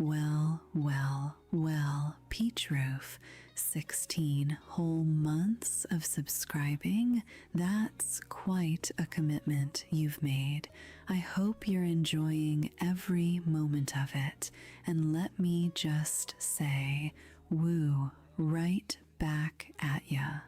Well, well, well, Peach Roof, 16 whole months of subscribing. That's quite a commitment you've made. I hope you're enjoying every moment of it. And let me just say, woo, right back at ya.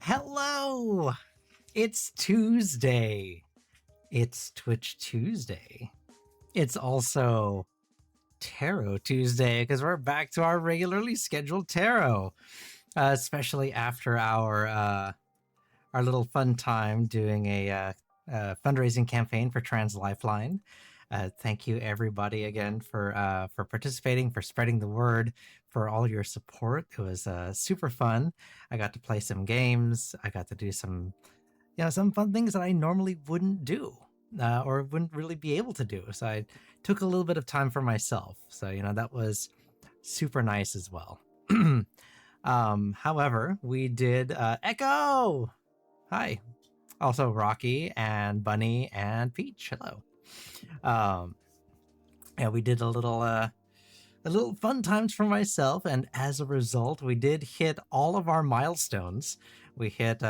Hello! It's Tuesday. It's Twitch Tuesday. It's also Tarot Tuesday because we're back to our regularly scheduled tarot, especially after our little fun time doing a fundraising campaign for Trans Lifeline. Thank you everybody again for participating, for spreading the word, for all your support. It was super fun. I got to play some games. I got to do some fun things that I normally wouldn't do or wouldn't really be able to do. So I took a little bit of time for myself. So that was super nice as well. However, we did Echo. Hi. Also Rocky and Bunny and Peach. Hello. Yeah, we did a little fun times for myself, and as a result, we did hit all of our milestones. We hit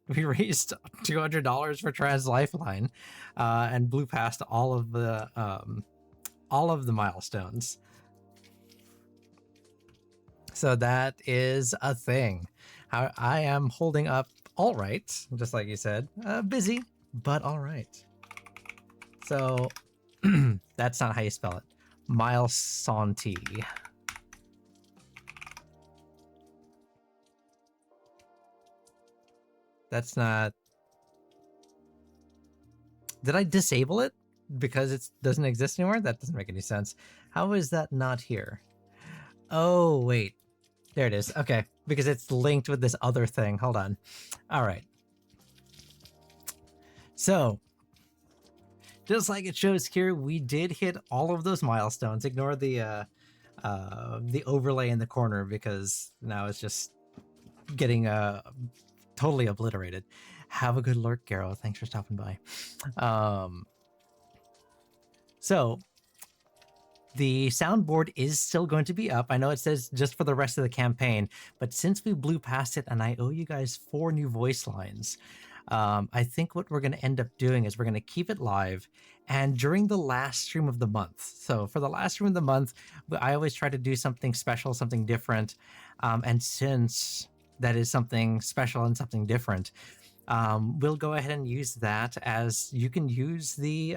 we raised $200 for Trans Lifeline, and blew past all of the milestones. So that is a thing. I am holding up all right, just like you said. Busy, but all right. So that's not how you spell it. Milesonti. That's not... Did I disable it because it doesn't exist anymore? That doesn't make any sense. How is that not here? Oh, wait. There it is. Okay, because it's linked with this other thing. Hold on. All right. So, just like it shows here, we did hit all of those milestones. Ignore the overlay in the corner because now it's just getting totally obliterated. Have a good lurk, Garo. Thanks for stopping by. So the soundboard is still going to be up. I know it says just for the rest of the campaign, but since we blew past it and I owe you guys 4 new voice lines, I think what we're going to end up doing is we're going to keep it live. And during the last stream of the month, so for the last stream of the month, I always try to do something special, something different. And since that is something special and something different, we'll go ahead and use that as you can use the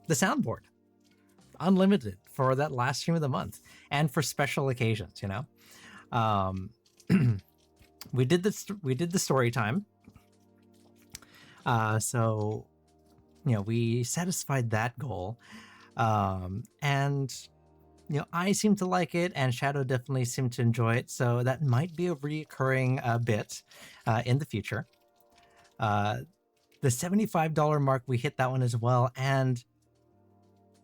soundboard unlimited for that last stream of the month and for special occasions, you know. We did the story time. So, you know, we satisfied that goal. And, you know, I seem to like it and Shadow definitely seemed to enjoy it. So that might be a recurring bit in the future. The $75 mark, we hit that one as well. And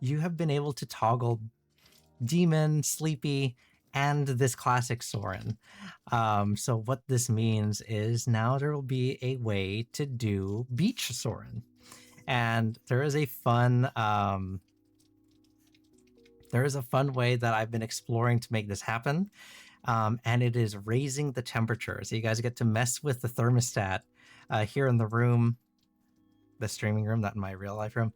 you have been able to toggle Demon, Sleepy, and this classic Soren. So what this means is now there will be a way to do Beach Soren. And there is a fun way that I've been exploring to make this happen. And it is raising the temperature. So you guys get to mess with the thermostat here in the room, the streaming room, not in my real life room.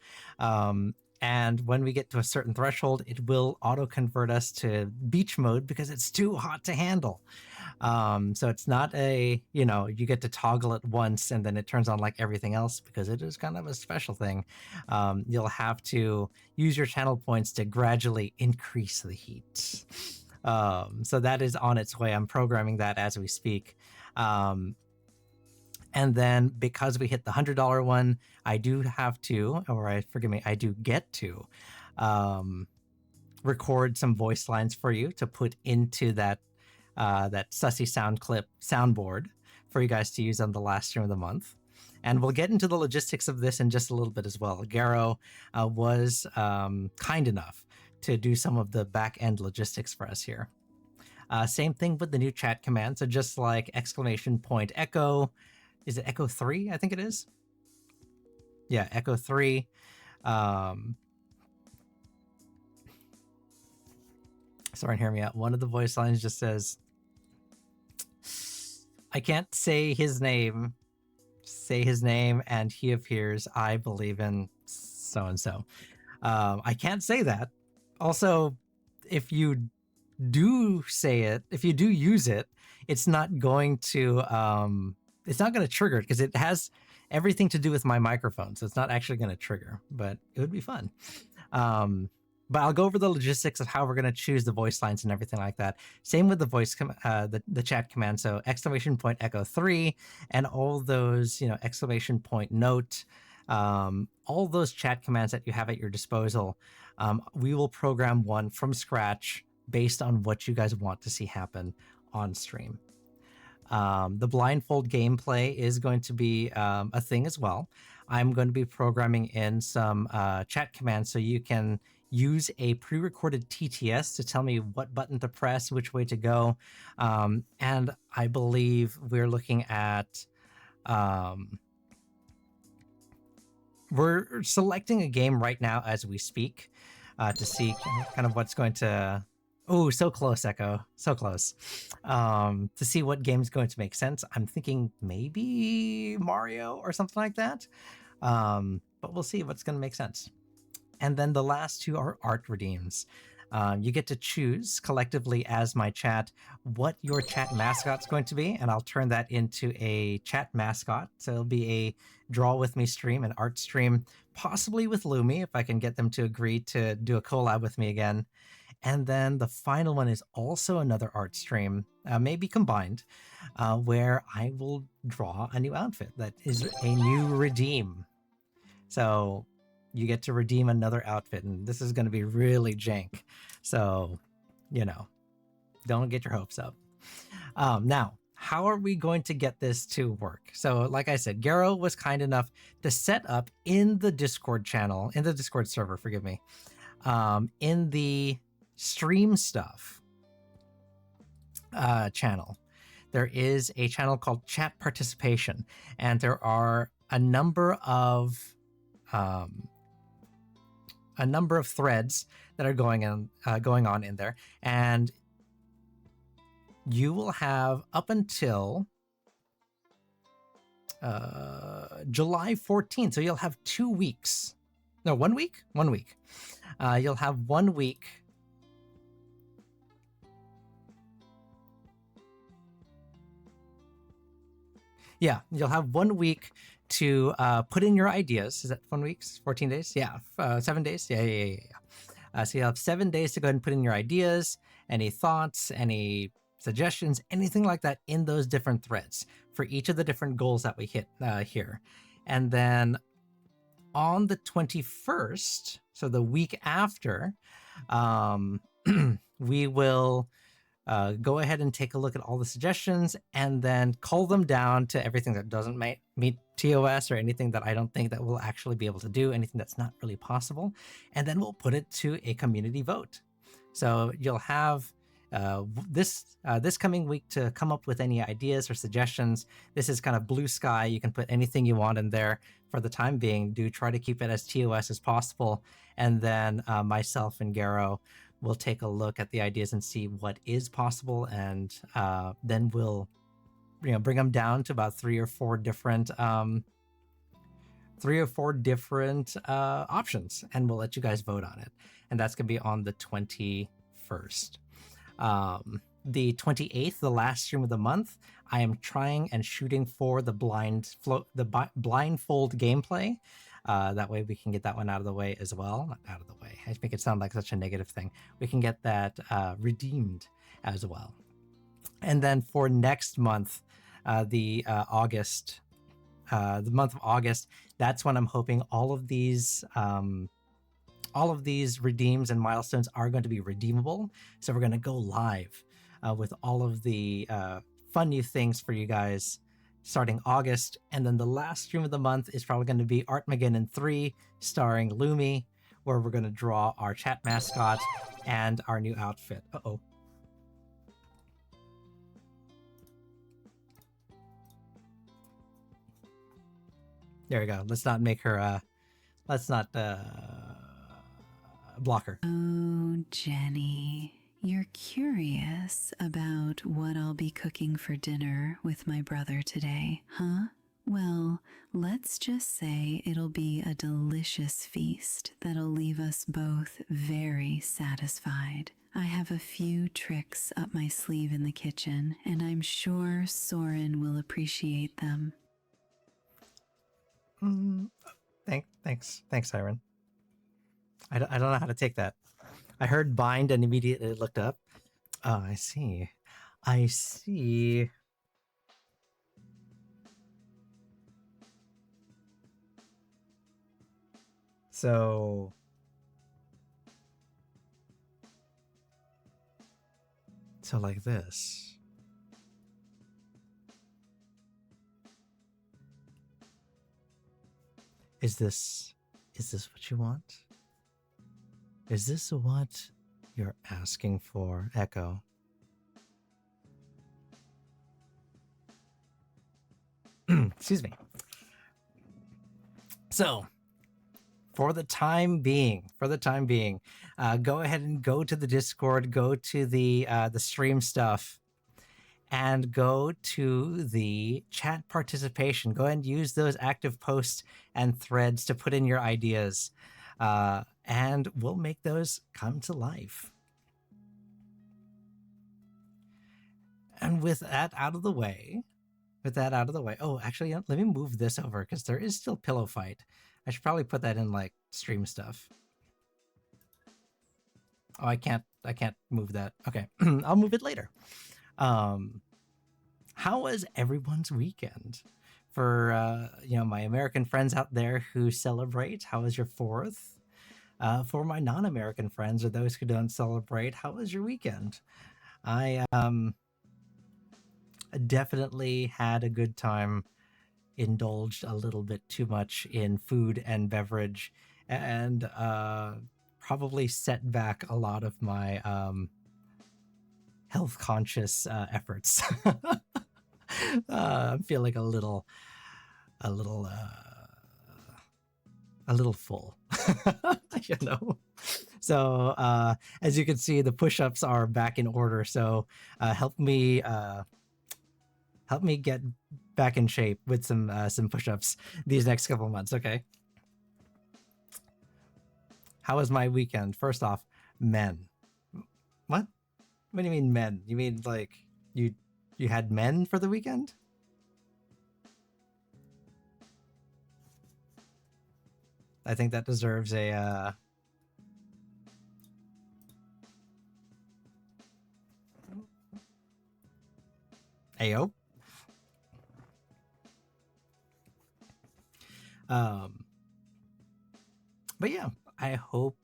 And when we get to a certain threshold, it will auto-convert us to beach mode because it's too hot to handle. So it's not a, you know, you get to toggle it once and then it turns on like everything else because it is kind of a special thing. You'll have to use your channel points to gradually increase the heat. So that is on its way. I'm programming that as we speak. And then because we hit the $100 one, I do have to, I do get to record some voice lines for you to put into that sussy sound clip soundboard for you guys to use on the last stream of the month. And we'll get into the logistics of this in just a little bit as well. Garo was kind enough to do some of the back end logistics for us here. Same thing with the new chat command. So just like !echo, is it Echo 3? I think it is. Yeah, Echo 3. Sorry, hear me out. One of the voice lines just says, I can't say his name. Say his name and he appears. I believe in so-and-so. I can't say that. Also, if you do say it, if you do use it, it's not going to trigger it because it has everything to do with my microphone. So it's not actually going to trigger, but it would be fun. But I'll go over the logistics of how we're going to choose the voice lines and everything like that. Same with the voice, the chat command. So !echo 3 and all those, you know, !note, all those chat commands that you have at your disposal. We will program one from scratch based on what you guys want to see happen on stream. The blindfold gameplay is going to be a thing as well. I'm going to be programming in some chat commands so you can use a pre-recorded TTS to tell me what button to press, which way to go. And I believe we're looking at... we're selecting a game right now as we speak to see kind of what's going to... Oh, so close, Echo. So close. To see what game's going to make sense. I'm thinking maybe Mario or something like that. But we'll see what's going to make sense. And then the last two are art redeems. You get to choose collectively as my chat what your chat mascot's going to be, and I'll turn that into a chat mascot. So it'll be a Draw With Me stream, an art stream, possibly with Lumi, if I can get them to agree to do a collab with me again. And then the final one is also another art stream, maybe combined, where I will draw a new outfit that is a new redeem. So you get to redeem another outfit, and this is going to be really jank. So, you know, don't get your hopes up. Now, how are we going to get this to work? So, like I said, Garo was kind enough to set up in the Discord channel, in the Discord server, forgive me, in the stream stuff channel. There is a channel called Chat Participation, and there are a number of threads that are going on in there, and you will have up until July 14th. So you'll have 2 weeks. No, 1 week? 1 week. You'll have 1 week. Yeah, you'll have 1 week to put in your ideas. Is that 1 week? 14 days? Yeah, 7 days? Yeah. So you have 7 days to go ahead and put in your ideas, any thoughts, any suggestions, anything like that in those different threads for each of the different goals that we hit here. And then on the 21st, so the week after, we will go ahead and take a look at all the suggestions and then cull them down to everything that doesn't meet TOS or anything that I don't think that we'll actually be able to do, anything that's not really possible. And then we'll put it to a community vote. So you'll have this coming week to come up with any ideas or suggestions. This is kind of blue sky. You can put anything you want in there for the time being. Do try to keep it as TOS as possible. And then myself and Garo will take a look at the ideas and see what is possible. And then we'll bring them down to about 3 or 4 different options, and we'll let you guys vote on it. And that's going to be on the 21st. The 28th, the last stream of the month, I am trying and shooting for the blindfold gameplay. That way we can get that one out of the way as well. Not out of the way. I make it sound like such a negative thing. We can get that redeemed as well. And then for next month, the month of August, that's when I'm hoping all of these redeems and milestones are going to be redeemable. So we're going to go live with all of the fun new things for you guys starting August. And then the last stream of the month is probably going to be Artmageddon 3 starring Lumi, where we're going to draw our chat mascot and our new outfit. Uh-oh. There we go. Let's not make her block her. Oh, Jenny, you're curious about what I'll be cooking for dinner with my brother today, huh? Well, let's just say it'll be a delicious feast that'll leave us both very satisfied. I have a few tricks up my sleeve in the kitchen, and I'm sure Soren will appreciate them. Thanks, Siren. I don't know how to take that. I heard bind and immediately looked up. Oh, I see. So like this. Is this what you want? Is this what you're asking for, Echo? Excuse me. So, for the time being, go ahead and go to the Discord, go to the stream stuff, and go to the chat participation. Go ahead and use those active posts and threads to put in your ideas, and we'll make those come to life. And with that out of the way, oh, actually, let me move this over because there is still Pillow Fight. I should probably put that in like stream stuff. Oh, I can't move that. Okay, I'll move it later. How was everyone's weekend? For my American friends out there who celebrate, how was your 4th? For my non-American friends or those who don't celebrate, how was your weekend? I definitely had a good time, indulged a little bit too much in food and beverage, and probably set back a lot of my health conscious efforts. I'm feeling a little a little a little full. You know. So as you can see, the push-ups are back in order. So help me get back in shape with some push-ups these next couple months. Okay. How was my weekend? First off, men. What? What do you mean men? You mean like you had men for the weekend? I think that deserves a Ayo. But yeah, I hope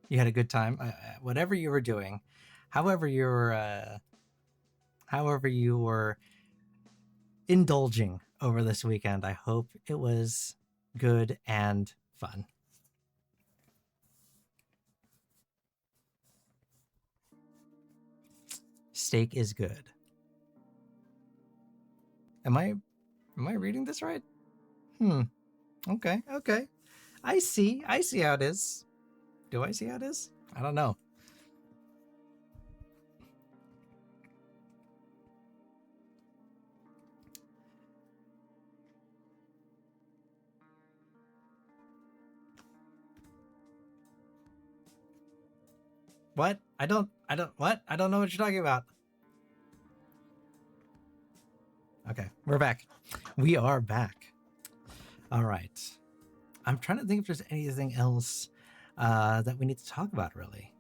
you had a good time. Whatever you were doing, however you were indulging over this weekend, I hope it was good and fun. Steak is good. Am I reading this right? Okay. I see how it is. Do I see how it is? I don't know. What? I don't what? I don't know what you're talking about. Okay, we're back. We are back. All right. I'm trying to think if there's anything else that we need to talk about, really.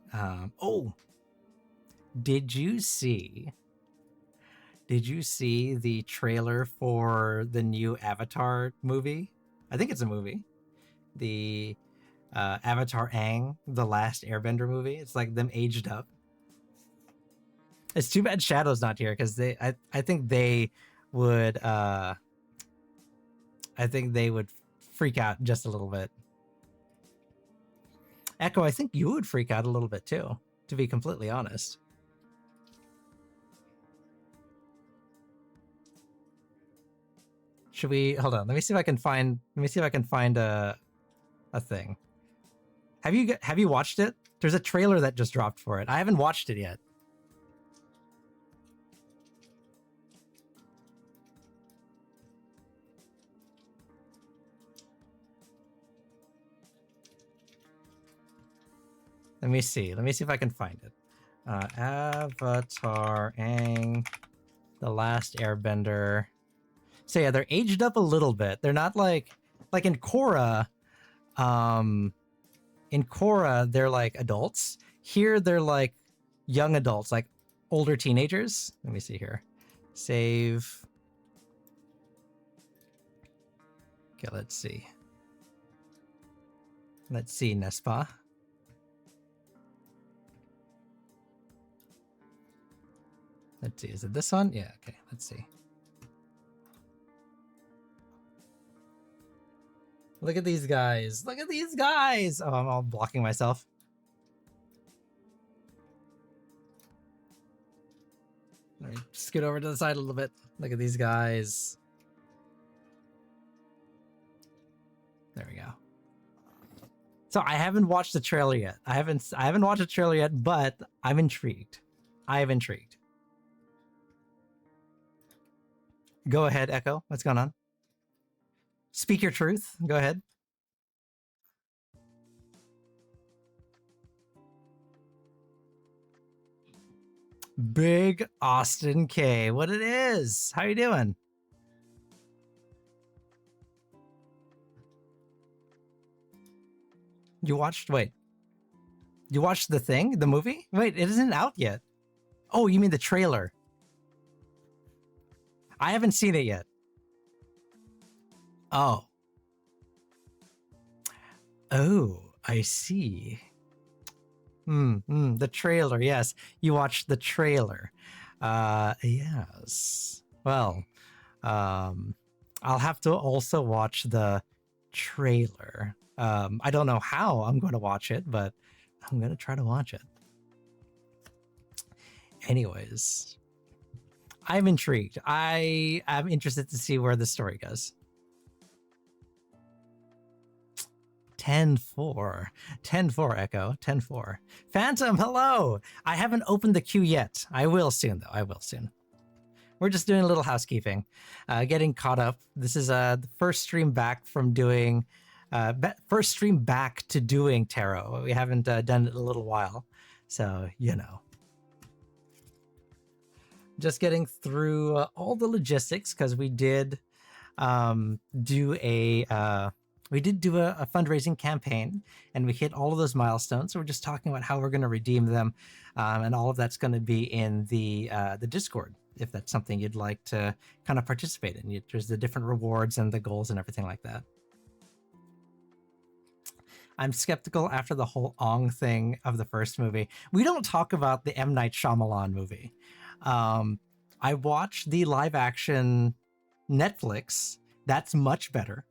Did you see the trailer for the new Avatar movie? I think it's a movie. The Avatar Aang, the Last Airbender movie. It's like them aged up. It's too bad Shadow's not here because I think they would freak out just a little bit. Echo, I think you would freak out a little bit too, to be completely honest. Should we hold on? Let me see if I can find a thing. Have you watched it? There's a trailer that just dropped for it. I haven't watched it yet. Let me see if I can find it. Avatar Aang, the Last Airbender. So yeah, they're aged up a little bit. They're not like in Korra. In Korra, they're like adults. Here, they're like young adults, like older teenagers. Let me see here. Save. Okay, let's see. Let's see, Nespa. Let's see, is it this one? Yeah, okay, let's see. Look at these guys. Look at these guys. Oh, I'm all blocking myself. Let me scoot over to the side a little bit. Look at these guys. There we go. So I haven't watched the trailer yet. I haven't watched the trailer yet, but I'm intrigued. I am intrigued. Go ahead, Echo. What's going on? Speak your truth. Go ahead. Big Austin K. What it is? How you doing? You watched? Wait. You watched the thing? The movie? Wait, it isn't out yet. Oh, you mean the trailer? I haven't seen it yet. Oh. Oh, I see. The trailer. Yes, you watched the trailer. Yes. Well, I'll have to also watch the trailer. I don't know how I'm going to watch it, but I'm going to try to watch it. Anyways, I'm intrigued. I am interested to see where the story goes. 10-4. 10-4, Echo. 10-4. Phantom, hello! I haven't opened the queue yet. I will soon, though. I will soon. We're just doing a little housekeeping, getting caught up. This is the first stream back from doing, first stream back to doing tarot. We haven't done it in a little while, so you know. Just getting through all the logistics because we did do a fundraising campaign and we hit all of those milestones. So we're just talking about how we're going to redeem them, and all of that's going to be in the Discord. If that's something you'd like to kind of participate in, there's the different rewards and the goals and everything like that. I'm skeptical after the whole Ong thing of the first movie. We don't talk about the M. Night Shyamalan movie. I watched the live action Netflix. That's much better.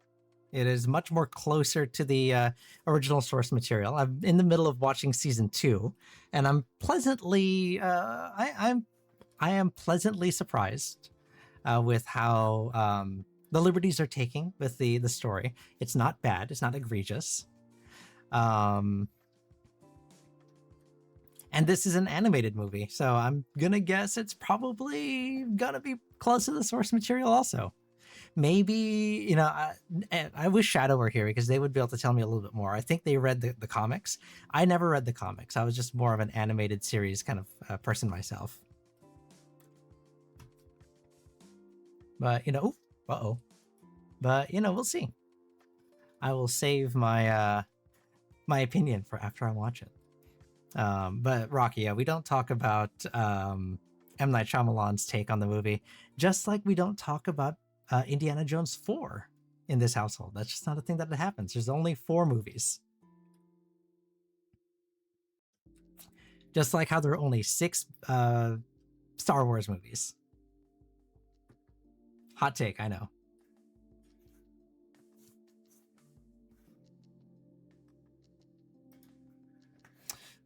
It is much more closer to the original source material. I'm in the middle of watching season 2, and I'm pleasantly, I am pleasantly surprised with how the liberties are taking with the story. It's not bad. It's not egregious. And this is an animated movie, so I'm gonna guess it's probably gonna be close to the source material also. Maybe, you know, I wish Shadow were here because they would be able to tell me a little bit more. I think they read the comics. I never read the comics. I was just more of an animated series kind of person myself. But, you know, but, you know, we'll see. I will save my my opinion for after I watch it. But Rocky, yeah, we don't talk about M. Night Shyamalan's take on the movie, just like we don't talk about Indiana Jones 4 in this household. That's just not a thing that happens. There's only 4 movies. Just like how there are only 6 Star Wars movies. Hot take, I know.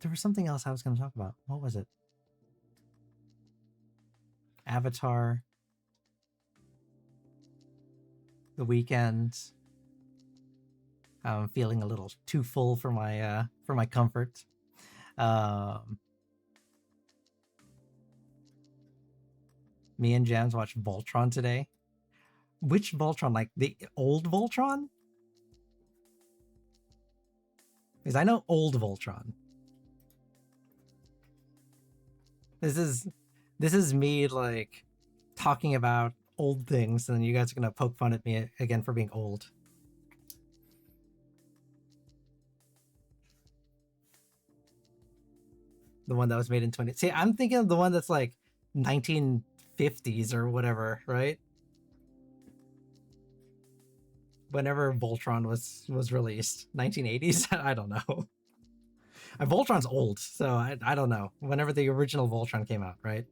There was something else I was going to talk about. What was it? Avatar. The Weeknd. I'm feeling a little too full for my comfort. Me and Jams watched Voltron today. Which Voltron? Like the old Voltron? Because I know old Voltron. This is me like talking about old things, and then you guys are gonna poke fun at me again for being old. The one that was made in 20. See, I'm thinking of the one that's like 1950s or whatever, right? Whenever Voltron was released, 1980s. I don't know. Voltron's old, so I don't know. Whenever the original Voltron came out, right?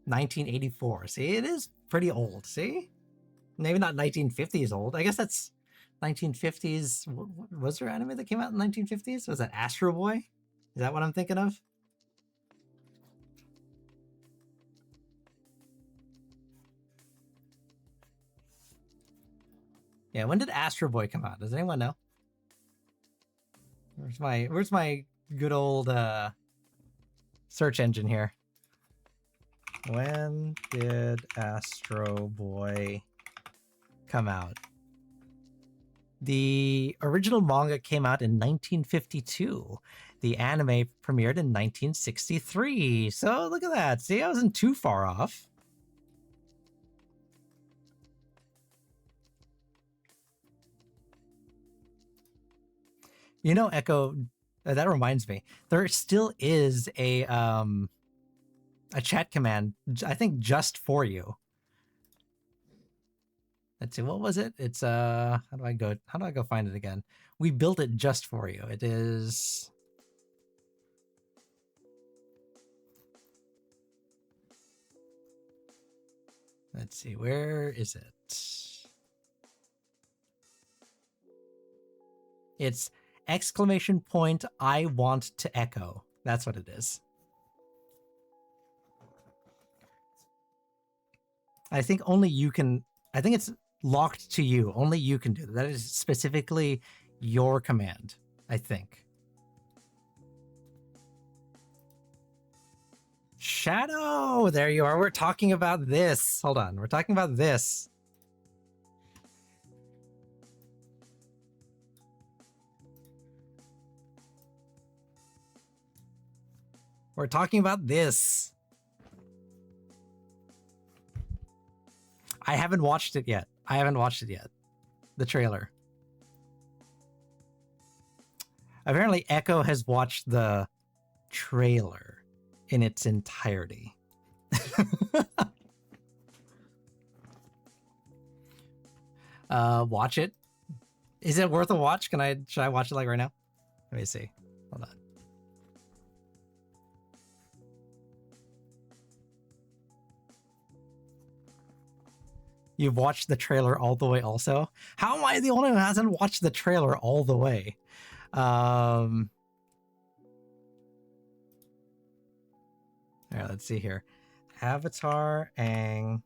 $1984. See, it is pretty old. See, maybe not 1950s old. I guess that's 1950s. Was there anime that came out in 1950s? Was that Astro Boy? Is that what I'm thinking of? Yeah, when did Astro Boy come out? Does anyone know? Where's my good old search engine here? When did Astro Boy come out? The original manga came out in 1952. The anime premiered in 1963. So look at that. See, I wasn't too far off. You know, Echo, that reminds me. There still is a chat command, I think, just for you. Let's see, what was it? It's how do I go find it again? We built it just for you. It is... Let's see, where is it? It's exclamation point, I want to echo. That's what it is. I think only you can, I think it's locked to you. Only you can do that. That is specifically your command, I think. Shadow, there you are. We're talking about this. Hold on, we're talking about this. We're talking about this. I haven't watched it yet. The trailer. Apparently Echo has watched the trailer in its entirety. Watch it. Is it worth a watch? Should I watch it like right now? Let me see. Hold on. You've watched the trailer all the way also? How am I the only one who hasn't watched the trailer all the way? All right, let's see here. Avatar Aang,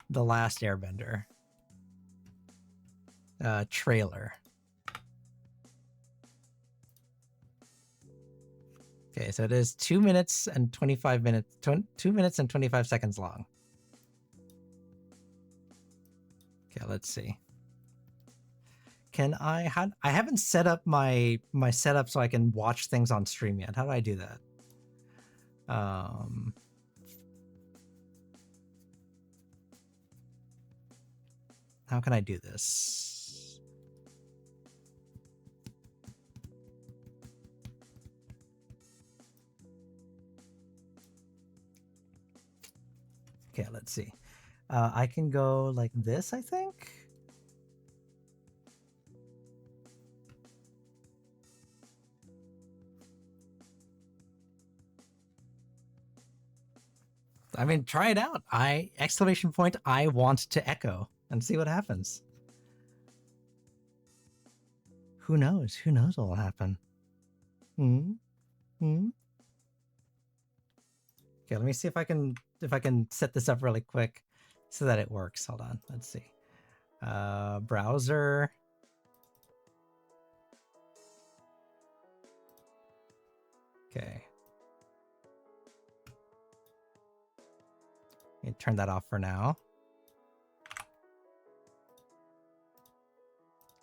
The Last Airbender. Trailer. Okay, so it is 2 minutes and 25 minutes, 2 minutes and 25 seconds long. Okay, let's see. Can I haven't set up my setup so I can watch things on stream yet. How do I do that? How can I do this? Okay, let's see. I can go like this, I think. I mean, try it out. Exclamation point, I want to echo and see what happens. Who knows? Who knows what will happen? Okay, let me see if I can set this up really quick so that it works. Hold on. Let's see. Browser. Okay. Turn that off for now.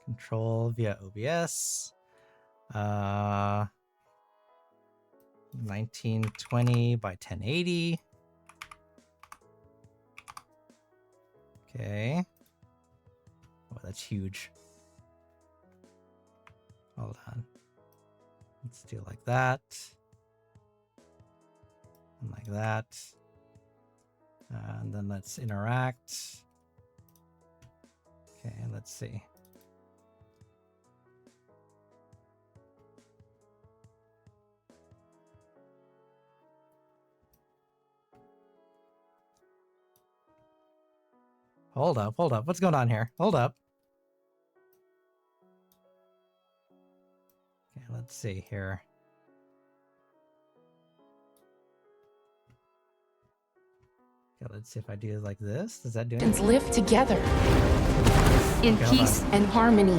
Control via OBS. 1920 by 1080. Okay. Oh, that's huge. Hold on. Let's do it like that. And like that. And then let's interact. Okay, let's see. Hold up. What's going on here? Hold up. Okay, let's see here. Okay, let's see if I do it like this. Does that do it? Live together in peace and harmony.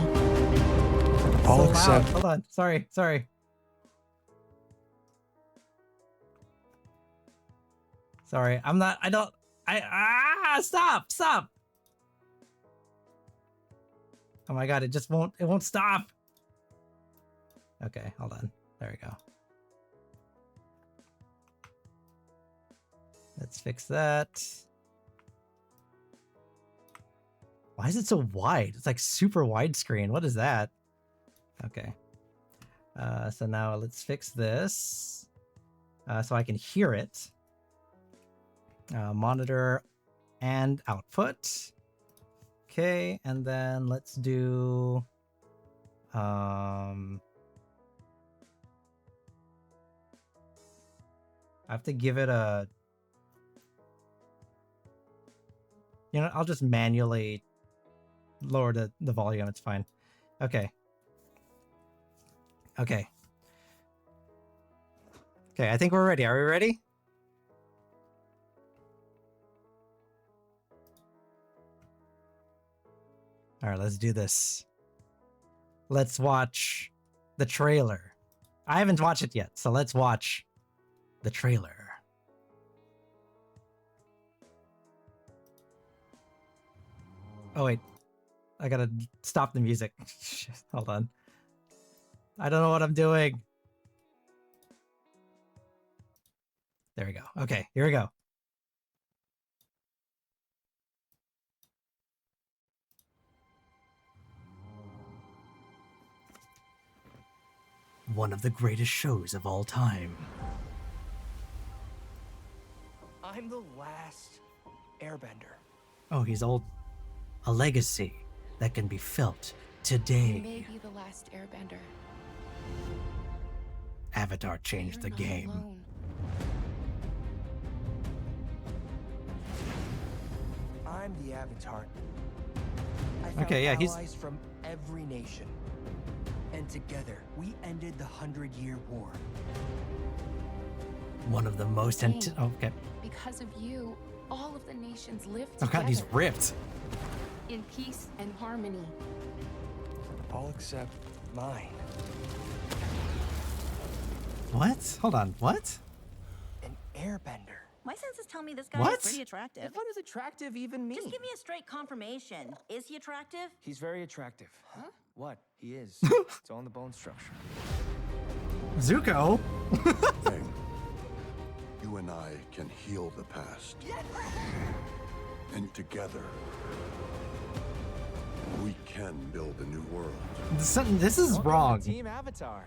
All except. Hold on. Sorry. Sorry, I'm not. Stop. Oh my god, it won't stop. Okay, hold on. There we go. Let's fix that. Why is it so wide? It's like super widescreen. What is that? Okay. So now let's fix this. So I can hear it. Monitor and output. Okay, and then let's do I have to give it a... You know, I'll just manually lower the volume. It's fine. Okay. Okay. Okay, I think we're ready. Are we ready? All right, let's do this. Let's watch the trailer. I haven't watched it yet, so let's watch the trailer. Oh, wait. I gotta stop the music. Hold on. I don't know what I'm doing. There we go. Okay, here we go. One of the greatest shows of all time. I'm the last airbender. Oh, he's old. A legacy that can be felt You today. may be the last airbender. Avatar but changed the you're not game. alone. I'm the Avatar. I found Okay, yeah, he's... allies from every nation. And together, we ended the 100-Year War. one of the most... Dang. Oh, okay. Because of you, all of the nations live Oh together god, he's ripped. in peace and harmony. All except mine. What? Hold on, what? An airbender. My senses tell me this guy What? is pretty attractive. What does attractive even mean? Just give me a straight confirmation. Is he attractive? He's very attractive. Huh? What? He is. It's all in the bone structure. Zuko? Aang, you and I can heal the past. And together, we can build a new world. This is Welcome to wrong. Team Avatar.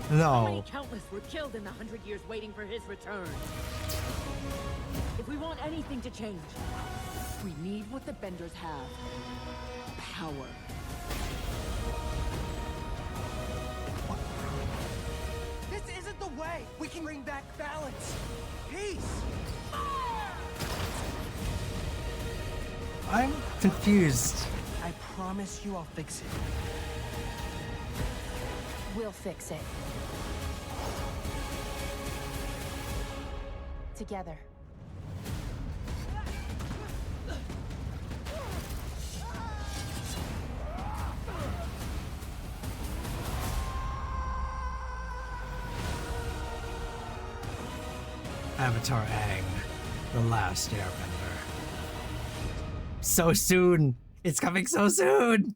How many No. countless were killed in the 100 years waiting for his return? If we want anything to change, we need what the Benders have. Power. This isn't the way. We can bring back balance. Peace. I'm confused. I promise you I'll fix it. We'll fix it. Together. Avatar Aang, the last airbender. So soon! It's coming so soon!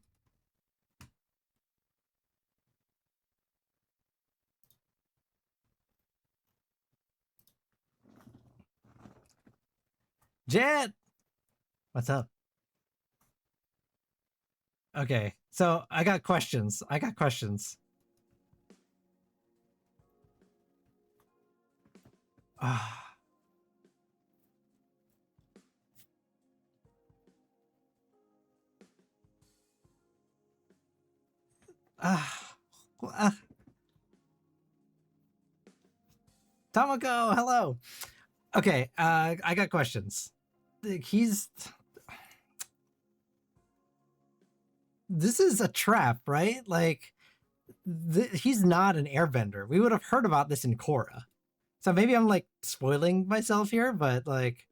Jet! What's up? Okay, so I got questions. Ah. Tomoko, hello. Okay, I got questions. This is a trap, right? Like, he's not an airbender. We would have heard about this in Korra. So maybe I'm like spoiling myself here, but like,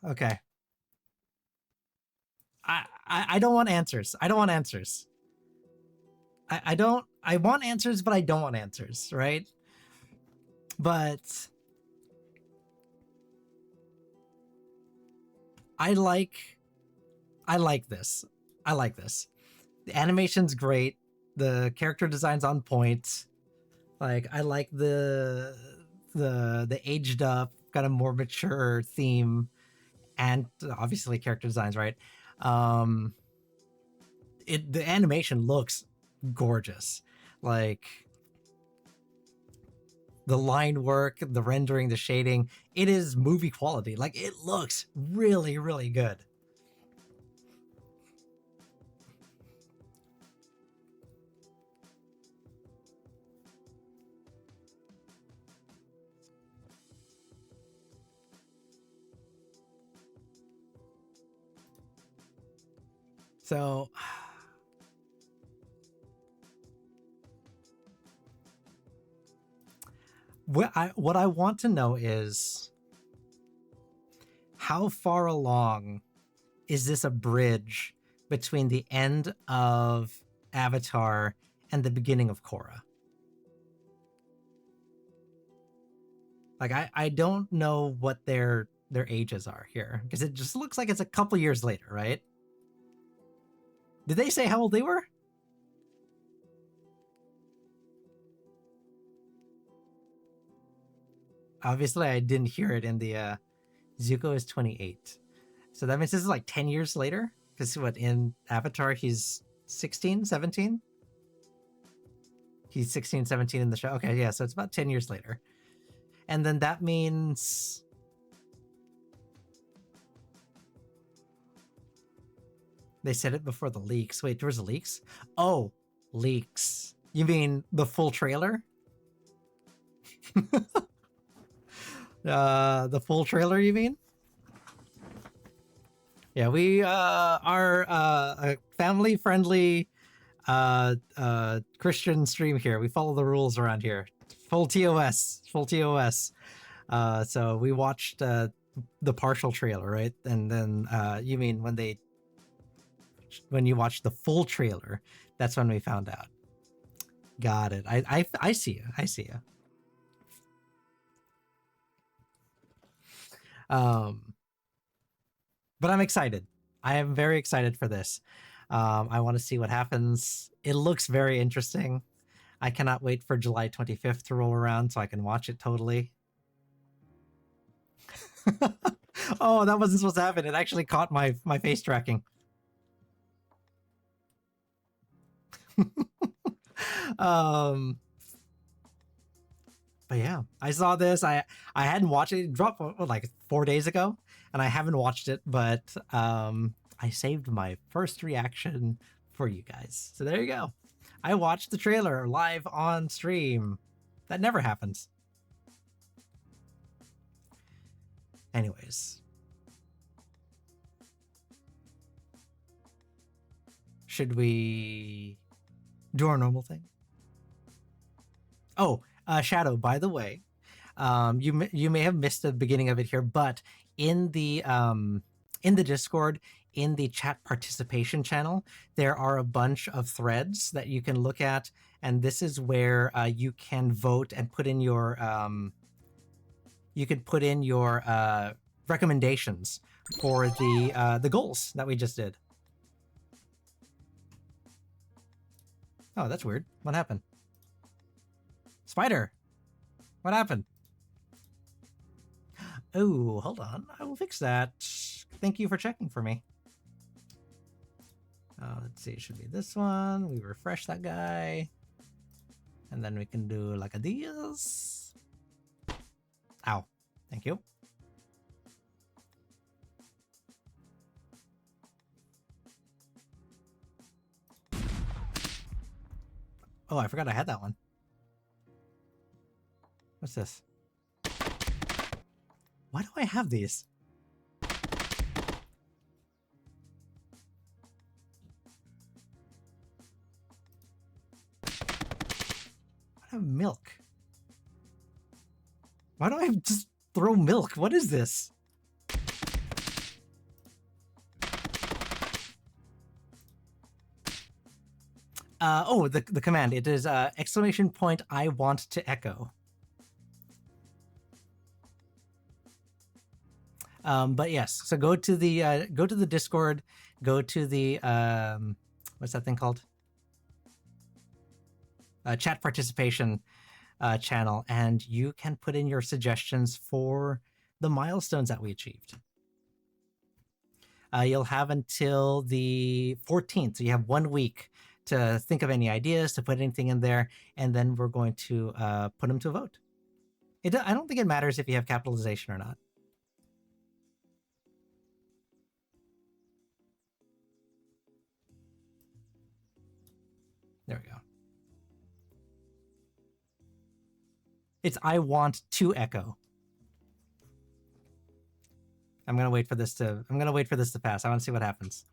okay. I don't want answers. I want answers, but I don't want answers, right? But I like this. I like this. The animation's great. The character design's on point. Like, I like the aged up, kind of more mature theme, and obviously character designs, right? The animation looks gorgeous. Like, the line work, the rendering, the shading, it is movie quality. Like, it looks really, really good. So what I want to know is, how far along is this a bridge between the end of Avatar and the beginning of Korra? Like, I don't know what their ages are here, because it just looks like it's a couple years later, right? Did they say how old they were? Obviously, I didn't hear it in the Zuko is 28. So that means this is like 10 years later? Because what, in Avatar, he's 16, 17? He's 16, 17 in the show. Okay, yeah, so it's about 10 years later. And then that means... They said it before the leaks. Wait, there was leaks? Oh, leaks. You mean the full trailer? The full trailer, you mean? Yeah, we are a family-friendly Christian stream here. We follow the rules around here. Full TOS. Full TOS. So we watched the partial trailer, right? And then you mean when you watch the full trailer, that's when we found out. Got it. I see you. I see you. But I'm excited. I am very excited for this. I want to see what happens. It looks very interesting. I cannot wait for July 25th to roll around so I can watch it totally. Oh, that wasn't supposed to happen. It actually caught my face tracking. But yeah, I saw this. I hadn't watched it. It dropped like 4 days ago, and I haven't watched it, but I saved my first reaction for you guys. So there you go. I watched the trailer live on stream. That never happens. Anyways. Should we do our normal thing? Oh, Shadow, by the way, you may have missed the beginning of it here, but in the Discord, in the chat participation channel, there are a bunch of threads that you can look at, and this is where you can vote and put in your recommendations for the goals that we just did. Oh, that's weird. What happened? Spider! What happened? Oh, hold on. I will fix that. Thank you for checking for me. Let's see. It should be this one. We refresh that guy. And then we can do like a this. Ow. Thank you. Oh, I forgot I had that one. What's this? Why do I have these? I have milk. Why don't I just throw milk? What is this? Oh, the command. It is exclamation point I want to echo. But yes, so go to the Discord, go to the what's that thing called? Chat participation channel, and you can put in your suggestions for the milestones that we achieved. You'll have until the 14th, so you have 1 week to think of any ideas, to put anything in there, and then we're going to put them to a vote. I don't think it matters if you have capitalization or not. There we go. It's I want to echo. I'm gonna wait for this to pass. I want to see what happens.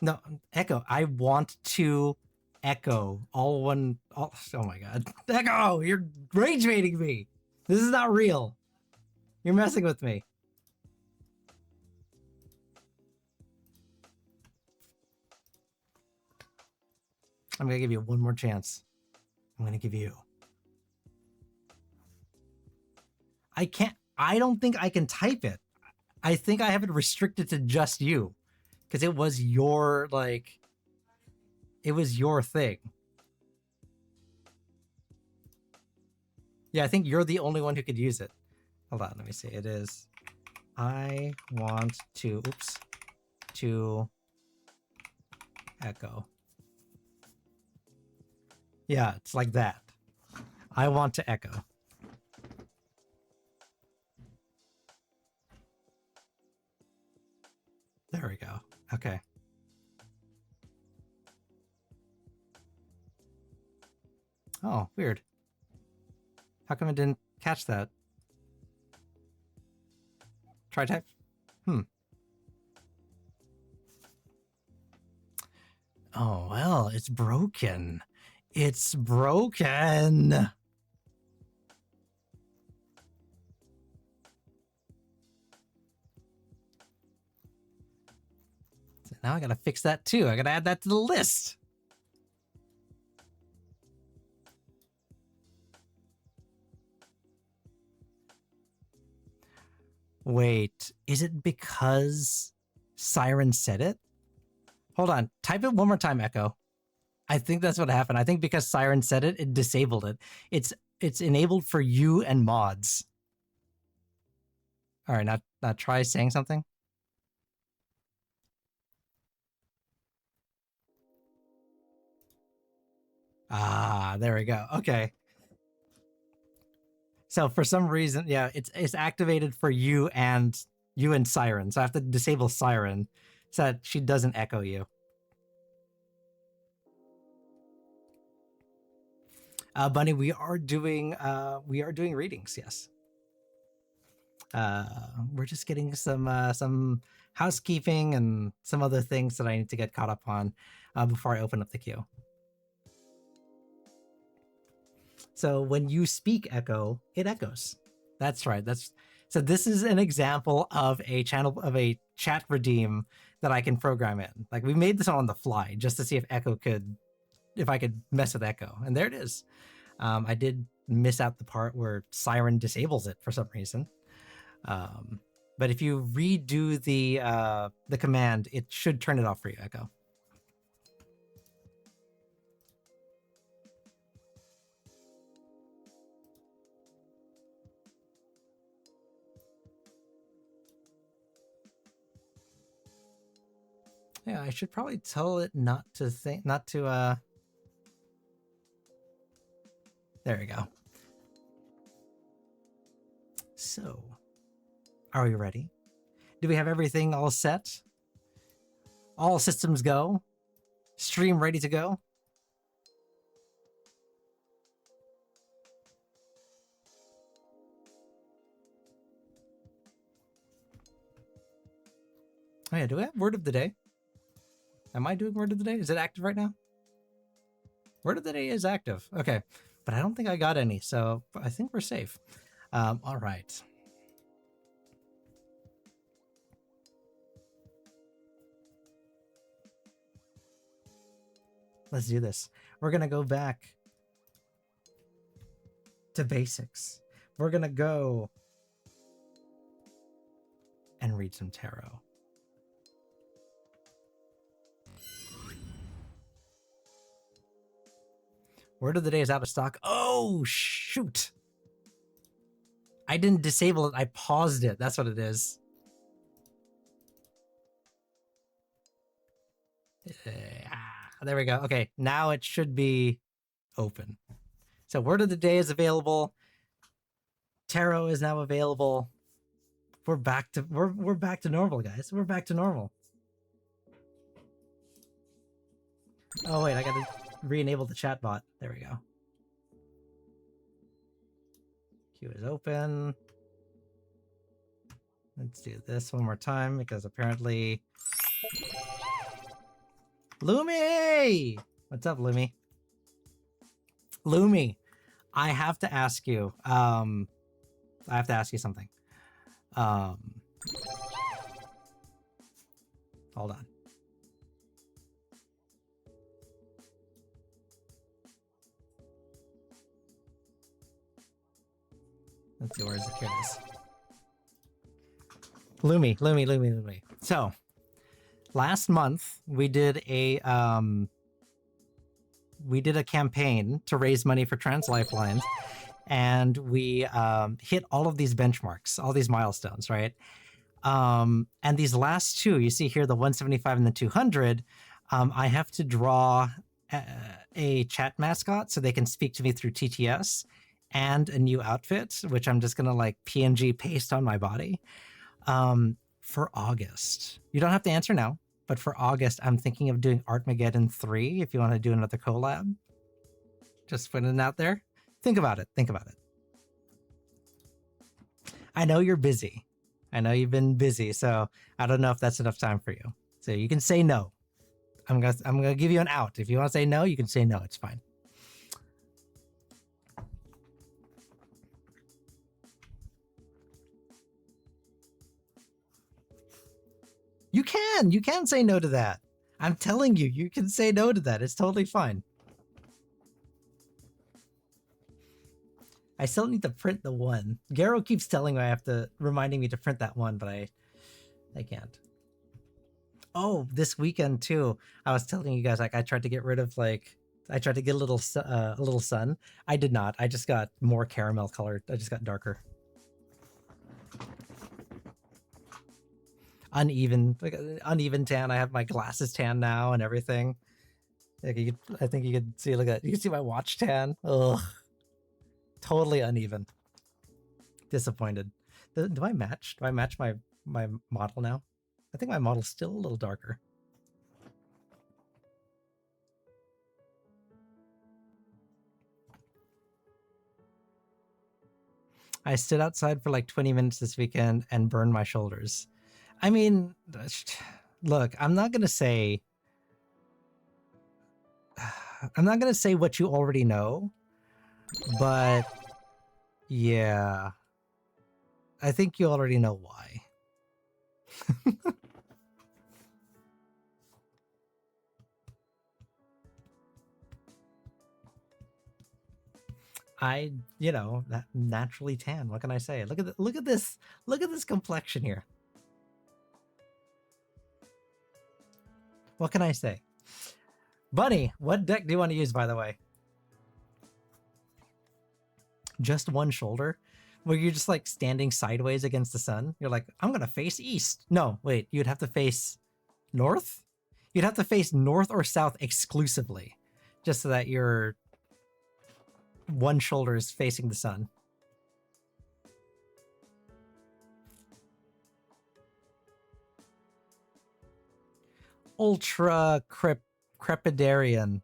No, echo. I want to echo. All one. Oh my god. Echo! You're rage baiting me. This is not real. You're messing with me. I'm gonna give you one more chance. I'm gonna give you. I don't think I can type it. I think I have it restricted to just you. Because it was your, like, it was your thing. Yeah, I think you're the only one who could use it. Hold on, let me see. It is, I want to, to echo. Yeah, it's like that. I want to echo. There we go. Okay. Oh, weird. How come it didn't catch that? Try type? Oh, well, it's broken. It's broken. So now I gotta fix that too. I gotta add that to the list. Wait, is it because Siren said it? Hold on, type it one more time, Echo. I think that's what happened. I think because Siren said it, it disabled it. It's enabled for you and mods. All right, now try saying something. Ah, there we go. Okay. So for some reason, yeah, it's activated for you and Siren. So I have to disable Siren so that she doesn't echo you. Bunny, we are doing readings, yes. We're just getting some housekeeping and some other things that I need to get caught up on before I open up the queue. So when you speak Echo, it echoes. That's right. So this is an example of a chat redeem that I can program in. Like we made this on the fly just to see if I could mess with Echo, and there it is. I did miss out the part where Siren disables it for some reason. But if you redo the command, it should turn it off for you, Echo. Yeah, I should probably tell it not to. There we go. So, are we ready? Do we have everything all set? All systems go? Stream ready to go? Oh yeah, do we have word of the day? Am I doing word of the day? Is it active right now? Word of the day is active. Okay, but I don't think I got any, so I think we're safe. All right. Let's do this. We're gonna go back to basics. We're gonna go and read some tarot. Word of the day is out of stock. Oh, shoot. I didn't disable it. I paused it. That's what it is. There we go. Okay, now it should be open. So word of the day is available. Tarot is now available. We're back to normal, guys. We're back to normal. Oh wait, I gotta re-enable the chat bot. There we go. Queue is open. Let's do this one more time because apparently Lumi! What's up, Lumi? Lumi, I have to ask you. I have to ask you something. Hold on. Let's see, where is it? Here it is. Lumi. So, last month we did a campaign to raise money for Trans Lifelines, and we hit all of these benchmarks, all these milestones, right? And these last two, you see here, the 175 and the 200, I have to draw a chat mascot so they can speak to me through TTS, and a new outfit, which I'm just gonna like PNG paste on my body. For August, you don't have to answer now, but for August, I'm thinking of doing Artmageddon 3 if you want to do another collab. Just putting it out there. Think about it. I know you're busy. I know you've been busy, so I don't know if that's enough time for you. So you can say no. I'm gonna give you an out. If you want to say no, you can say no. It's fine. You can say no to that. I'm telling you, you can say no to that. It's totally fine. I still need to print the one. Garo keeps reminding me to print that one, but I can't. Oh, this weekend too. I was telling you guys, like, I tried to get rid of I tried to get a little sun. I did not. I just got more caramel colored. I just got darker. Uneven tan. I have my glasses tan now and everything. Like I think you could see. Look at, you can see my watch tan. Ugh, totally uneven. Disappointed. Do I match? Do I match my model now? I think my model's still a little darker. I stood outside for like 20 minutes this weekend and burned my shoulders. I mean, look, I'm not going to say what you already know, but yeah, I think you already know why. Naturally tan. What can I say? Look at this complexion here. What can I say? Bunny, what deck do you want to use, by the way? Just one shoulder? Where you're just like standing sideways against the sun? You're like, I'm going to face east. No, wait, you'd have to face north? You'd have to face north or south exclusively, just so that your one shoulder is facing the sun. Ultra crepidarian,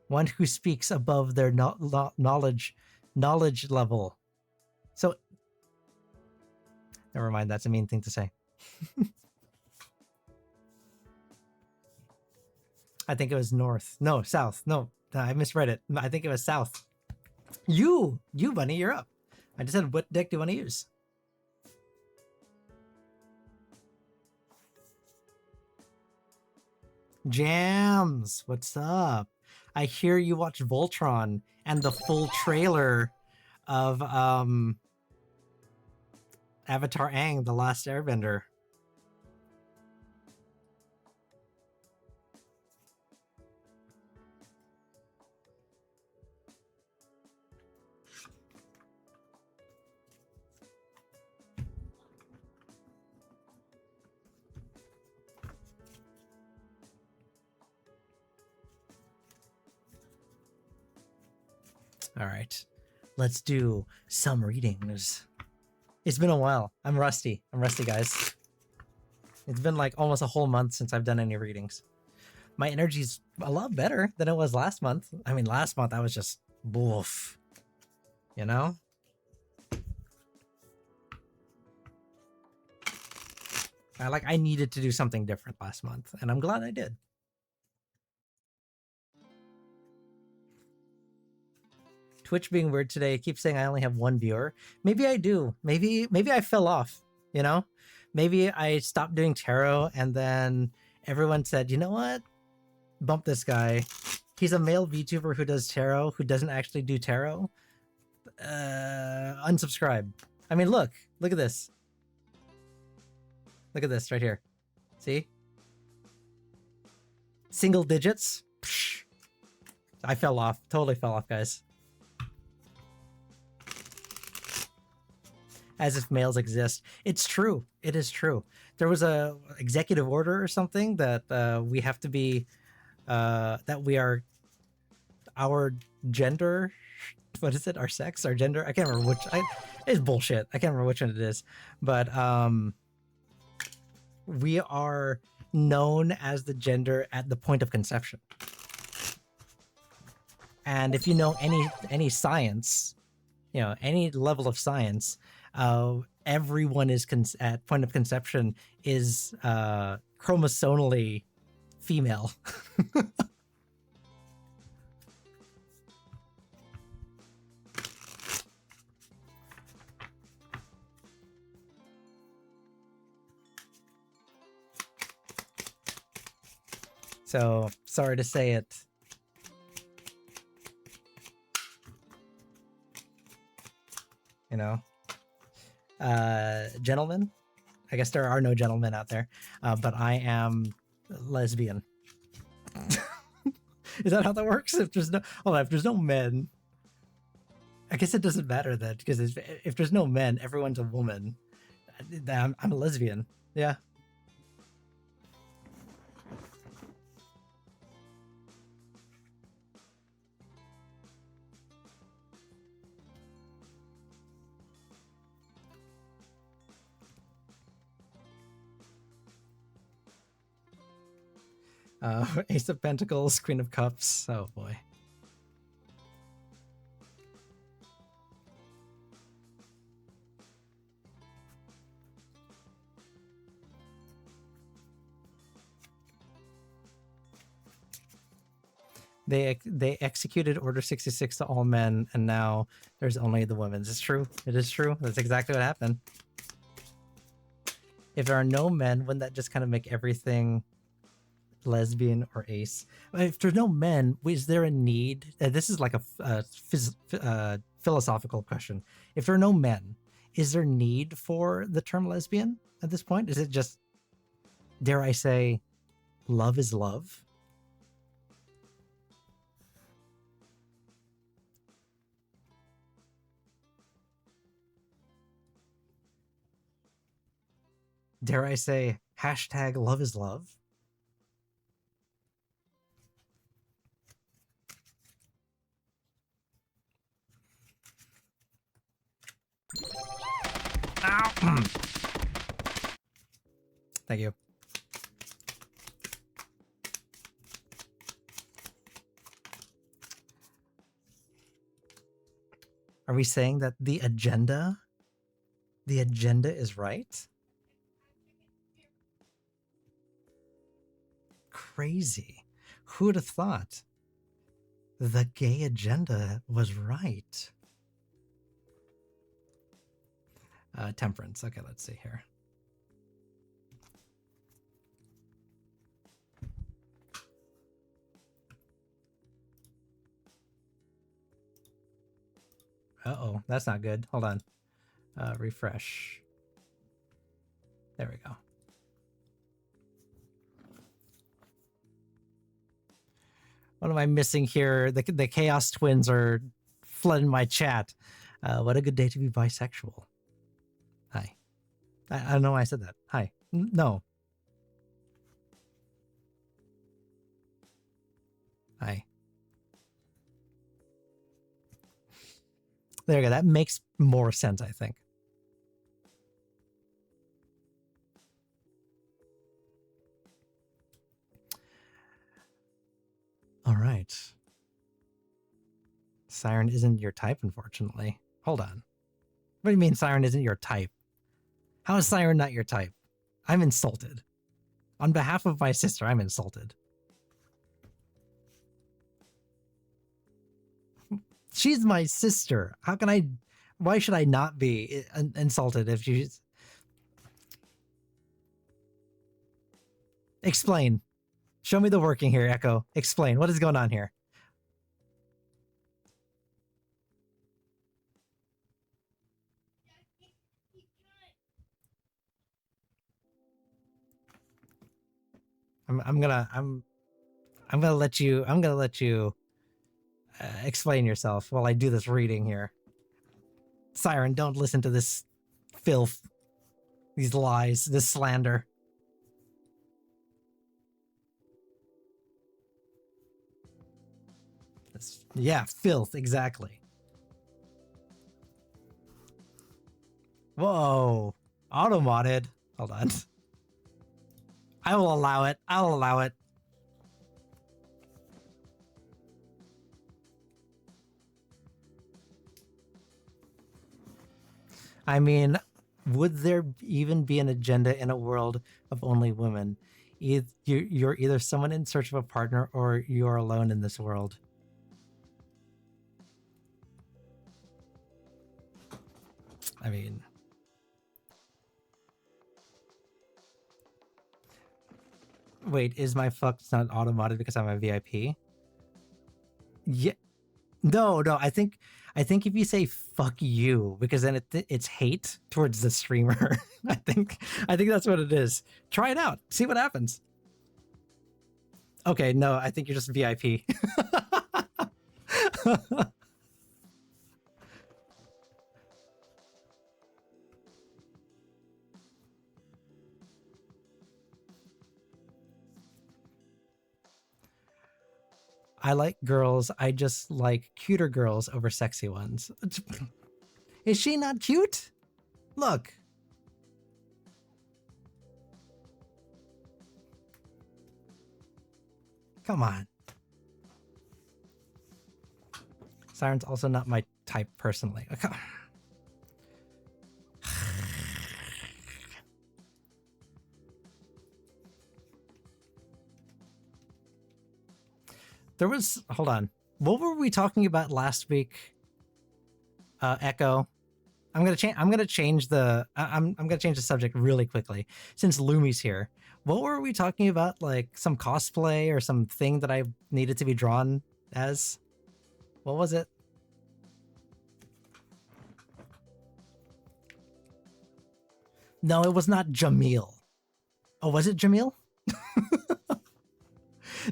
one who speaks above their knowledge level. So, never mind. That's a mean thing to say. I think it was north. No, south. No, I misread it. I think it was south. You, Bunny, you're up. I just said, what deck do you want to use? Jams, what's up? I hear you watched Voltron and the full trailer of Avatar Aang, The Last Airbender. All right. Let's do some readings. It's been a while. I'm rusty, guys. It's been like almost a whole month since I've done any readings. My energy's a lot better than it was last month. I mean, last month I was just woof. You know? I needed to do something different last month, and I'm glad I did. Twitch being weird today. It keeps saying I only have one viewer. Maybe I do. Maybe I fell off, you know? Maybe I stopped doing tarot and then everyone said, you know what? Bump this guy. He's a male VTuber who does tarot, who doesn't actually do tarot. Unsubscribe. I mean, look at this. Look at this right here. See? Single digits. Psh. I fell off. Totally fell off, guys. As if males exist. It's true. It is true. There was a executive order or something that we have to be, that we are, our gender, what is it? Our sex, our gender? I can't remember which. It's bullshit. I can't remember which one it is. But we are known as the gender at the point of conception. And if you know any science, you know, any level of science, everyone is at point of conception is chromosomally female. So sorry to say it. You know, gentlemen, I guess there are no gentlemen out there, but I am lesbian. Is that how that works? If there's no men, I guess it doesn't matter then, because if there's no men, everyone's a woman. I'm a lesbian. Yeah. Ace of Pentacles, Queen of Cups. Oh boy. They executed Order 66 to all men, and now there's only the women's. It's true. It is true. That's exactly what happened. If there are no men, wouldn't that just kind of make everything lesbian or ace? If there's no men, is there a need? This is like a philosophical question. If there are no men, is there need for the term lesbian at this point? Is it just, dare I say, love is love? Dare I say, hashtag love is love? Ow. Thank you. Are we saying that the agenda is right? Crazy. Who would have thought the gay agenda was right? Temperance. Okay, let's see here. Uh-oh, that's not good. Hold on. Refresh. There we go. What am I missing here? The Chaos Twins are flooding my chat. What a good day to be bisexual. Hi. I don't know why I said that. Hi. No. Hi. There you go. That makes more sense, I think. All right. Siren isn't your type, unfortunately. Hold on. What do you mean Siren isn't your type? How is Siren not your type? I'm insulted. On behalf of my sister, I'm insulted. She's my sister. How can I... Why should I not be insulted if she's... Explain. Show me the working here, Echo. Explain. What is going on here? I'm gonna let you explain yourself while I do this reading here. Siren, don't listen to this filth, these lies, this slander. Yeah, filth, exactly. Whoa, auto-modded. Hold on. I will allow it. I'll allow it. I mean, would there even be an agenda in a world of only women? You're either someone in search of a partner or you're alone in this world. I mean... Wait, is my fuck's not auto-modded because I'm a VIP? Yeah. No, I think if you say fuck you, because then it's hate towards the streamer. I think that's what it is. Try it out. See what happens. Okay, no, I think you're just VIP. I like girls. I just like cuter girls over sexy ones. Is she not cute? Look. Come on. Siren's also not my type personally. There was, hold on. What were we talking about last week? Echo. I'm gonna change the subject really quickly since Lumi's here. What were we talking about? Like some cosplay or something that I needed to be drawn as? What was it? No, it was not Jamil. Oh, was it Jamil?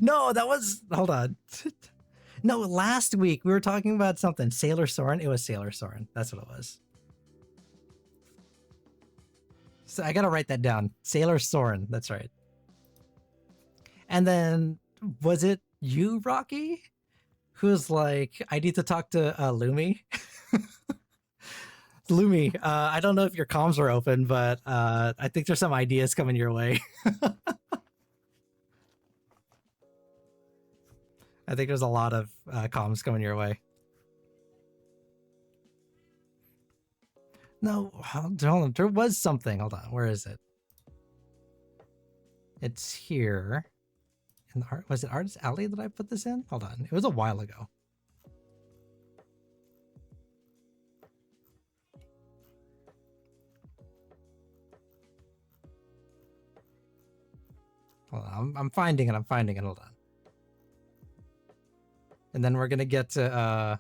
No, that was... Hold on. No, last week we were talking about something. Sailor Soren? It was Sailor Soren. That's what it was. So I gotta write that down. Sailor Soren. That's right. And then, was it you, Rocky? Who's like, I need to talk to Lumi? Lumi, I don't know if your comms are open, but I think there's some ideas coming your way. I think there's a lot of comms coming your way. No, hold on. There was something. Hold on. Where is it? It's here. In the art, was it Artist Alley that I put this in? Hold on. It was a while ago. Hold on. I'm finding it. Hold on. And then we're gonna get to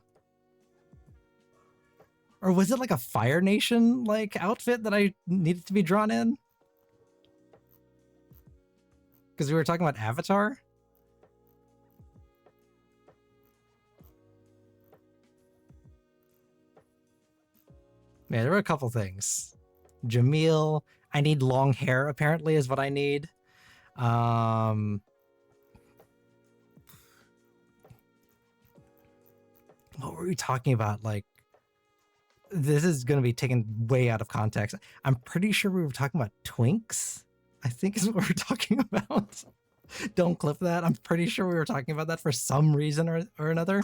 or was it like a Fire Nation like outfit that I needed to be drawn in? Because we were talking about Avatar. Yeah, there were a couple things. Jamil, I need long hair apparently is what I need. What were we talking about? Like, this is going to be taken way out of context. I'm pretty sure we were talking about Twinks. I think is what we're talking about. Don't clip that. I'm pretty sure we were talking about that for some reason or another.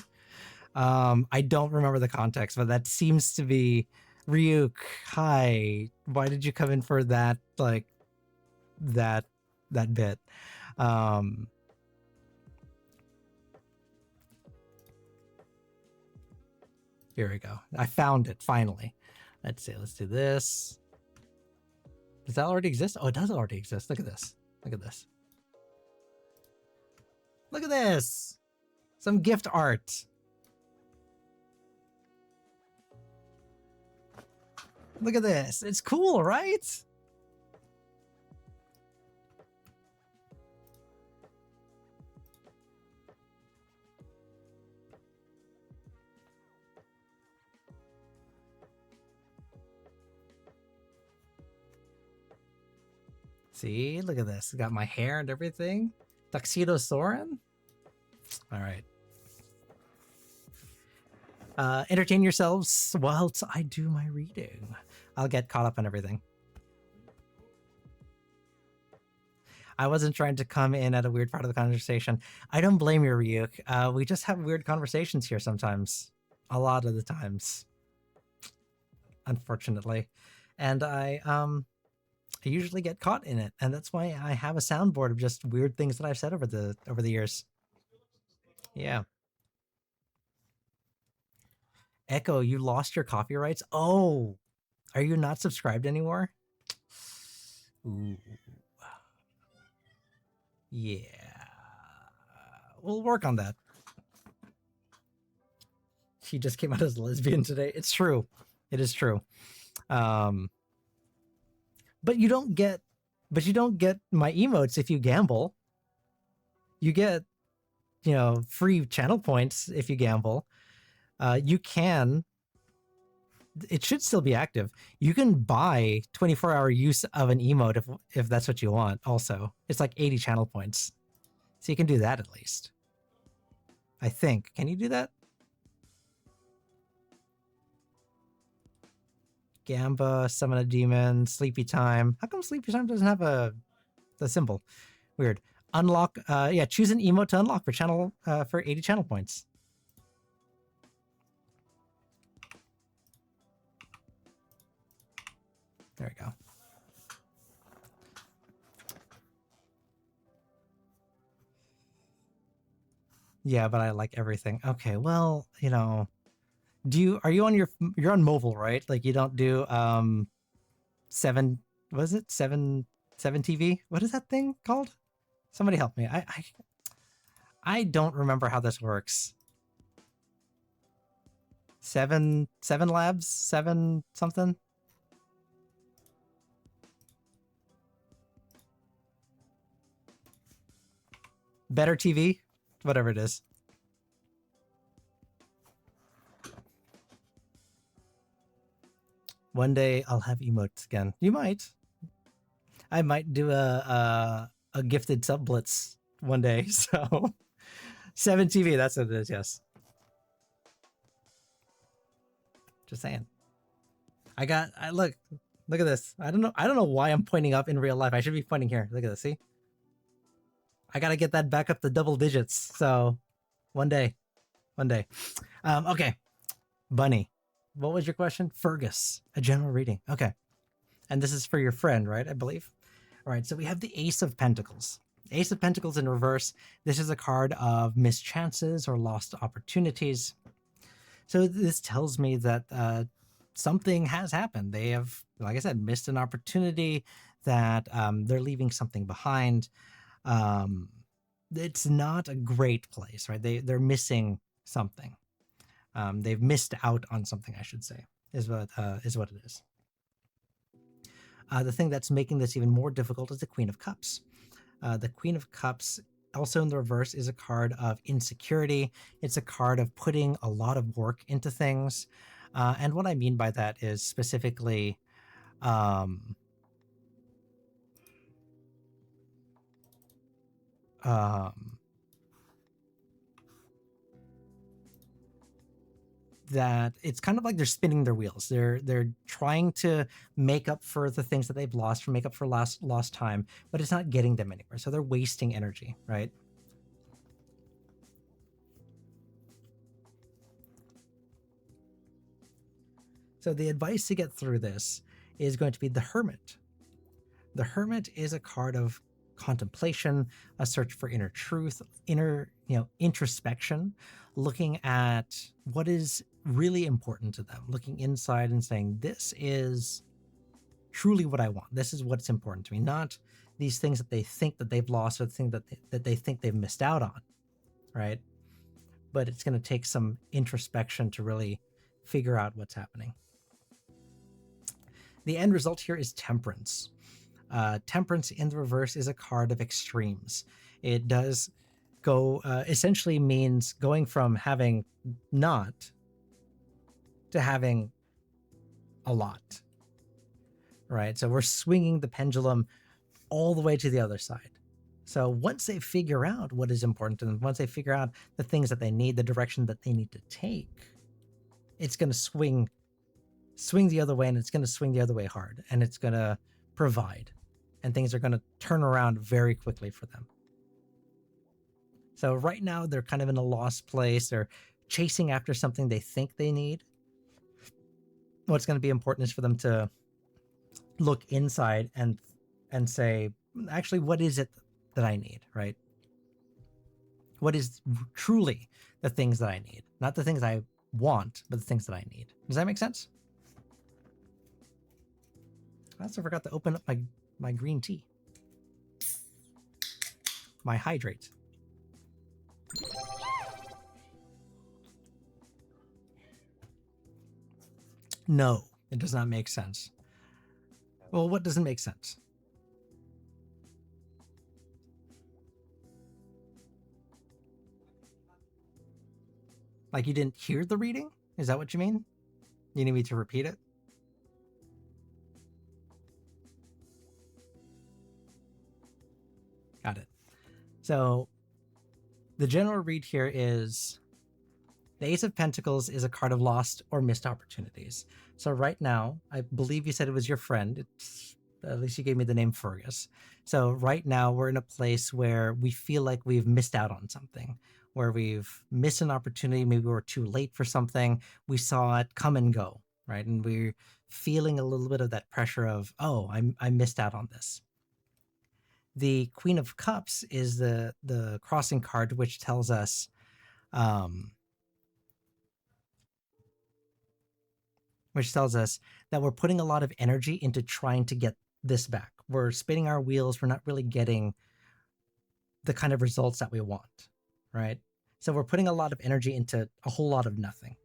I don't remember the context, but that seems to be Ryuk. Hi, why did you come in for that? Like that bit. Here we go. I found it finally. Let's see. Let's do this. Does that already exist? Oh, it does already exist. Look at this. Look at this. Look at this. Some gift art. Look at this. It's cool, right? See, look at this. Got my hair and everything. Tuxedo Soren. All right. Entertain yourselves whilst I do my reading. I'll get caught up on everything. I wasn't trying to come in at a weird part of the conversation. I don't blame you, Ryuk. We just have weird conversations here sometimes. A lot of the times. Unfortunately. And I usually get caught in it. And that's why I have a soundboard of just weird things that I've said over the years. Yeah. Echo, you lost your copyrights? Oh, are you not subscribed anymore? Ooh. Yeah. We'll work on that. She just came out as lesbian today. It's true. It is true. But you don't get my emotes if you gamble. You get, free channel points if you gamble. You can, it should still be active. You can buy 24-hour use of an emote if that's what you want also. It's like 80 channel points. So you can do that at least. I think. Can you do that? Gamba, summon a demon, sleepy time. How come sleepy time doesn't have the symbol? Weird. Unlock, choose an emote to unlock for 80 channel points. There we go. Yeah, but I like everything. Okay, well, you're on mobile, right? Like you don't do 7 TV? What is that thing called? Somebody help me. I don't remember how this works. 7 labs? 7 something? Better TV? Whatever it is. One day I'll have emotes again. You might. I might do a gifted sub blitz one day. So 7 TV, that's what it is, yes. Just saying. Look at this. I don't know why I'm pointing up in real life. I should be pointing here. Look at this, see? I gotta get that back up to double digits. So one day. Okay. Bunny. What was your question? Fergus, a general reading. Okay. And this is for your friend, right? I believe. All right. So we have the Ace of Pentacles. Ace of Pentacles in reverse. This is a card of missed chances or lost opportunities. So this tells me that something has happened. They have, like I said, missed an opportunity, that they're leaving something behind. It's not a great place, right? They're missing something. They've missed out on something, I should say, is what it is. The thing that's making this even more difficult is the Queen of Cups. The Queen of Cups, also in the reverse, is a card of insecurity. It's a card of putting a lot of work into things. And what I mean by that is specifically that it's kind of like they're spinning their wheels. They're trying to make up for the things that they've lost, or make up for lost time, but it's not getting them anywhere. So they're wasting energy, right? So the advice to get through this is going to be the Hermit. The Hermit is a card of contemplation, a search for inner truth, introspection, looking at what is really important to them, looking inside and saying, this is truly what I want. This is what's important to me, not these things that they think that they've lost, or the thing that they think they've missed out on, right? But it's going to take some introspection to really figure out what's happening. The end result here is Temperance. Temperance in the reverse is a card of extremes. It does go, essentially means going from having not to having a lot, right? So we're swinging the pendulum all the way to the other side. So once they figure out what is important to them, once they figure out the things that they need, the direction that they need to take, it's going to swing the other way, and it's going to swing the other way hard, and it's going to provide, and things are going to turn around very quickly for them. So right now they're kind of in a lost place. They're chasing after something they think they need. What's going to be important is for them to look inside and say, actually, what is it that I need, right? What is truly the things that I need? Not the things I want, but the things that I need. Does that make sense? I also forgot to open up my green tea. My hydrate. No, it does not make sense. Well, what doesn't make sense? Like you didn't hear the reading? Is that what you mean? You need me to repeat it? Got it. So the general read here is the Ace of Pentacles is a card of lost or missed opportunities. So right now, I believe you said it was your friend. At least you gave me the name Fergus. So right now we're in a place where we feel like we've missed out on something, where we've missed an opportunity. Maybe we're too late for something. We saw it come and go, right? And we're feeling a little bit of that pressure of, oh, I missed out on this. The Queen of Cups is the crossing card, which tells us that we're putting a lot of energy into trying to get this back. We're spinning our wheels. We're not really getting the kind of results that we want, right? So we're putting a lot of energy into a whole lot of nothing.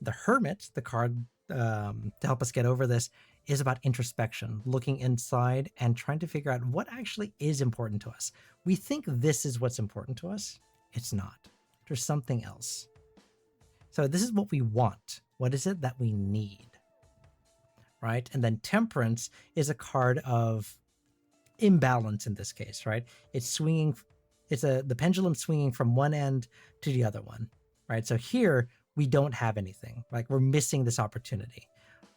The Hermit, the card to help us get over this, is about introspection, looking inside and trying to figure out what actually is important to us. We think this is what's important to us. It's not. There's something else. So this is what we want. What is it that we need? Right? And then Temperance is a card of imbalance in this case, right? It's swinging, the pendulum swinging from one end to the other one, right? So here we don't have anything, like we're missing this opportunity.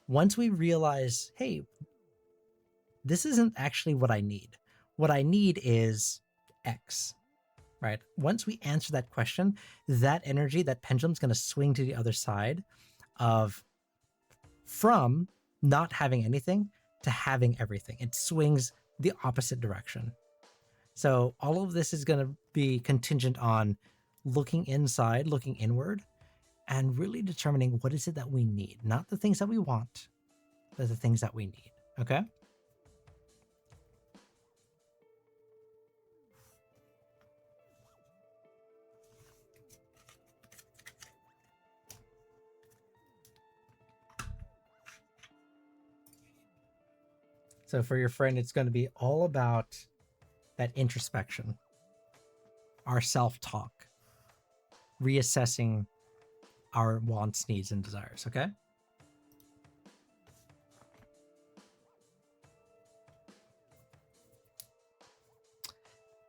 Once we realize, hey, this isn't actually what I need. What I need is X, right? Once we answer that question, that energy, that pendulum's going to swing to the other side from not having anything to having everything. It swings the opposite direction. So all of this is going to be contingent on looking inside, looking inward, and really determining what is it that we need. Not the things that we want, but the things that we need. Okay? So for your friend, it's going to be all about that introspection, our self-talk, reassessing our wants, needs, and desires, okay?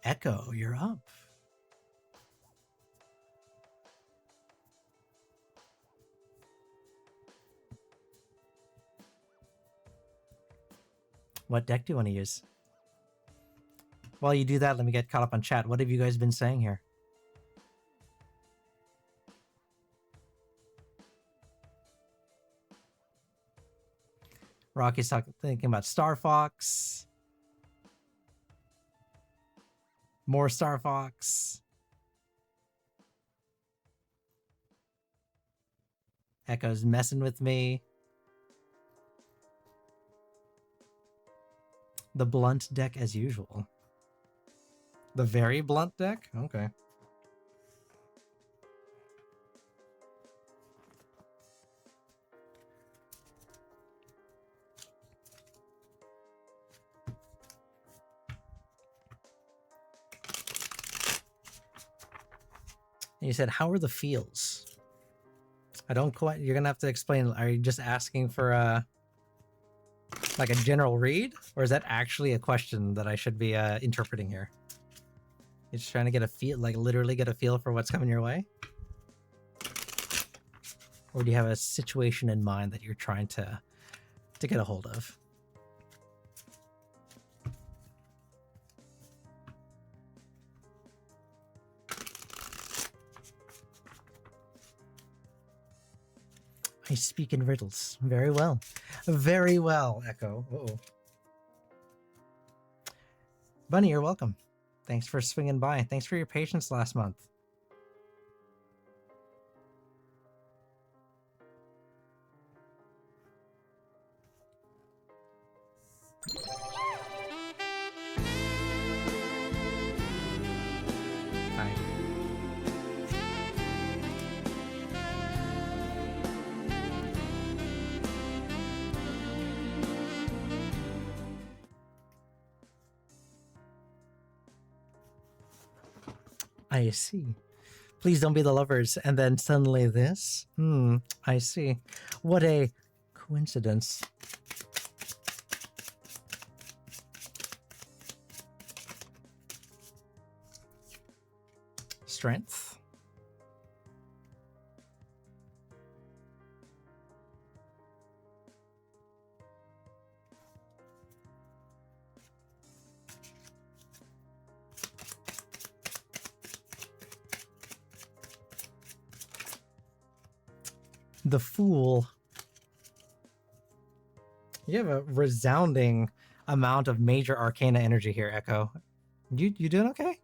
Echo, you're up. What deck do you want to use? While you do that, let me get caught up on chat. What have you guys been saying here? Rocky's thinking about Star Fox. More Star Fox. Echo's messing with me. The blunt deck as usual. The very blunt deck? Okay. You said, how are the feels? I don't quite, you're gonna have to explain. Are you just asking for like a general read? Or is that actually a question that I should be interpreting here? You're just trying to get a feel, like literally get a feel for what's coming your way? Or do you have a situation in mind that you're trying to get a hold of? I speak in riddles. Very well. Very well, Echo. Uh-oh. Bunny, you're welcome. Thanks for swinging by. Thanks for your patience last month. Hi. I see. Please don't be the lovers. And then suddenly this? I see. What a coincidence. Strength. The Fool. You have a resounding amount of major arcana energy here, Echo. You doing okay?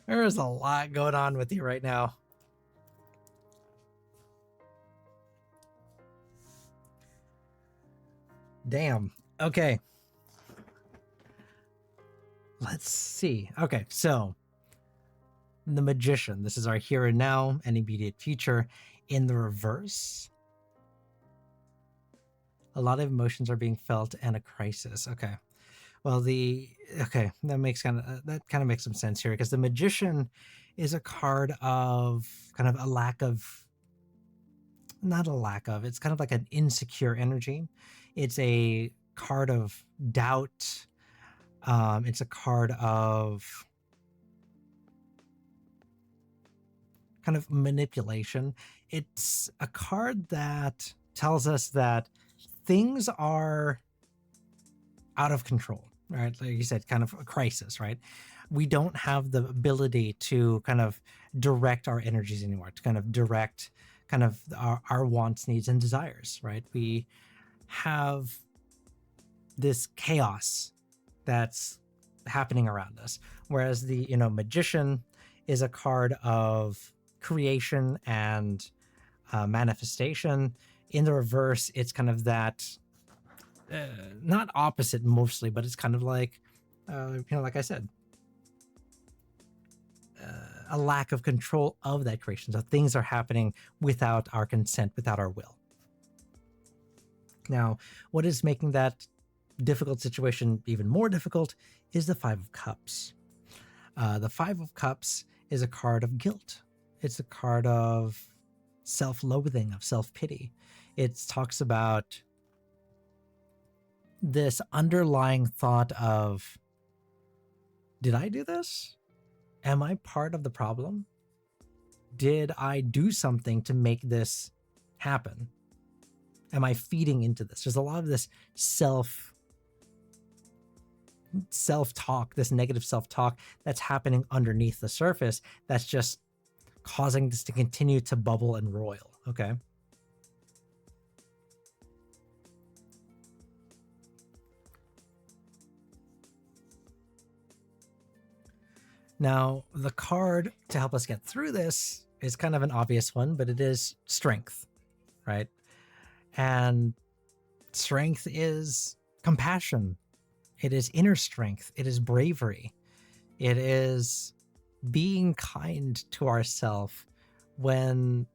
There is a lot going on with you right now. Damn. Okay. Let's see. Okay, so the Magician. This is our here and now and immediate future. In the reverse, a lot of emotions are being felt and a crisis. Okay. Well, that kind of makes some sense here, because the Magician is a card of kind of a lack of, not a lack of, it's kind of like an insecure energy. It's a card of doubt. It's a card of kind of manipulation. It's a card that tells us that things are out of control, right? Like you said, kind of a crisis, right? We don't have the ability to kind of direct our energies anymore, to kind of direct kind of our wants, needs, and desires, right? We have this chaos that's happening around us. Whereas the, Magician is a card of creation and manifestation. In the reverse, it's kind of that, not opposite mostly, but it's kind of like, like I said, a lack of control of that creation. So things are happening without our consent, without our will. Now, what is making that difficult situation even more difficult is the Five of Cups. The Five of Cups is a card of guilt. It's a card of self-loathing, of self-pity. It talks about this underlying thought of, did I do this? Am I part of the problem? Did I do something to make this happen? Am I feeding into this? There's a lot of this self-talk, this negative self-talk that's happening underneath the surface that's just causing this to continue to bubble and roil, okay? Now, the card to help us get through this is kind of an obvious one, but it is strength, right? And strength is compassion. It is inner strength. It is bravery. It is being kind to ourselves when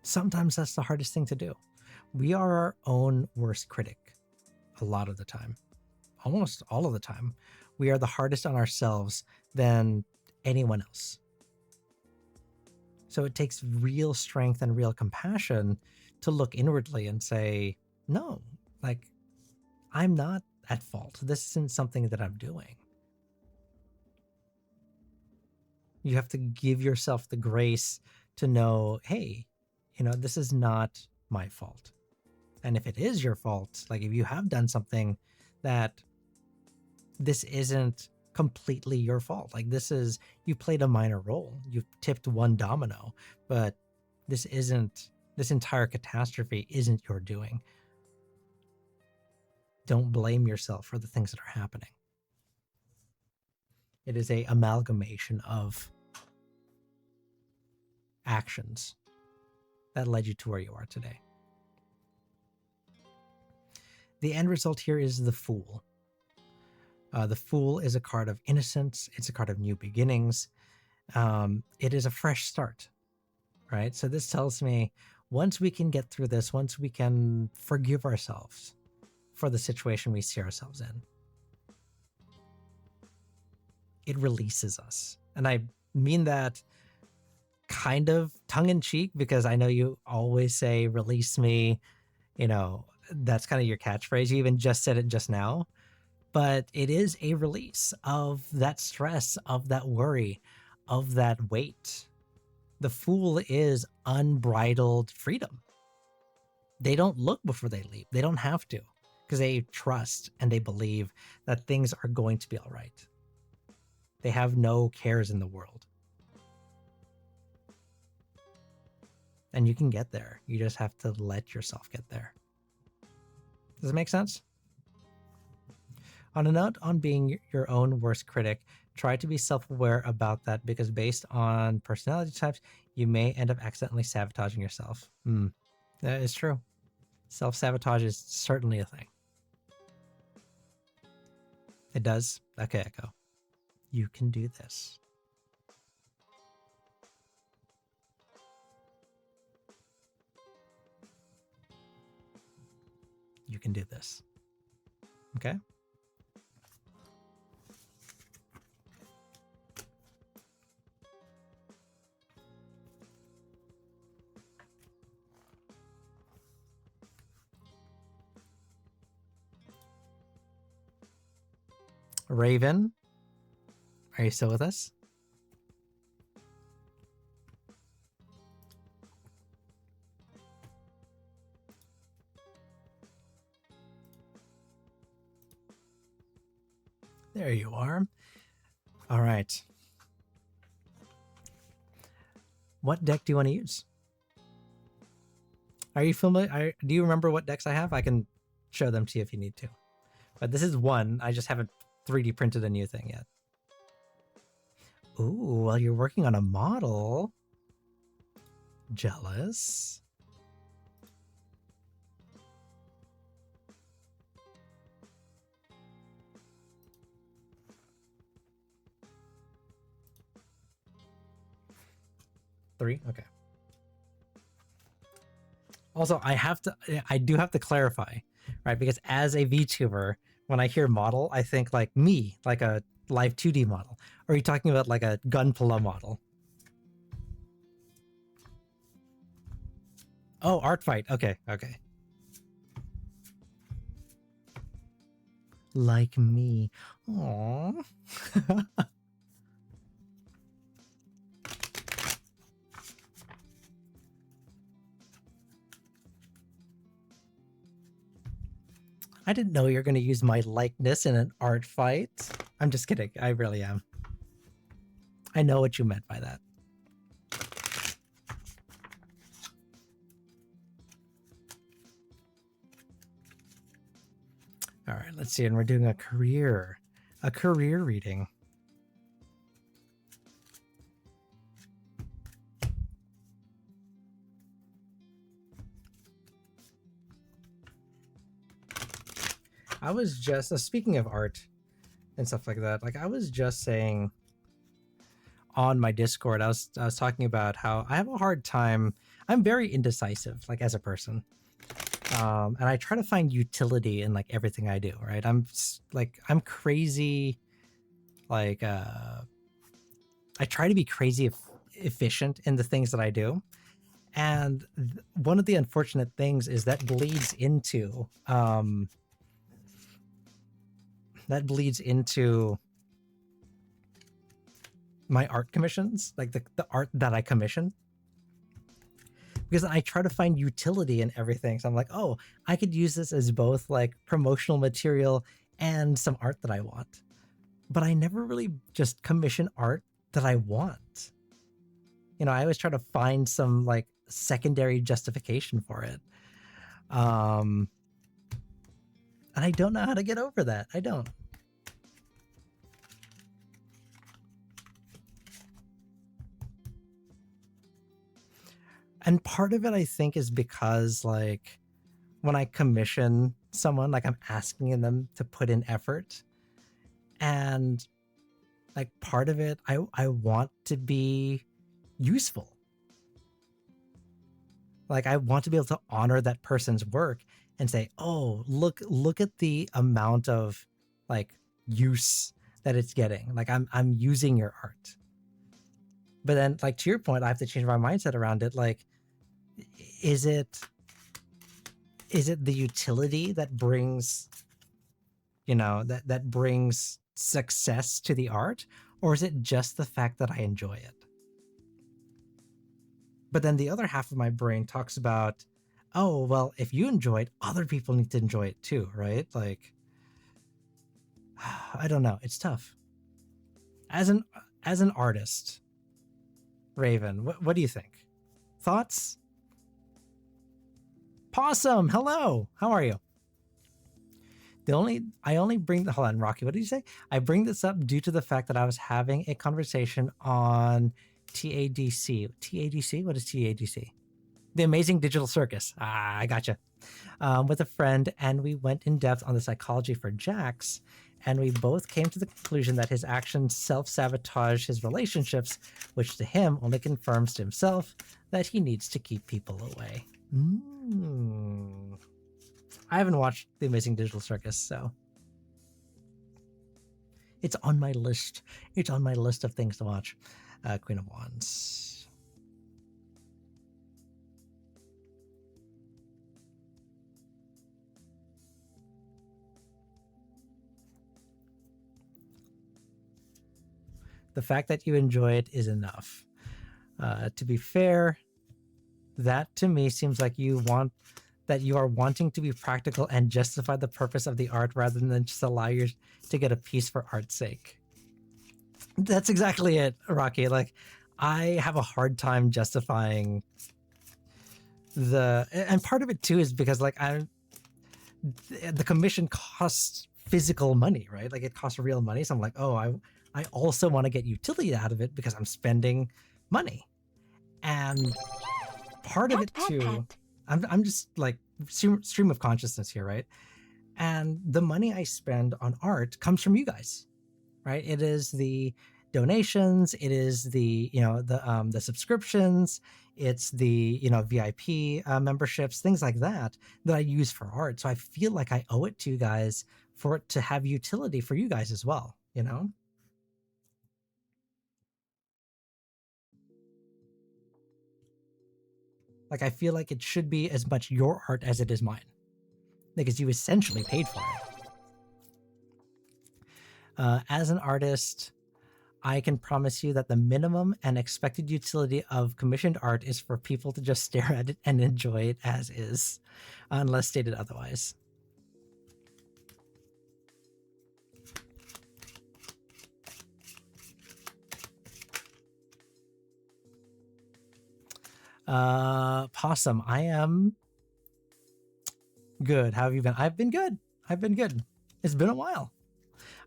sometimes that's the hardest thing to do. We are our own worst critic a lot of the time, almost all of the time. We are the hardest on ourselves than anyone else. So it takes real strength and real compassion to look inwardly and say, no, like, I'm not at fault. This isn't something that I'm doing. You have to give yourself the grace to know, hey, this is not my fault. And if it is your fault, like if you have done something that this isn't completely your fault. Like you played a minor role. You've tipped one domino, but this entire catastrophe isn't your doing. Don't blame yourself for the things that are happening. It is a amalgamation of actions that led you to where you are today. The end result here is the Fool. The Fool is a card of innocence. It's a card of new beginnings. It is a fresh start, right? So this tells me once we can get through this, once we can forgive ourselves for the situation we see ourselves in, it releases us. And I mean that kind of tongue-in-cheek because I know you always say, release me. That's kind of your catchphrase. You even just said it just now. But it is a release of that stress, of that worry, of that weight. The Fool is unbridled freedom. They don't look before they leap. They don't have to because they trust and they believe that things are going to be all right. They have no cares in the world. And you can get there. You just have to let yourself get there. Does it make sense? On a note on being your own worst critic, try to be self-aware about that because based on personality types, you may end up accidentally sabotaging yourself. That is true. Self-sabotage is certainly a thing. It does? Okay, Echo. You can do this. You can do this. Okay? Raven, are you still with us? There you are. All right. What deck do you want to use? Are you familiar? Do you remember what decks I have? I can show them to you if you need to. But this is one. I just haven't 3D printed a new thing yet. Ooh, well, you're working on a model. Jealous. Three? Okay. Also, I do have to clarify, right? Because as a VTuber, when I hear model, I think like me, like a live 2D model. Or are you talking about like a Gunpla model? Oh, art fight. Okay, okay. Like me. Aww. I didn't know you're going to use my likeness in an art fight. I'm just kidding. I really am. I know what you meant by that. All right, let's see. And we're doing a career reading. I was just speaking of art and stuff like that. Like I was just saying on my Discord, I was talking about how I have a hard time. I'm very indecisive, like as a person, and I try to find utility in like everything I do. Right? I'm crazy. Like I try to be crazy efficient in the things that I do, and one of the unfortunate things is that bleeds into my art commissions, like the art that I commission, because I try to find utility in everything. So I'm like, oh, I could use this as both like promotional material and some art that I want. But I never really just commission art that I want. You know, I always try to find some like secondary justification for it. And I don't know how to get over that. I don't. And part of it, I think, is because like when I commission someone, like I'm asking them to put in effort, and like part of it, I want to be useful. Like I want to be able to honor that person's work and say, oh, look at the amount of like use that it's getting. Like I'm using your art. But then, like, to your point, I have to change my mindset around it. Like, is it the utility that brings, you know, that brings success to the art, or is it just the fact that I enjoy it? But then the other half of my brain talks about, oh, well, if you enjoy it, other people need to enjoy it too, right? Like, I don't know. It's tough. As an artist, Raven, what do you think? Thoughts? Possum, hello. How are you? I only bring hold on, Rocky, what did you say? I bring this up due to the fact that I was having a conversation on TADC. TADC? What is TADC? The Amazing Digital Circus. Ah, I gotcha. With a friend, and we went in depth on the psychology for Jax, and we both came to the conclusion that his actions self-sabotage his relationships, which to him only confirms to himself that he needs to keep people away. I haven't watched The Amazing Digital Circus, so it's on my list. It's on my list of things to watch. Queen of Wands. The fact that you enjoy it is enough. To be fair, that to me seems like you are wanting to be practical and justify the purpose of the art rather than just allow you to get a piece for art's sake. That's exactly it, Rocky. Like, I have a hard time justifying and part of it too is because like the commission costs physical money, right? Like it costs real money. So I'm like, oh, I also want to get utility out of it because I'm spending money. And part of it too, I'm just like stream of consciousness here, right? And the money I spend on art comes from you guys, right? It is the donations, it is the, you know, the subscriptions, it's the, you know, VIP memberships, things like that I use for art. So I feel like I owe it to you guys for it to have utility for you guys as well, you know? Like, I feel like it should be as much your art as it is mine, because you essentially paid for it. As an artist, I can promise you that the minimum and expected utility of commissioned art is for people to just stare at it and enjoy it as is, unless stated otherwise. Possum, I am good. How have you been? I've been good. It's been a while.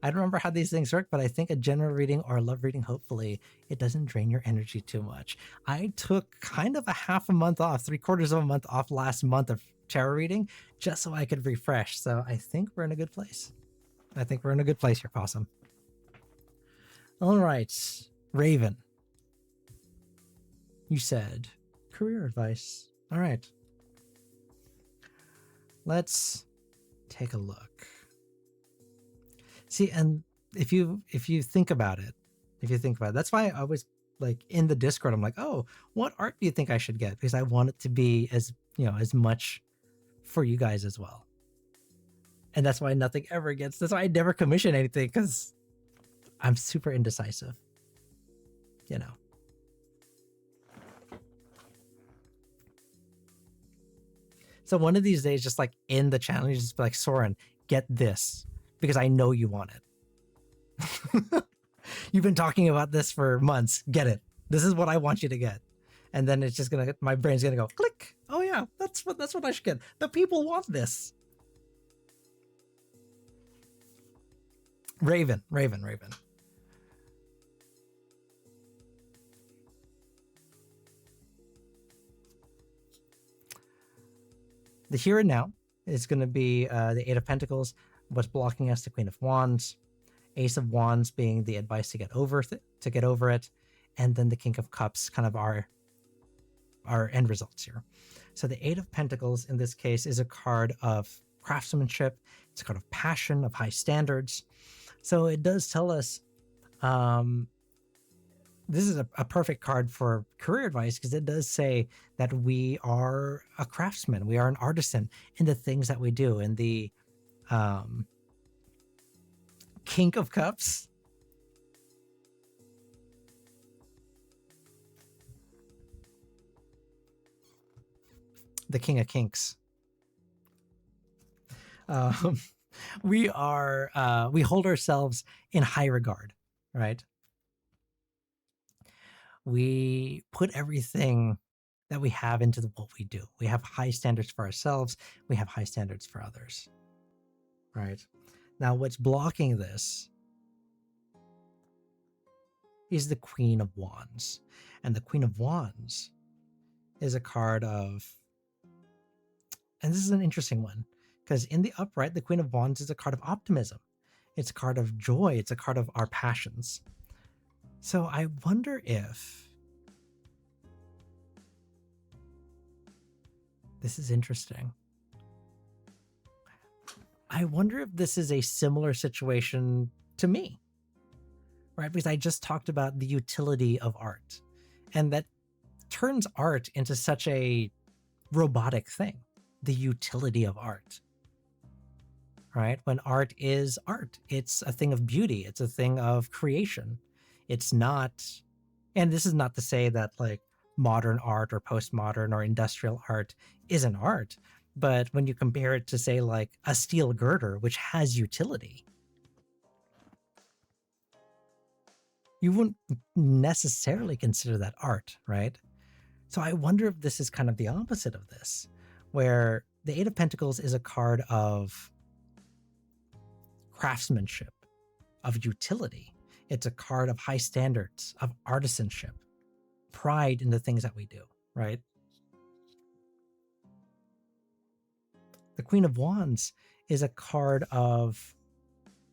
I don't remember how these things work, but I think a general reading or a love reading, hopefully, it doesn't drain your energy too much. I took kind of a half a month off, 3/4 of a month off last month of tarot reading, just so I could refresh. So I think we're in a good place. Here, Possum. All right, Raven. You said career advice. All right. Let's take a look. See, and if you think about it, that's why I always like in the Discord, I'm like, oh, what art do you think I should get? Because I want it to be as much for you guys as well. And that's why nothing ever gets. That's why I never commission anything, because I'm super indecisive. So one of these days, just like in the channel, you just be like, Soren, get this, because I know you want it. You've been talking about this for months. Get it. This is what I want you to get. And then it's just my brain's gonna go click. Oh yeah, that's what I should get. The people want this. Raven. The here and now is going to be the Eight of Pentacles. What's blocking us? The Queen of Wands. Ace of Wands being the advice to get over it, and then the King of Cups, kind of our end results here. So the Eight of Pentacles in this case is a card of craftsmanship. It's a card of passion, of high standards. So it does tell us this is a perfect card for career advice, because it does say that we are a craftsman, we are an artisan in the things that we do. In the King of Cups, the King of Kinks. We hold ourselves in high regard, right? We put everything that we have into what we do. We have high standards for ourselves. We have high standards for others, right? Now, what's blocking this is the Queen of Wands. And the Queen of Wands is a card of, and this is an interesting one, because in the upright, the Queen of Wands is a card of optimism. It's a card of joy. It's a card of our passions. So I wonder if this is interesting. I wonder if this is a similar situation to me, right? Because I just talked about the utility of art, and that turns art into such a robotic thing, the utility of art, right? When art is art, it's a thing of beauty. It's a thing of creation. It's not, and this is not to say that like modern art or postmodern or industrial art isn't art, but when you compare it to say like a steel girder, which has utility, you wouldn't necessarily consider that art, right? So I wonder if this is kind of the opposite of this, where the Eight of Pentacles is a card of craftsmanship, of utility. It's a card of high standards, of artisanship, pride in the things that we do, right? The Queen of Wands is a card of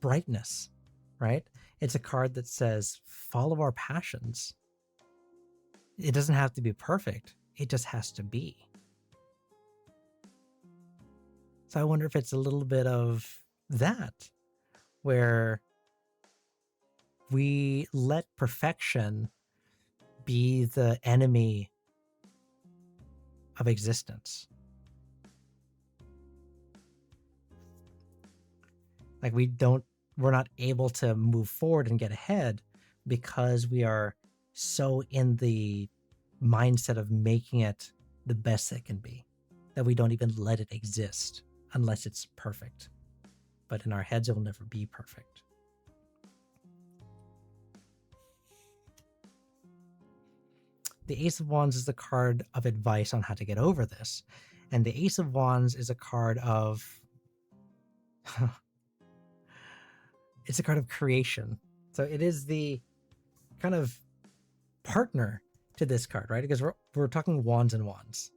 brightness, right? It's a card that says, follow our passions. It doesn't have to be perfect. It just has to be. So I wonder if it's a little bit of that, where we let perfection be the enemy of existence. Like we're not able to move forward and get ahead because we are so in the mindset of making it the best it can be, that we don't even let it exist unless it's perfect. But in our heads, it will never be perfect. the Ace of Wands is the card of advice on how to get over this. And the Ace of Wands is a card of it's a card of creation. So it is the kind of partner to this card, right? Because we're talking wands and wands.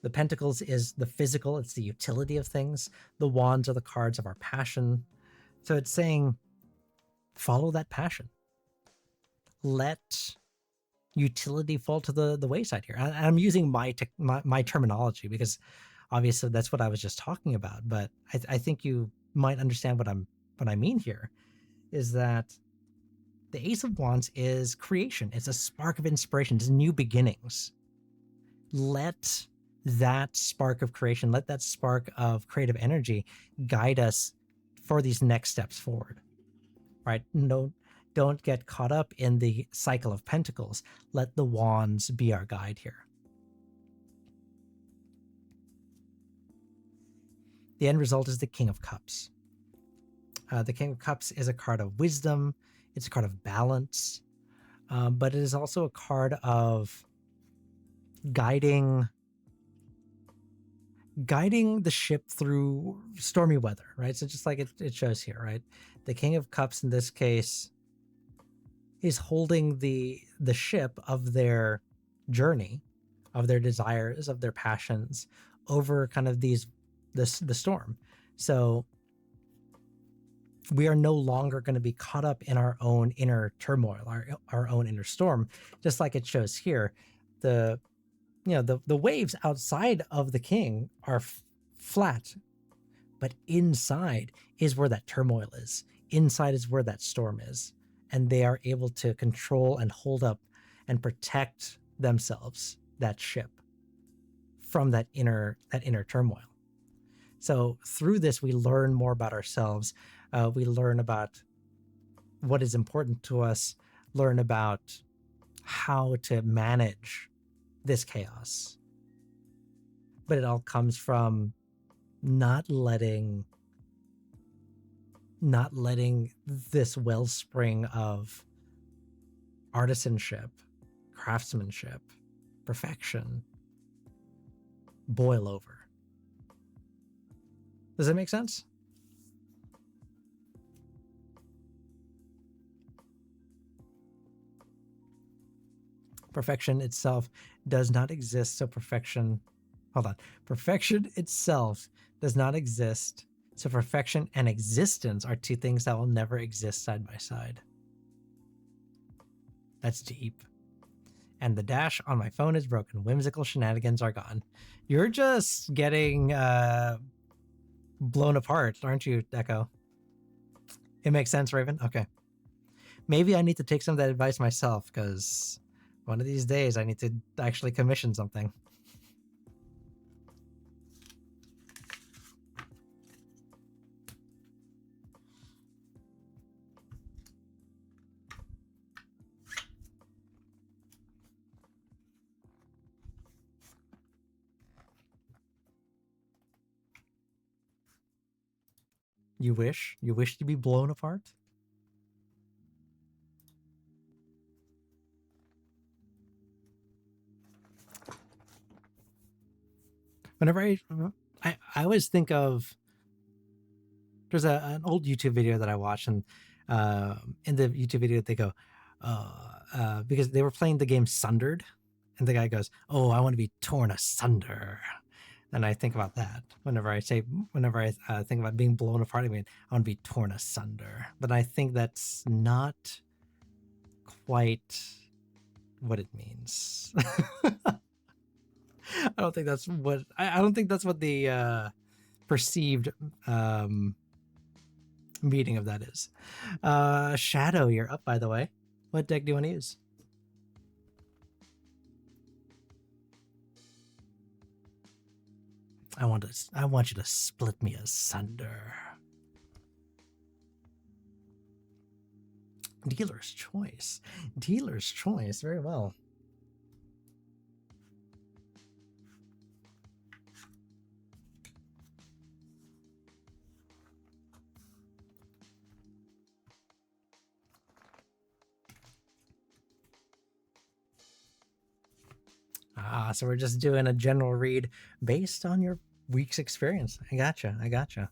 The pentacles is the physical, it's the utility of things. The wands are the cards of our passion. So it's saying, follow that passion. Let utility fall to the wayside here. And I'm using my terminology because obviously that's what I was just talking about. But I think you might understand what I mean here is that the Ace of Wands is creation. It's a spark of inspiration. It's new beginnings. Let that spark of creation, let that spark of creative energy guide us for these next steps forward, right? No, don't get caught up in the cycle of pentacles. Let the wands be our guide here. The end result is the King of Cups. The King of Cups is a card of wisdom. It's a card of balance, but it is also a card of guiding the ship through stormy weather, right? So just like it shows here, right? The King of Cups in this case is holding the ship of their journey, of their desires, of their passions over kind of the storm. So we are no longer going to be caught up in our own inner turmoil, our own inner storm, just like it shows here. The waves outside of the king are flat, but inside is where that turmoil is. Inside is where that storm is, and they are able to control and hold up and protect themselves, that ship, from that inner turmoil. So through this, we learn more about ourselves. We learn about what is important to us, learn about how to manage this chaos. But it all comes from not letting this wellspring of artisanship, craftsmanship, perfection boil over. Does that make sense? Perfection itself does not exist. So perfection itself does not exist. So perfection and existence are two things that will never exist side by side. That's deep. And the dash on my phone is broken. Whimsical shenanigans are gone. You're just getting blown apart, aren't you, Echo? It makes sense, Raven? Okay. Maybe I need to take some of that advice myself, because one of these days I need to actually commission something. You wish? You wish to be blown apart? Whenever I always think of, there's an old YouTube video that I watched, and in the YouTube video they go, because they were playing the game Sundered, and the guy goes, "Oh, I want to be torn asunder." And I think about that whenever I think about being blown apart. I mean, I want to be torn asunder, but I think that's not quite what it means. I don't think that's what the perceived meaning of that is. Shadow, you're up, by the way. What deck do you want to use? I want you to split me asunder. Dealer's choice. Dealer's choice. Very well. So we're just doing a general read based on your week's experience. I gotcha. I gotcha.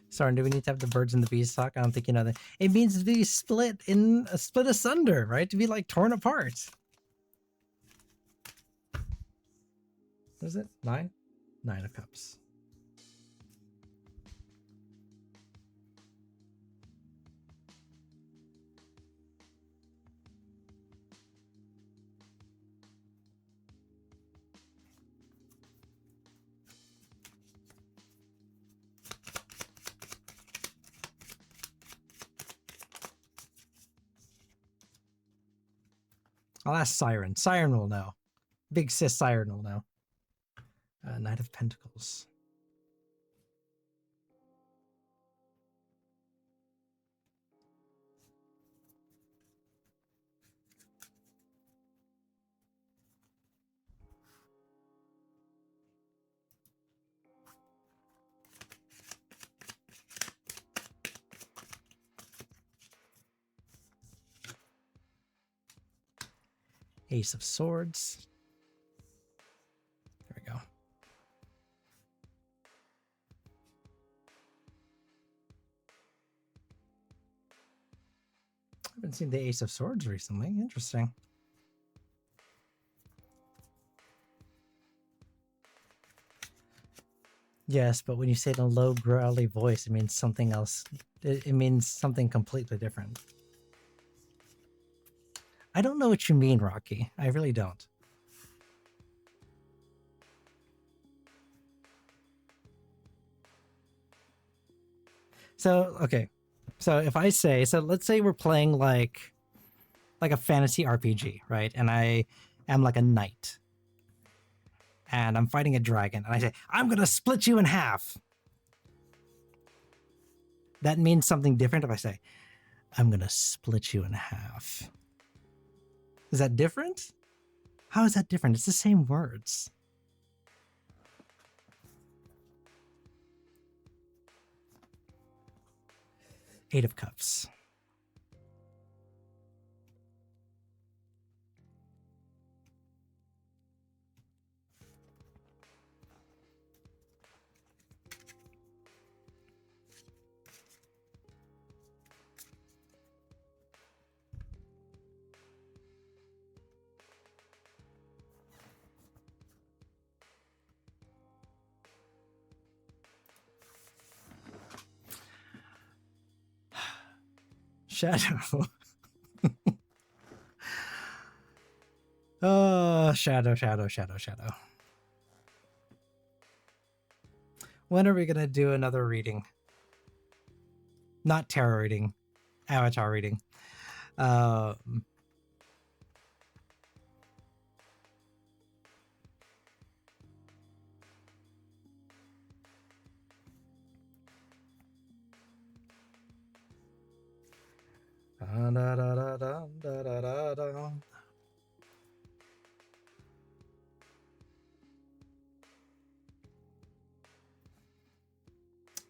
Sorry, do we need to have the birds and the bees talk? I don't think you know that. It means to be split asunder, right? To be like torn apart. What is it? 9? 9 of Cups. I'll ask Siren. Siren will know. Big sis Siren will know. Knight of Pentacles. Ace of Swords. There we go. I haven't seen the Ace of Swords recently. Interesting. Yes, but when you say it in a low, growly voice, it means something else. It means something completely different. I don't know what you mean, Rocky. I really don't. So, okay. So if I say, so let's say we're playing like a fantasy RPG, right? And I am like a knight. And I'm fighting a dragon. And I say, I'm going to split you in half. That means something different if I say, I'm going to split you in half. Is that different? How is that different? It's the same words. Eight of Cups. Shadow. Oh, shadow. When are we going to do another reading? Not tarot reading, avatar reading.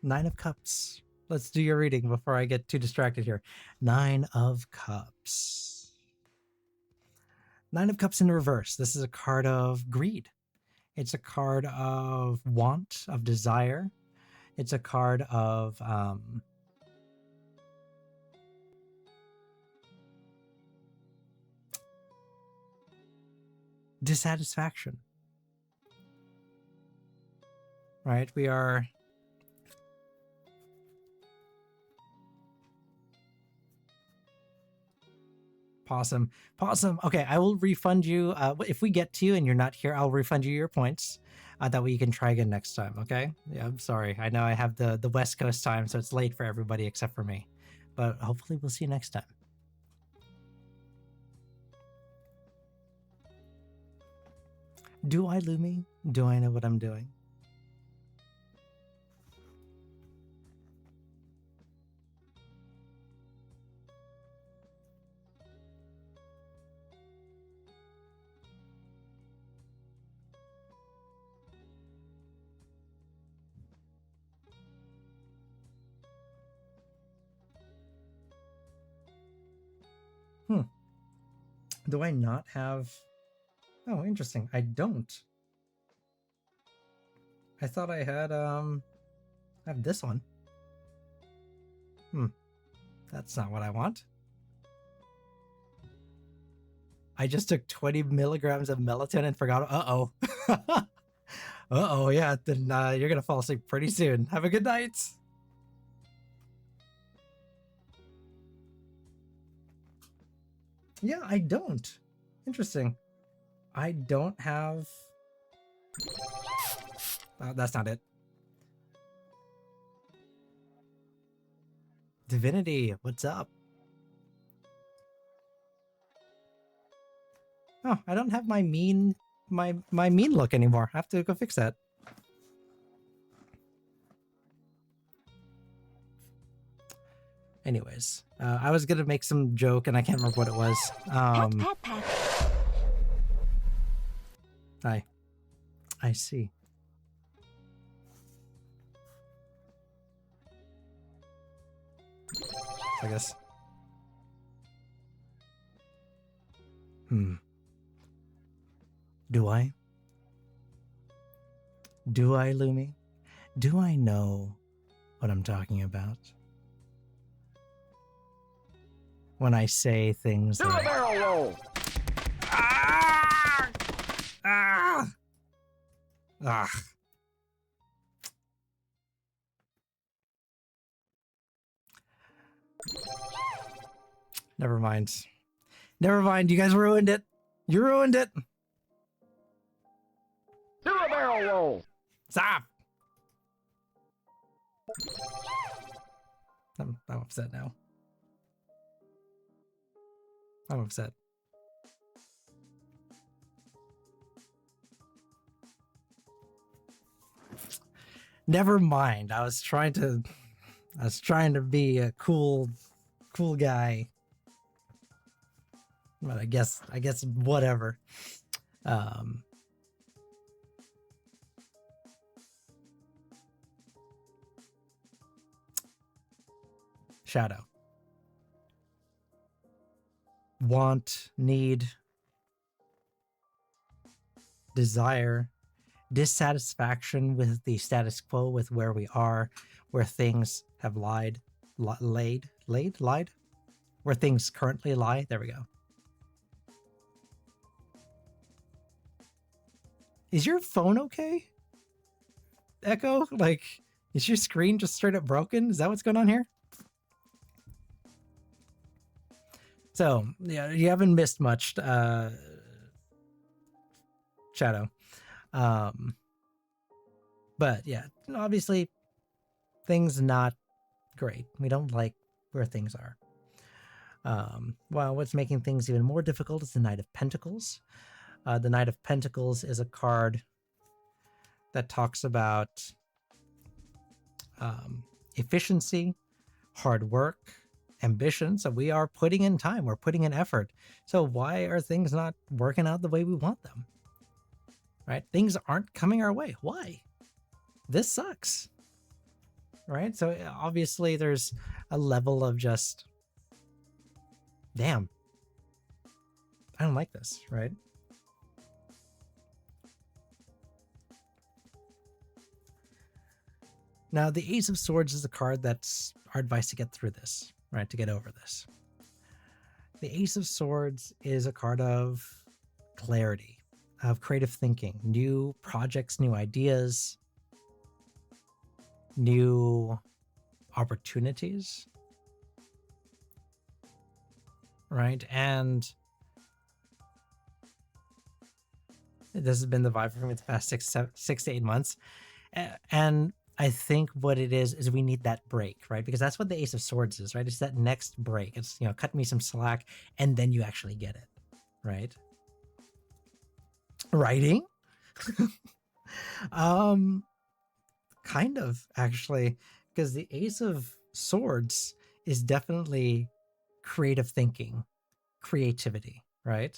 Nine of Cups. Let's do your reading before I get too distracted here. Nine of Cups. Nine of Cups in reverse. This is a card of greed. It's a card of want, of desire. It's a card of dissatisfaction. Right? We are Possum. Okay, I will refund you. If we get to you and you're not here, I'll refund you your points. That way you can try again next time, okay? Yeah, I'm sorry. I know I have the West Coast time, so it's late for everybody except for me. But hopefully we'll see you next time. Do I, Lumi? Do I know what I'm doing? Do I not have... Oh, interesting. I don't. I thought I had, I have this one. That's not what I want. I just took 20 milligrams of melatonin and forgot. Uh-oh. Uh-oh, yeah. Then you're going to fall asleep pretty soon. Have a good night. Yeah, I don't. Interesting. I don't have... that's not it. Divinity, what's up? Oh, I don't have my mean look anymore. I have to go fix that. Anyways, I was gonna make some joke and I can't remember what it was. Pat, pat. I see. I guess. Do I? Do I, Lumi? Do I know what I'm talking about? When I say things like... barrel roll! Ah! Ah! Ah! Never mind. Never mind. You guys ruined it. You ruined it. Do a barrel roll! Stop. I'm upset now. I'm upset. Never mind. I was trying to be a cool guy. But I guess whatever. Shadow. Want, need, desire, dissatisfaction with the status quo, with where we are, where things have lied, where things currently lie. There we go. Is your phone okay? Echo? Like, is your screen just straight up broken? Is that what's going on here? So, yeah, you haven't missed much, Shadow. But yeah, obviously things not great. We don't like where things are. Well, what's making things even more difficult is the Knight of Pentacles. The Knight of Pentacles is a card that talks about efficiency, hard work, ambition. So we are putting in time, we're putting in effort. So why are things not working out the way we want them? Right? Things aren't coming our way. Why? This sucks. Right? So obviously there's a level of just, damn, I don't like this, right? Now, the Ace of Swords is a card that's our advice to get through this, right? To get over this. The Ace of Swords is a card of clarity, of creative thinking, new projects, new ideas, new opportunities, right? And this has been the vibe for me the past 6 to 8 months. And I think what it is we need that break, right? Because that's what the Ace of Swords is, right? It's that next break. It's, you know, cut me some slack and then you actually get it, right? Writing, Kind of, actually, because the Ace of Swords is definitely creative thinking, creativity, right?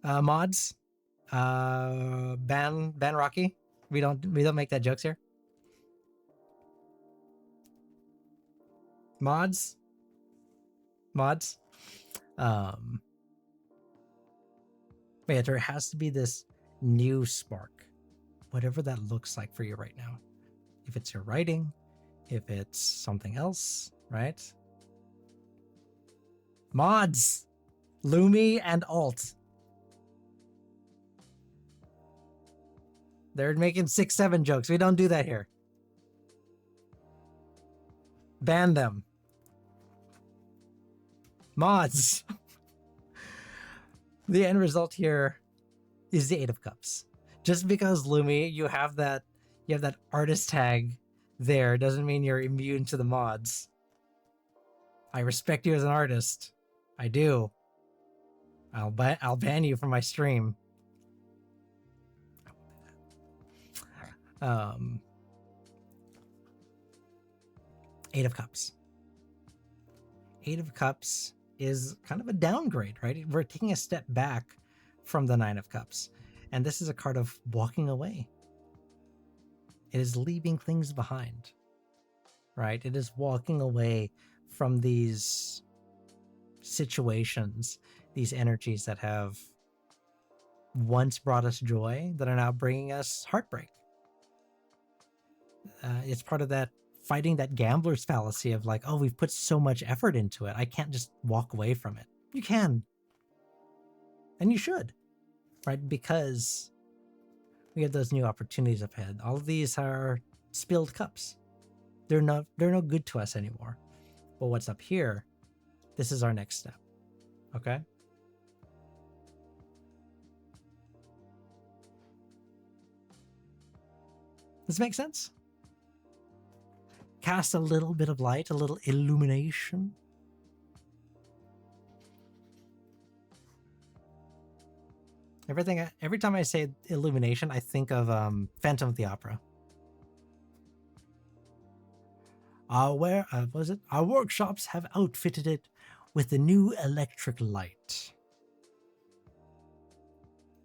Mods, ban Rocky. We don't make that jokes here. Mods. But yeah, there has to be this new spark, whatever that looks like for you right now. If it's your writing, if it's something else, right? Mods, Lumi and Alt. They're making 6-7 jokes. We don't do that here. Ban them. Mods. The end result here is the 8 of Cups. Just because, Lumi, you have that artist tag there doesn't mean you're immune to the mods. I respect you as an artist. I do. I'll ban you from my stream. 8 of Cups. 8 of Cups is kind of a downgrade, right? We're taking a step back from the 9 of Cups. And this is a card of walking away. It is leaving things behind, right? It is walking away from these situations, these energies that have once brought us joy that are now bringing us heartbreak. It's part of that fighting that gambler's fallacy of like, oh, we've put so much effort into it, I can't just walk away from it. You can. And you should, right? Because we have those new opportunities up ahead. All of these are spilled cups. They're no good to us anymore. But what's up here, this is our next step. Okay? Does this make sense? Cast a little bit of light, a little illumination. Every time I say illumination, I think of Phantom of the Opera. Our workshops have outfitted it with the new electric light.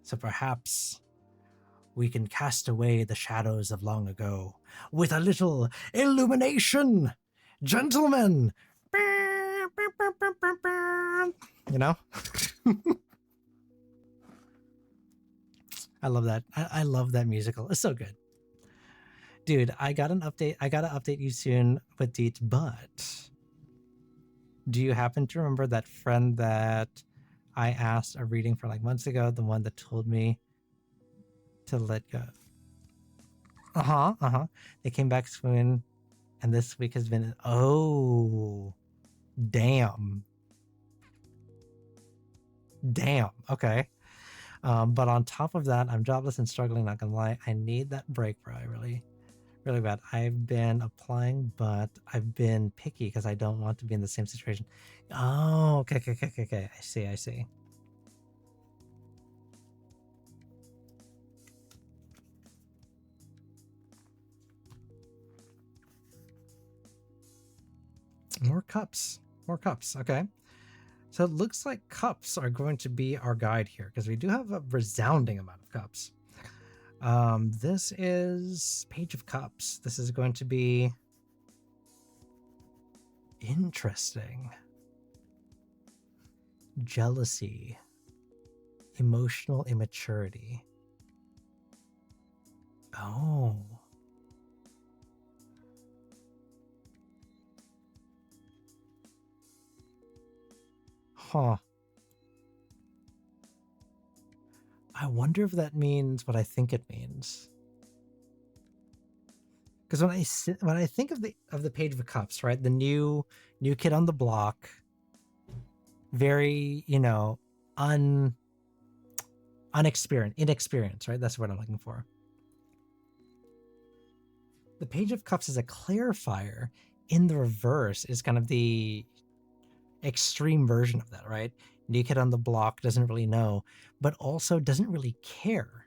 So perhaps we can cast away the shadows of long ago with a little illumination, gentlemen. You know? I love that. I love that musical. It's so good. Dude, I got an update. I gotta update you soon with Deets, but do you happen to remember that friend that I asked a reading for like months ago? The one that told me to let go. They came back soon, and this week has been, oh, damn. Okay. But on top of that, I'm jobless and struggling, not gonna lie. I need that break, bro. I really bad. I've been applying, but I've been picky because I don't want to be in the same situation. Oh, okay. I see. More cups. Okay. So it looks like cups are going to be our guide here because we do have a resounding amount of cups. This is Page of Cups. This is going to be interesting. Jealousy. Emotional immaturity. Oh. Huh. I wonder if that means what I think it means. Because when I think of the Page of Cups, right, the new kid on the block, very inexperienced, right? That's what I'm looking for. The Page of Cups is a clarifier. In the reverse is kind of the extreme version of that, right? New kid on the block, doesn't really know, but also doesn't really care.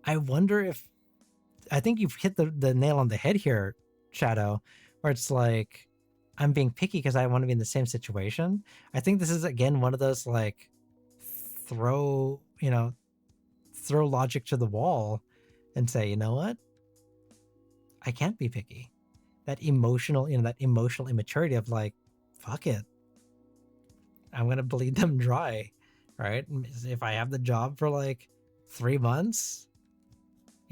I wonder if, I think you've hit the nail on the head here, Shadow, where it's like, I'm being picky because I want to be in the same situation. I think this is, again, one of those like throw logic to the wall and say, you know what? I can't be picky. That emotional immaturity of like, fuck it. I'm going to bleed them dry, right? If I have the job for like 3 months,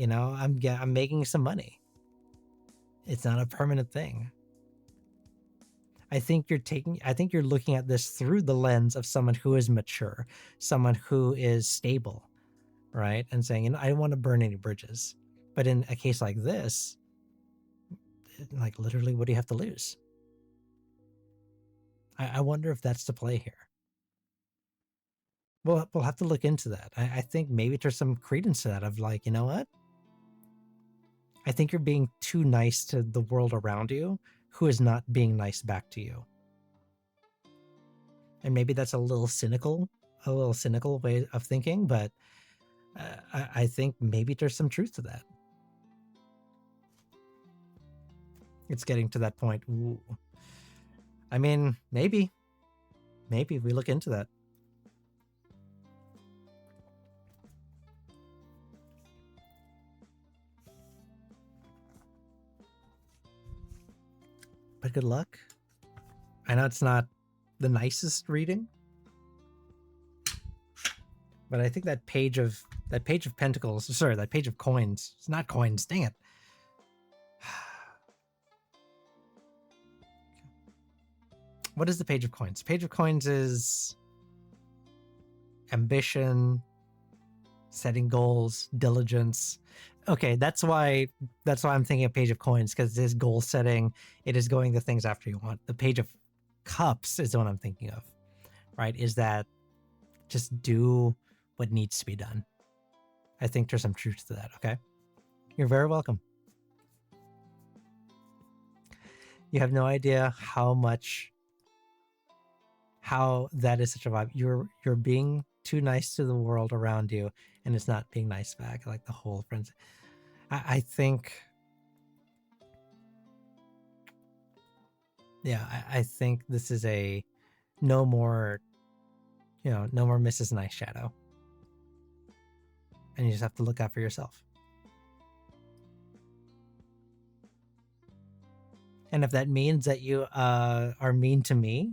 I'm making some money. It's not a permanent thing. I think you're looking at this through the lens of someone who is mature, someone who is stable, right? And saying, I don't want to burn any bridges. But in a case like this, like literally, what do you have to lose? I wonder if that's the play here. We'll have to look into that. I think maybe there's some credence to that of like, you know what? I think you're being too nice to the world around you who is not being nice back to you. And maybe that's a little cynical way of thinking, but I think maybe there's some truth to that. It's getting to that point. Ooh. I mean, maybe we look into that. But good luck. I know it's not the nicest reading, but I think that page of pentacles, sorry, that page of coins. It's not coins, dang it. What is the page of coins? Page of coins is ambition, setting goals, diligence. Okay, that's why I'm thinking of page of coins, because it is goal setting. It is going the things after you want. The page of cups is the one I'm thinking of, right? Is that just do what needs to be done. I think there's some truth to that, okay? You're very welcome. You have no idea how that is such a vibe. You're being too nice to the world around you, and it's not being nice back, like the whole friends. I think, yeah, I think this is a no more Mrs. Nice Shadow. And you just have to look out for yourself. And if that means that you are mean to me,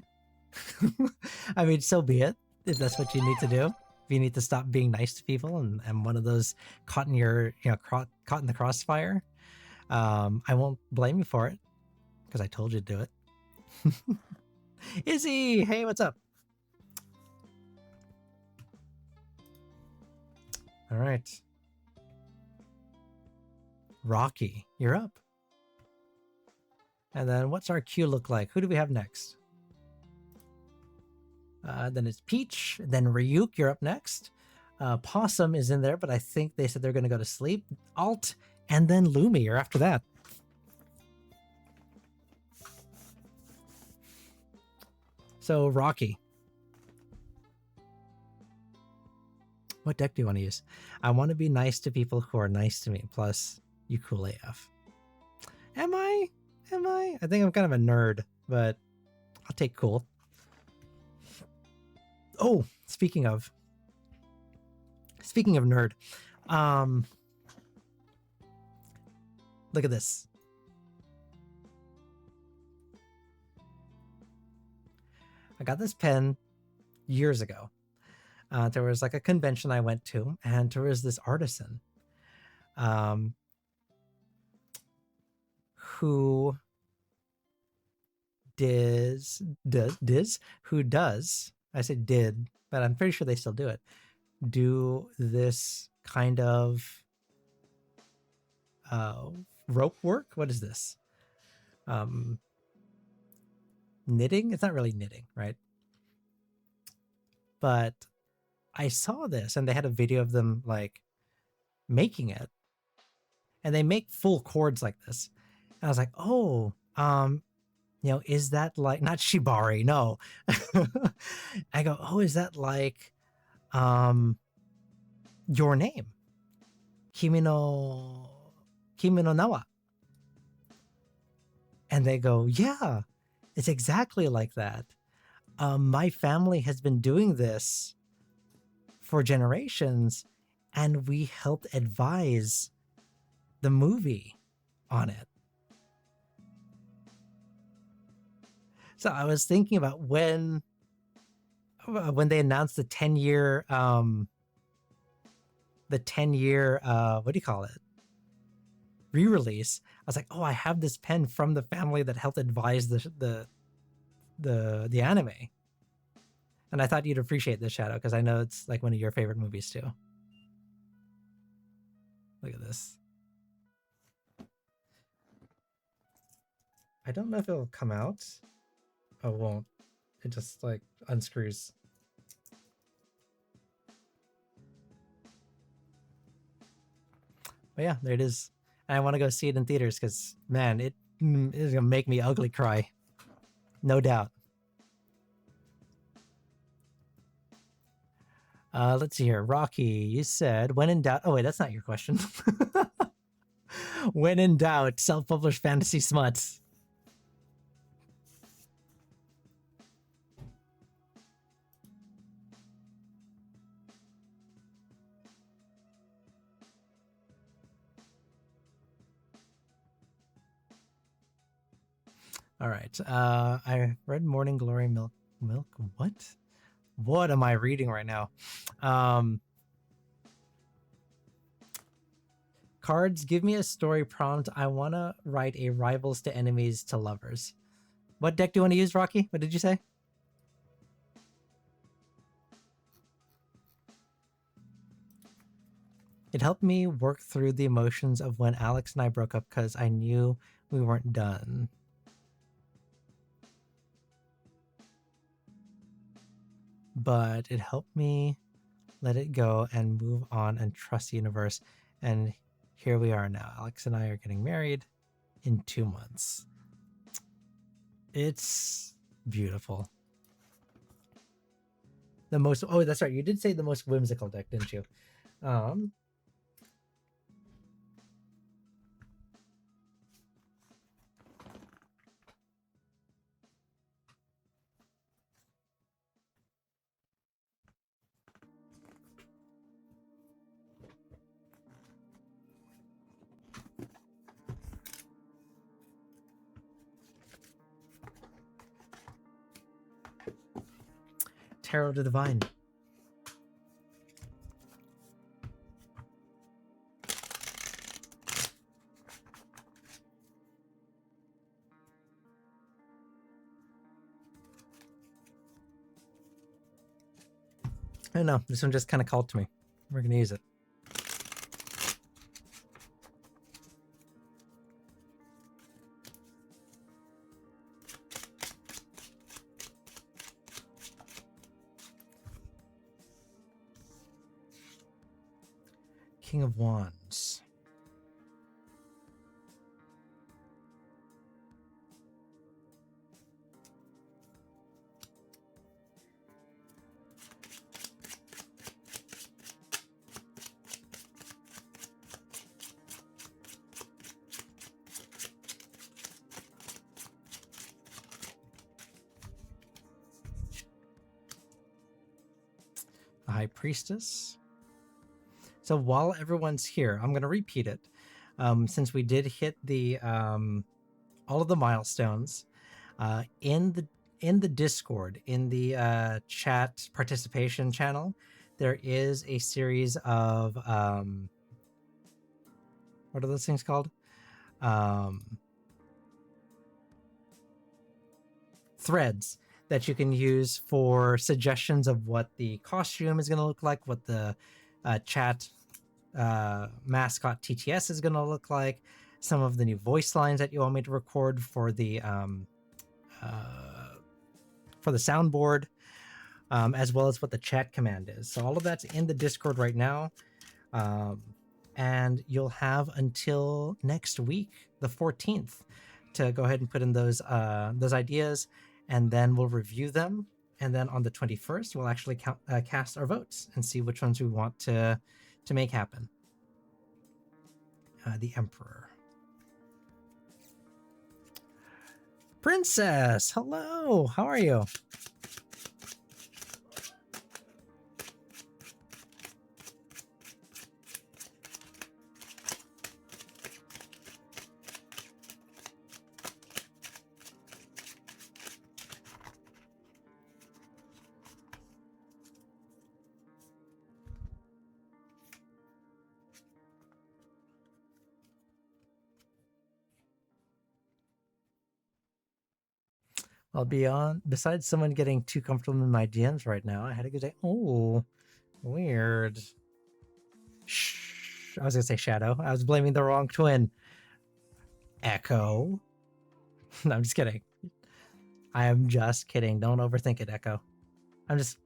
I mean, so be it. If that's what you need to do. If you need to stop being nice to people and one of those caught in the crossfire, I won't blame you for it because I told you to do it. Izzy, hey, what's up? All right. Rocky, you're up. And then what's our queue look like? Who do we have next? Then it's Peach, then Ryuk, you're up next. Possum is in there, but I think they said they're going to go to sleep. Alt, and then Lumi, you're after that. So, Rocky. What deck do you want to use? I want to be nice to people who are nice to me, plus you cool AF. Am I? I think I'm kind of a nerd, but I'll take cool. Oh, speaking of nerd, look at this. I got this pen years ago. There was like a convention I went to, and there was this artisan who does, I said did, but I'm pretty sure they still do it, do this kind of rope work. What is this? Knitting? It's not really knitting, right? But I saw this and they had a video of them like making it. and they make full chords like this. And I was like, oh, is that like, not shibari? No. I go, oh, is that like your name? Kimi no Nawa. And they go, yeah, it's exactly like that. My family has been doing this for generations, and we helped advise the movie on it. So I was thinking about when they announced the 10-year what do you call it, re-release. I was like, oh, I have this pen from the family that helped advise the anime. And I thought you'd appreciate this, Shadow, because I know it's like one of your favorite movies too. Look at this. I don't know if it'll come out. Oh, it won't. It just like unscrews. But yeah, there it is. And I want to go see it in theaters because, man, it is going to make me ugly cry. No doubt. Let's see here. Rocky, you said, when in doubt... Oh, wait, that's not your question. When in doubt, self-published fantasy smuts. All right. I read Morning Glory Milk. What am I reading right now? Cards, give me a story prompt. I want to write a rivals to enemies to lovers. What deck do you want to use, Rocky? What did you say? It helped me work through the emotions of when Alex and I broke up because I knew we weren't done. But it helped me let it go and move on and trust the universe. And here we are now. Alex and I are getting married in 2 months. It's beautiful. Oh, that's right. You did say the most whimsical deck, didn't you? Tarot to Divine. I don't know. This one just kind of called to me. We're going to use it. King of Wands. The High Priestess. So while everyone's here, I'm going to repeat it. Since we did hit the all of the milestones in the Discord, in the chat participation channel, there is a series of what are those things called? Threads that you can use for suggestions of what the costume is going to look like, what the chat mascot TTS is going to look like, some of the new voice lines that you want me to record for the soundboard, as well as what the chat command is. So all of that's in the Discord right now. and you'll have until next week, the 14th, to go ahead and put in those ideas, and then we'll review them. And then on the 21st, we'll actually cast our votes and see which ones we want to make happen. The Emperor. Princess, hello. How are you? Besides someone getting too comfortable in my DMs right now, I had a good day. Oh, weird. Shh. I was going to say Shadow. I was blaming the wrong twin. Echo. No, I'm just kidding. I am just kidding. Don't overthink it, Echo. I'm just,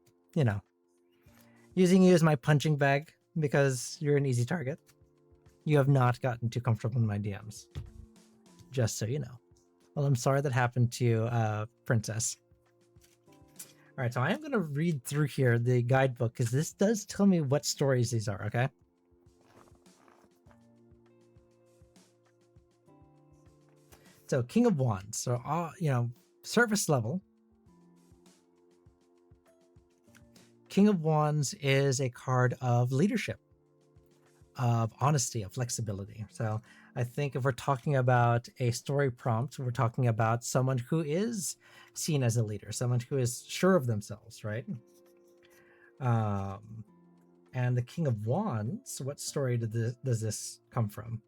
using you as my punching bag because you're an easy target. You have not gotten too comfortable in my DMs. Just so you know. Well, I'm sorry that happened to you, Princess. All right, so I am going to read through here the guidebook because this does tell me what stories these are, okay? So, King of Wands. So, surface level. King of Wands is a card of leadership, of honesty, of flexibility. So, I think if we're talking about a story prompt, we're talking about someone who is seen as a leader, someone who is sure of themselves, right? And the King of Wands, what story does this come from?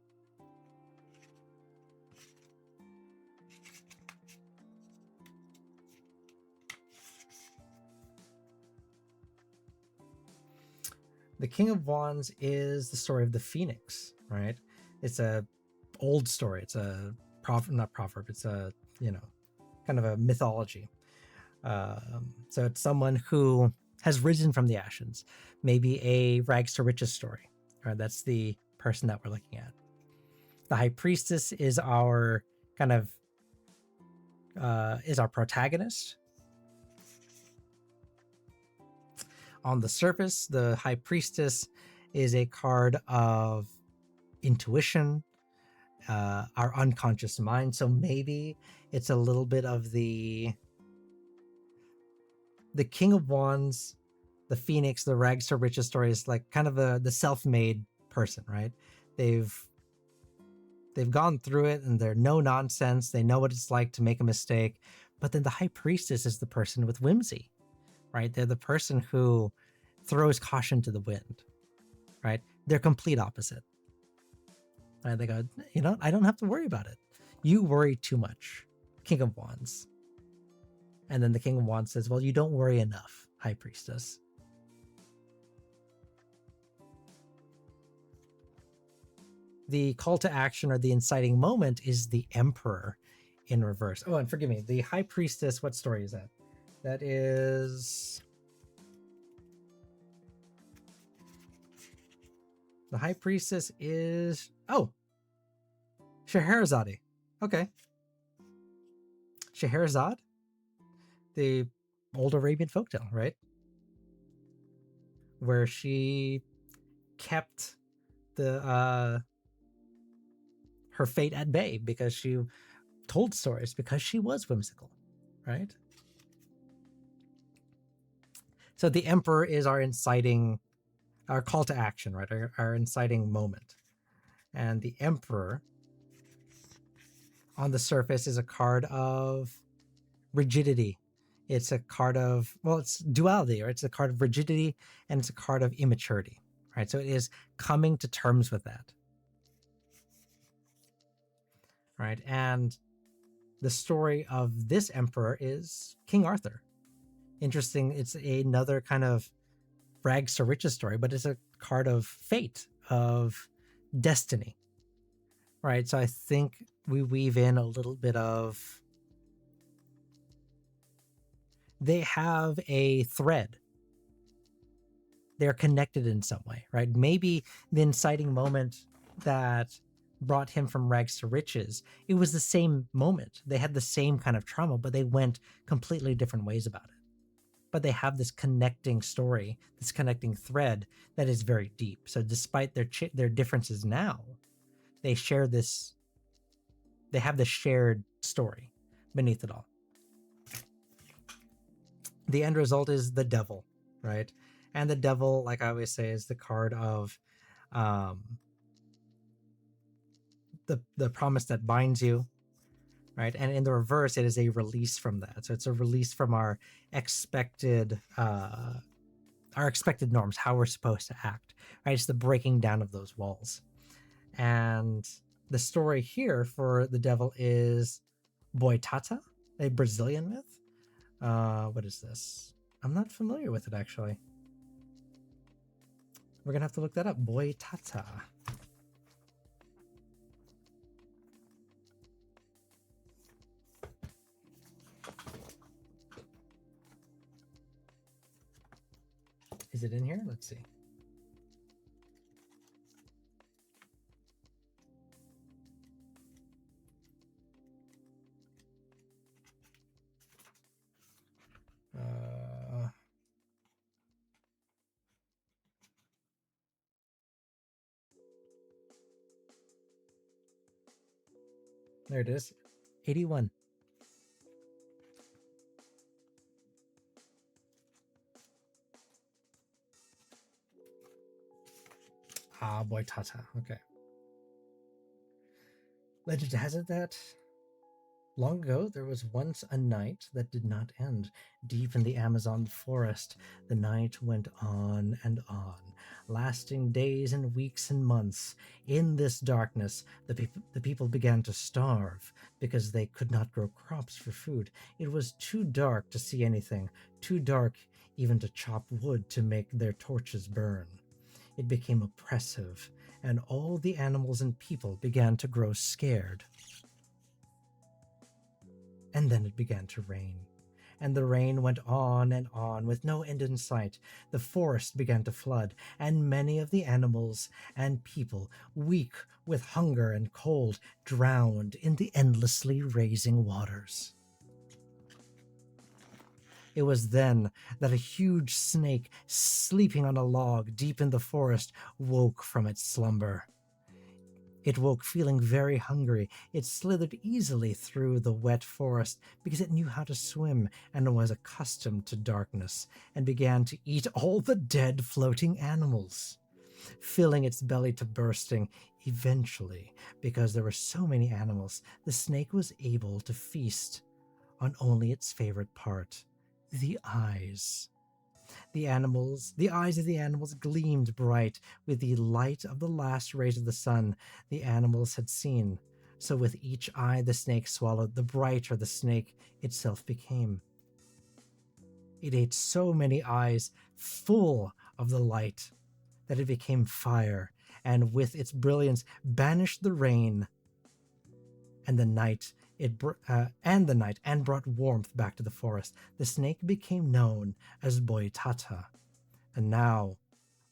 The King of Wands is the story of the Phoenix, right? It's a old story. It's a not proverb. It's a, kind of a mythology. So it's someone who has risen from the ashes, maybe a rags to riches story. Right? That's the person that we're looking at. The High Priestess is our kind of, is our protagonist. On the surface, the High Priestess is a card of intuition, our unconscious mind. So maybe it's a little bit of the King of Wands, the Phoenix, the rags to riches story is like kind of the self-made person, right? They've gone through it and they're no nonsense. They know what it's like to make a mistake. But then the High Priestess is the person with whimsy, right? They're the person who throws caution to the wind, right? They're complete opposite. Right? They go, I don't have to worry about it. You worry too much, King of Wands. And then the King of Wands says, well, you don't worry enough, High Priestess. The call to action or the inciting moment is the Emperor in reverse. Oh, and forgive me, the High Priestess, what story is that? That is... The High Priestess is... Oh! Scheherazade. Okay. Scheherazade? The old Arabian folktale, right? Where she kept her fate at bay because she told stories, because she was whimsical, right? So the Emperor is our call to action, right? Our inciting moment. And the Emperor on the surface is a card of rigidity. It's a card of, it's duality, or it's a card of rigidity, and it's a card of immaturity, right? So it is coming to terms with that, right? And the story of this Emperor is King Arthur. Interesting. It's another kind of rags to riches story, but it's a card of fate, of destiny, right? So I think we weave in a little bit of, they have a thread they're connected in some way, right? Maybe the inciting moment that brought him from rags to riches, it was the same moment. They had the same kind of trauma, but they went completely different ways about it. But they have this connecting story, this connecting thread that is very deep. So despite their differences now, they share this. They have this shared story beneath it all. The end result is the devil, right? And the devil, like I always say, is the card of the promise that binds you, right? And in the reverse, it is a release from that. So it's a release from our expected norms, how we're supposed to act, right? It's the breaking down of those walls. And the story here for the devil is Boitata, a Brazilian myth. What is this? I'm not familiar with it, actually. We're gonna have to look that up. Boitata. Is it in here? Let's see. There it is. 81. Ah, Boitata. Okay. Legend has it that long ago there was once a night that did not end. Deep in the Amazon forest, the night went on and on, lasting days and weeks and months. In this darkness, the people began to starve because they could not grow crops for food. It was too dark to see anything, too dark even to chop wood to make their torches burn. It became oppressive, and all the animals and people began to grow scared. And then it began to rain. And the rain went on and on with no end in sight. The forest began to flood, and many of the animals and people, weak with hunger and cold, drowned in the endlessly raging waters. It was then that a huge snake, sleeping on a log deep in the forest, woke from its slumber. It woke feeling very hungry. It slithered easily through the wet forest because it knew how to swim and was accustomed to darkness, and began to eat all the dead floating animals, filling its belly to bursting. Eventually, because there were so many animals, the snake was able to feast on only its favorite part, the eyes. The eyes of the animals gleamed bright with the light of the last rays of the sun the animals had seen. So with each eye the snake swallowed, the brighter the snake itself became. It ate so many eyes full of the light that it became fire, and with its brilliance banished the rain and the night. And brought warmth back to the forest. The snake became known as Boitata. And now,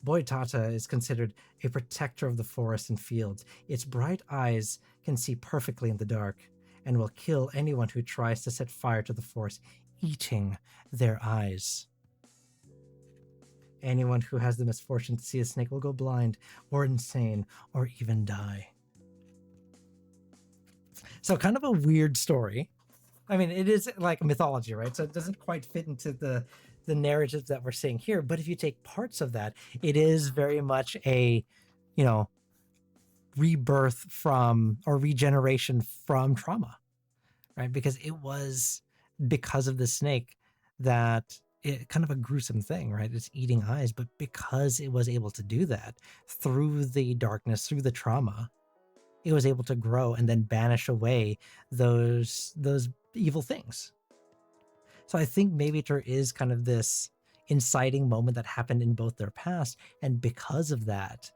Boitata is considered a protector of the forest and fields. Its bright eyes can see perfectly in the dark and will kill anyone who tries to set fire to the forest, eating their eyes. Anyone who has the misfortune to see a snake will go blind or insane or even die. So kind of a weird story. I mean, it is like mythology, right? So it doesn't quite fit into the narrative that we're seeing here. But if you take parts of that, it is very much a, rebirth from or regeneration from trauma, right? Because it was because of the snake that it kind of a gruesome thing, right? It's eating eyes, but because it was able to do that through the darkness, through the trauma, it was able to grow and then banish away those evil things. So I think maybe there is kind of this inciting moment that happened in both their past, and because of that,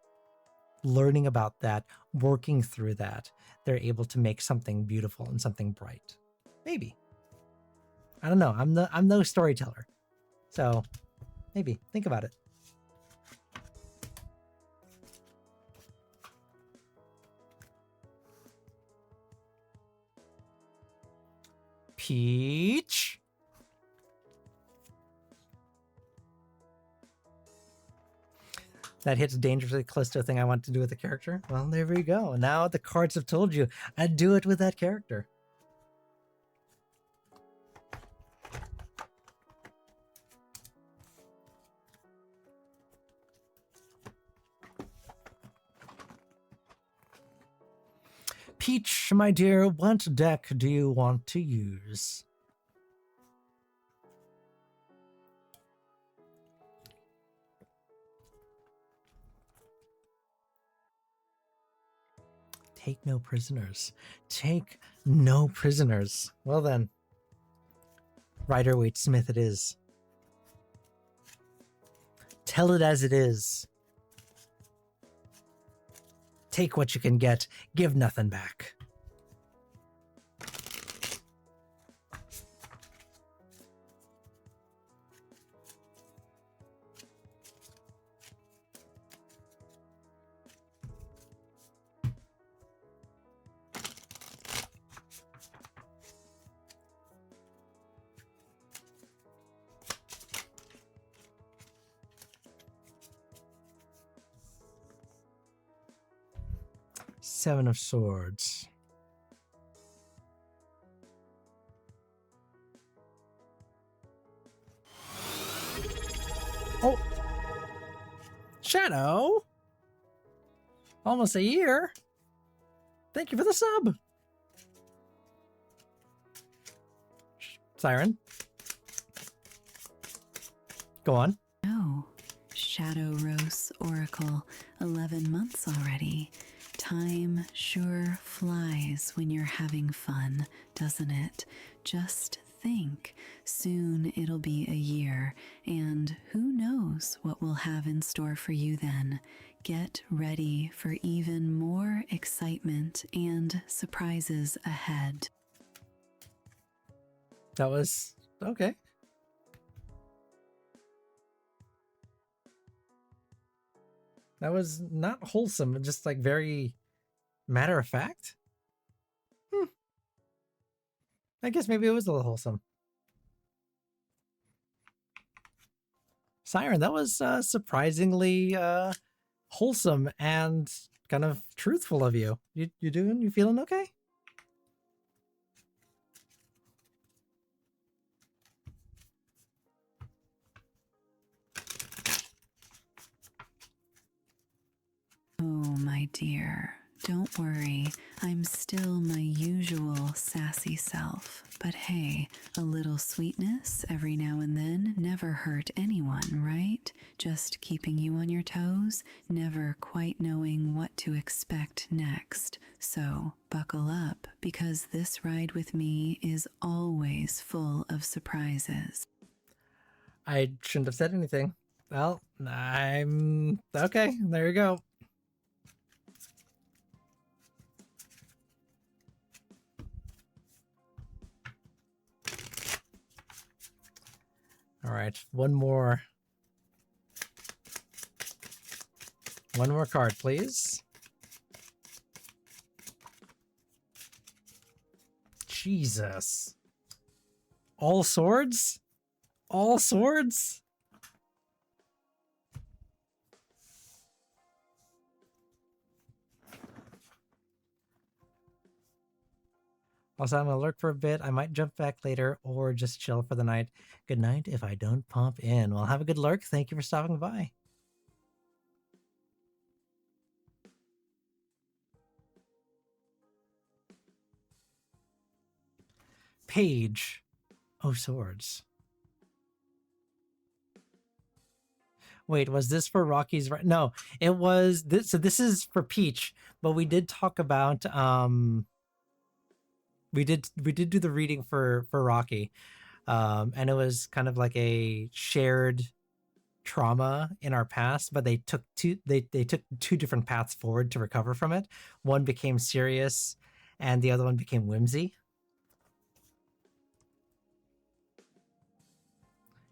learning about that, working through that, they're able to make something beautiful and something bright. Maybe. I don't know. I'm no storyteller. So maybe think about it. Peach. That hits dangerously close to a thing I want to do with the character. Well, there we go. Now the cards have told you I'd do it with that character. Peach, my dear, what deck do you want to use? Take no prisoners. Take no prisoners. Well then, Rider-Waite Smith it is. Tell it as it is. Take what you can get. Give nothing back. Seven of Swords. Oh! Shadow! Almost a year. Thank you for the sub. Siren. Go on. Oh, Shadow Rose Oracle, 11 months already. Time sure flies when you're having fun, doesn't it? Just think, soon it'll be a year, and who knows what we'll have in store for you then. Get ready for even more excitement and surprises ahead. That was okay. That was not wholesome, just like very matter of fact. I guess maybe it was a little wholesome. Siren, that was surprisingly wholesome and kind of truthful of you. You doing? You feeling okay? Oh, my dear, don't worry. I'm still my usual sassy self. But hey, a little sweetness every now and then never hurt anyone, right? Just keeping you on your toes, never quite knowing what to expect next. So buckle up, because this ride with me is always full of surprises. I shouldn't have said anything. Well, I'm okay. There you go. All right, one more card, please. Jesus. All swords? All swords? Also, I'm gonna lurk for a bit. I might jump back later or just chill for the night. Good night if I don't pop in. Well, have a good lurk. Thank you for stopping by. Page. Oh, swords. Wait, was this for Rocky's right? No, it was this. So this is for Peach, but we did talk about we did do the reading for Rocky, and it was kind of like a shared trauma in our past, but they took two different paths forward to recover from it. One became serious and the other one became whimsy.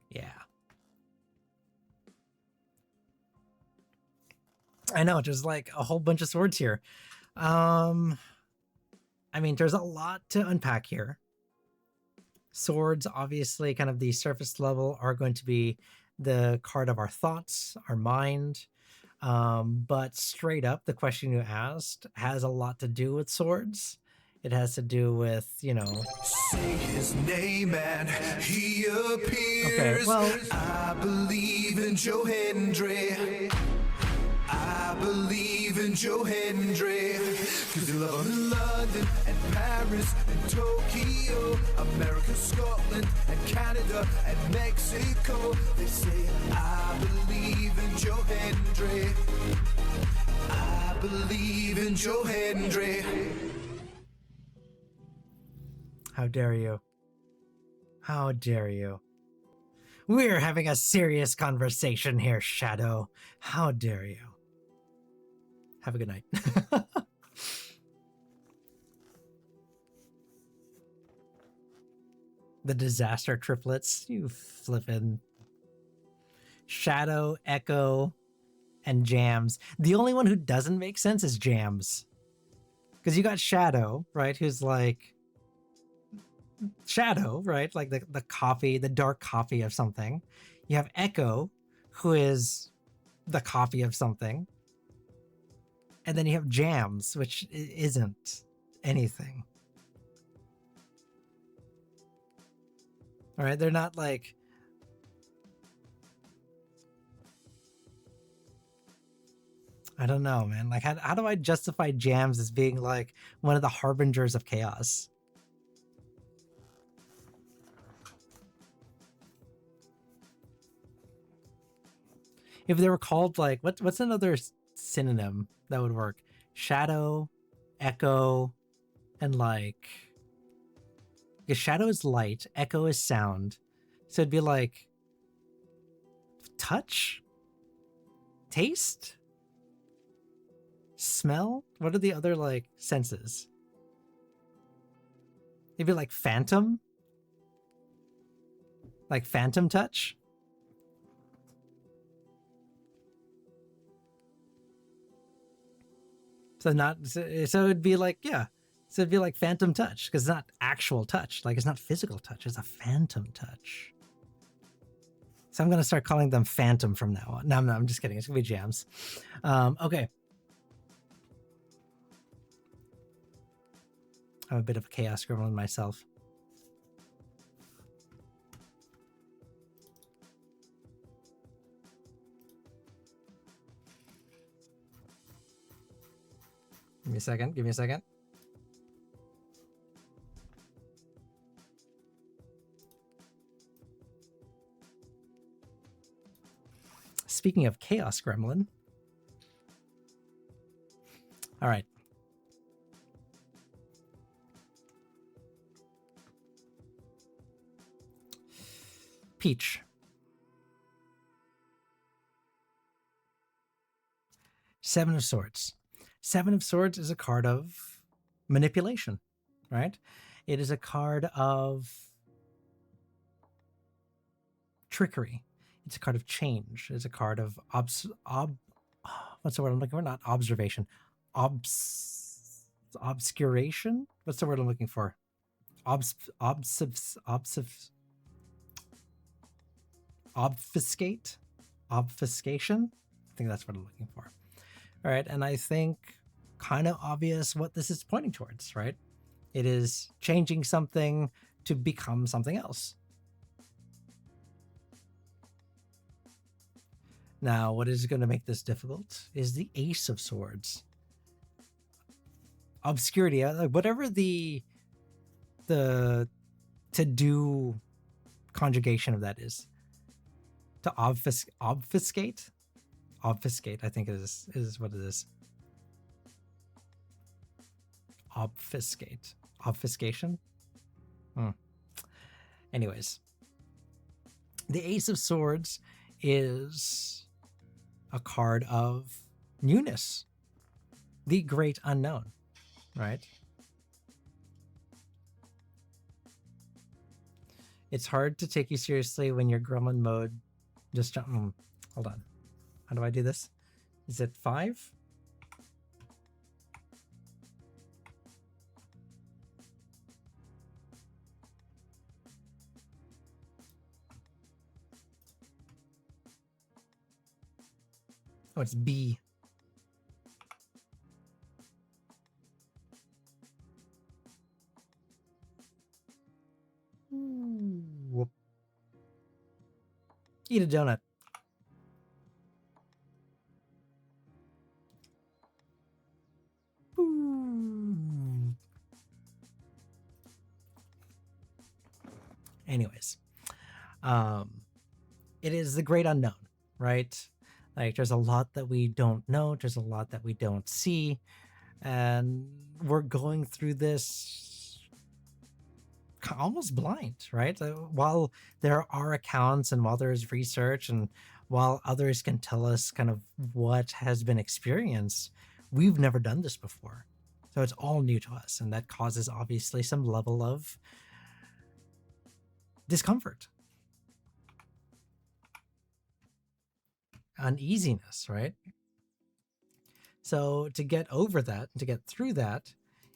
Yeah, I know, there's like a whole bunch of swords here. I mean, there's a lot to unpack here. Swords, obviously, kind of the surface level, are going to be the card of our thoughts, our mind. But straight up, the question you asked has a lot to do with swords. It has to do with, you know. Say his name and he appears. Okay, well, I believe in Joe Hendry. I believe in Joe Hendry. Cause they love him in London and Paris and Tokyo, America, Scotland and Canada and Mexico. They say, I believe in Joe Hendry. I believe in Joe Hendry. how dare you? How dare you? We're having a serious conversation here, Shadow. How dare you? Have a good night. The disaster triplets, you flippin' Shadow, Echo, and Jams. The only one who doesn't make sense is Jams. Because you got Shadow, right, who's like Shadow, right? Like the copy, the dark copy of something. You have Echo, who is the copy of something. And then you have Jams, which isn't anything. All right, they're not like... I don't know, man. Like, how do I justify Jams as being like one of the harbingers of chaos? If they were called like, what's another synonym that would work? Shadow, Echo, and like... Because Shadow is light, Echo is sound. So it'd be like... touch? Taste? Smell? What are the other like senses? Maybe like phantom? Like phantom touch? So it'd be like, yeah. So it'd be like phantom touch, because it's not actual touch. Like, it's not physical touch, it's a phantom touch. So I'm gonna start calling them phantom from now on. No, I'm just kidding. It's gonna be Jams. Okay. I'm a bit of a chaos gremlin myself. Give me a second. Give me a second. Speaking of chaos gremlin. All right. Peach. Seven of Swords. Seven of Swords is a card of manipulation, right? It is a card of trickery. It's a card of change. It's a card of what's the word I'm looking for? Not observation. Obscuration? What's the word I'm looking for? Obfuscate? Obfuscation? I think that's what I'm looking for. All right, and I think kind of obvious what this is pointing towards, right? It is changing something to become something else. Now, what is going to make this difficult is the Ace of Swords. Obscurity, whatever the to-do conjugation of that is. To obfuscate? Obfuscate, I think is what it is. Obfuscate. Obfuscation? Anyways. The Ace of Swords is a card of newness. The great unknown, right? It's hard to take you seriously when you're gremlin mode. Just jump. Hold on. How do I do this? Is it 5? Oh, it's B. Ooh. Eat a donut. Ooh. Anyways, it is the great unknown, right? Like, there's a lot that we don't know, there's a lot that we don't see, and we're going through this almost blind, right? While there are accounts and while there's research and while others can tell us kind of what has been experienced, we've never done this before. So it's all new to us, and that causes obviously some level of discomfort, uneasiness, right? So to get over that, to get through that,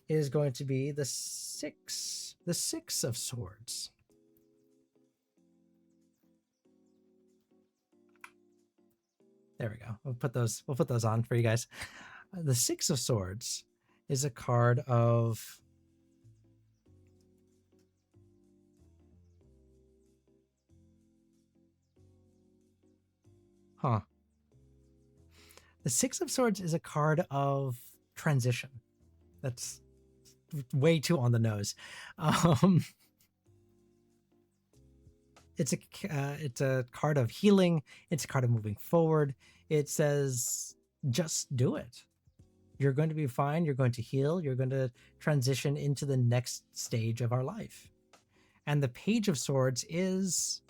is going to be the Six of Swords. There we go. We'll put those on for you guys. The Six of Swords is a card of The Six of Swords is a card of transition. That's way too on the nose. It's a card of healing. It's a card of moving forward. It says, just do it. You're going to be fine. You're going to heal. You're going to transition into the next stage of our life. And the Page of Swords is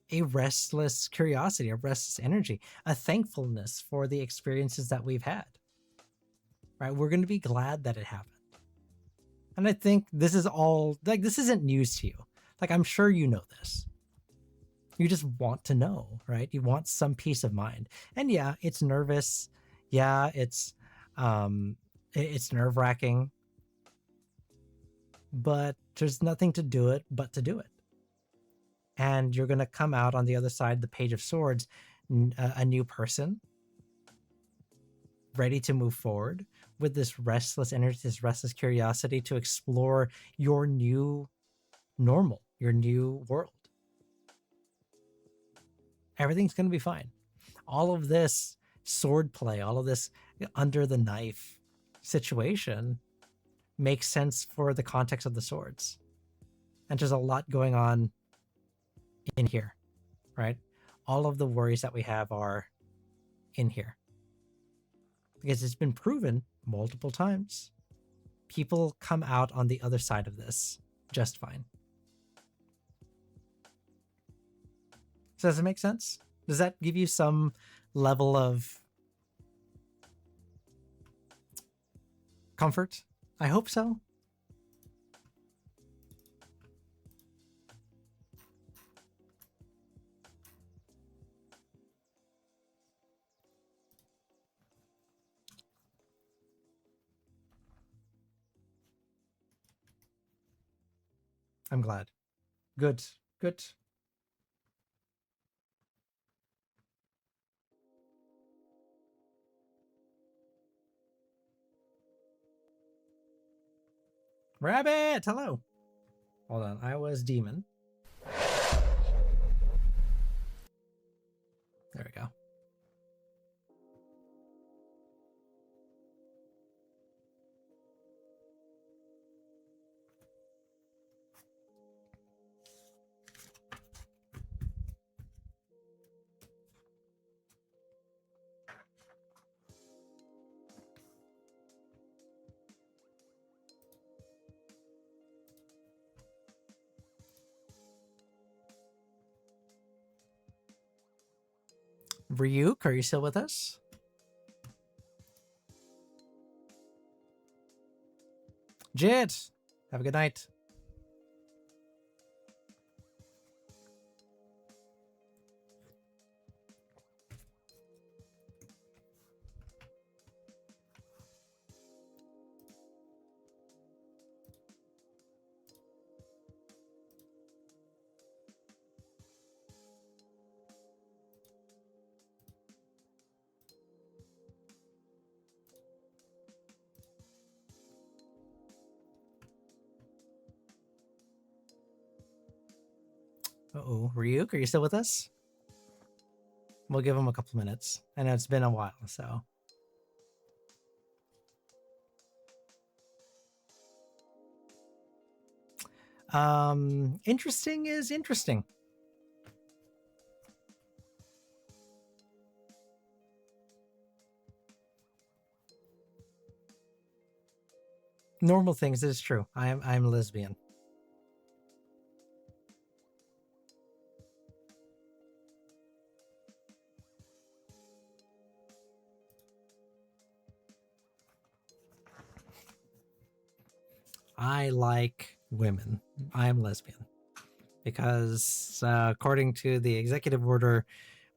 a restless curiosity, a restless energy, a thankfulness for the experiences that we've had. Right? We're going to be glad that it happened. And I think this is all, like, this isn't news to you. Like, I'm sure you know this. You just want to know, right? You want some peace of mind. And yeah, it's nervous. Yeah, it's nerve-wracking. But there's nothing to do it but to do it. And you're going to come out on the other side, the Page of Swords, a new person, ready to move forward with this restless energy, this restless curiosity to explore your new normal, your new world. Everything's going to be fine. All of this sword play, all of this under the knife situation makes sense for the context of the swords. And there's a lot going on in here, right? All of the worries that we have are in here. Because it's been proven multiple times. People come out on the other side of this just fine. So does it make sense? Does that give you some level of comfort? I hope so. I'm glad. Good. Good. Rabbit! Hello! Hold on, I was demon. There we go. Ryuk, are you still with us? Jit, have a good night. Uh-oh, Ryuk, are you still with us? We'll give him a couple minutes. I know it's been a while, so. Interesting is interesting. Normal things, it is true. I'm lesbian. I like women. I am lesbian. Because according to the executive order,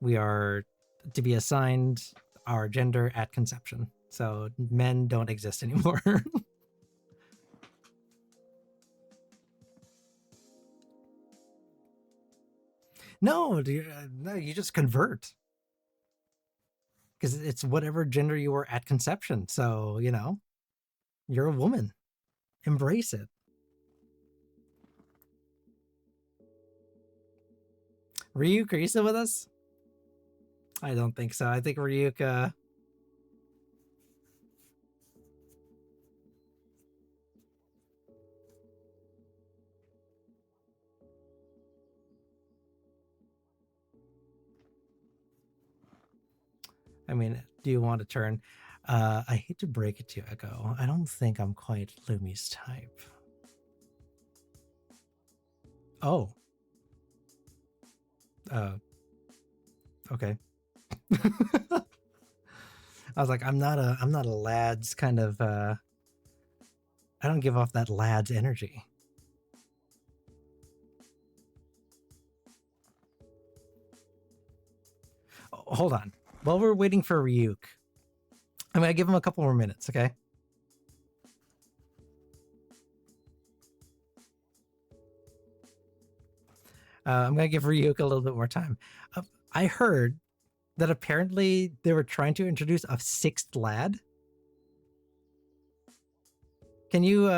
we are to be assigned our gender at conception. So men don't exist anymore. No, no, you just convert. Because it's whatever gender you were at conception. So, you know, you're a woman. Embrace it. Ryuk, are you still with us? I don't think so. I think Ryuk, I mean, do you want to turn? I hate to break it to you, Echo. I don't think I'm quite Lumi's type. Oh. Okay. I was like, I'm not a lad's kind of I don't give off that lad's energy. Oh, hold on. While we're waiting for Ryuk, I'm gonna give him a couple more minutes, okay? I'm gonna give Ryuk a little bit more time. I heard that apparently they were trying to introduce a sixth lad. Can you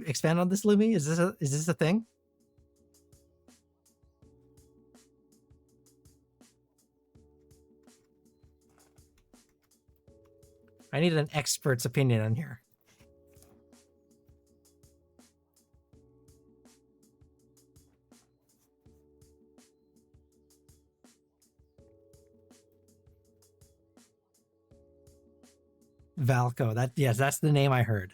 expand on this, Lumi? Is this a thing? I need an expert's opinion on here. Valko. Yes, that's the name I heard.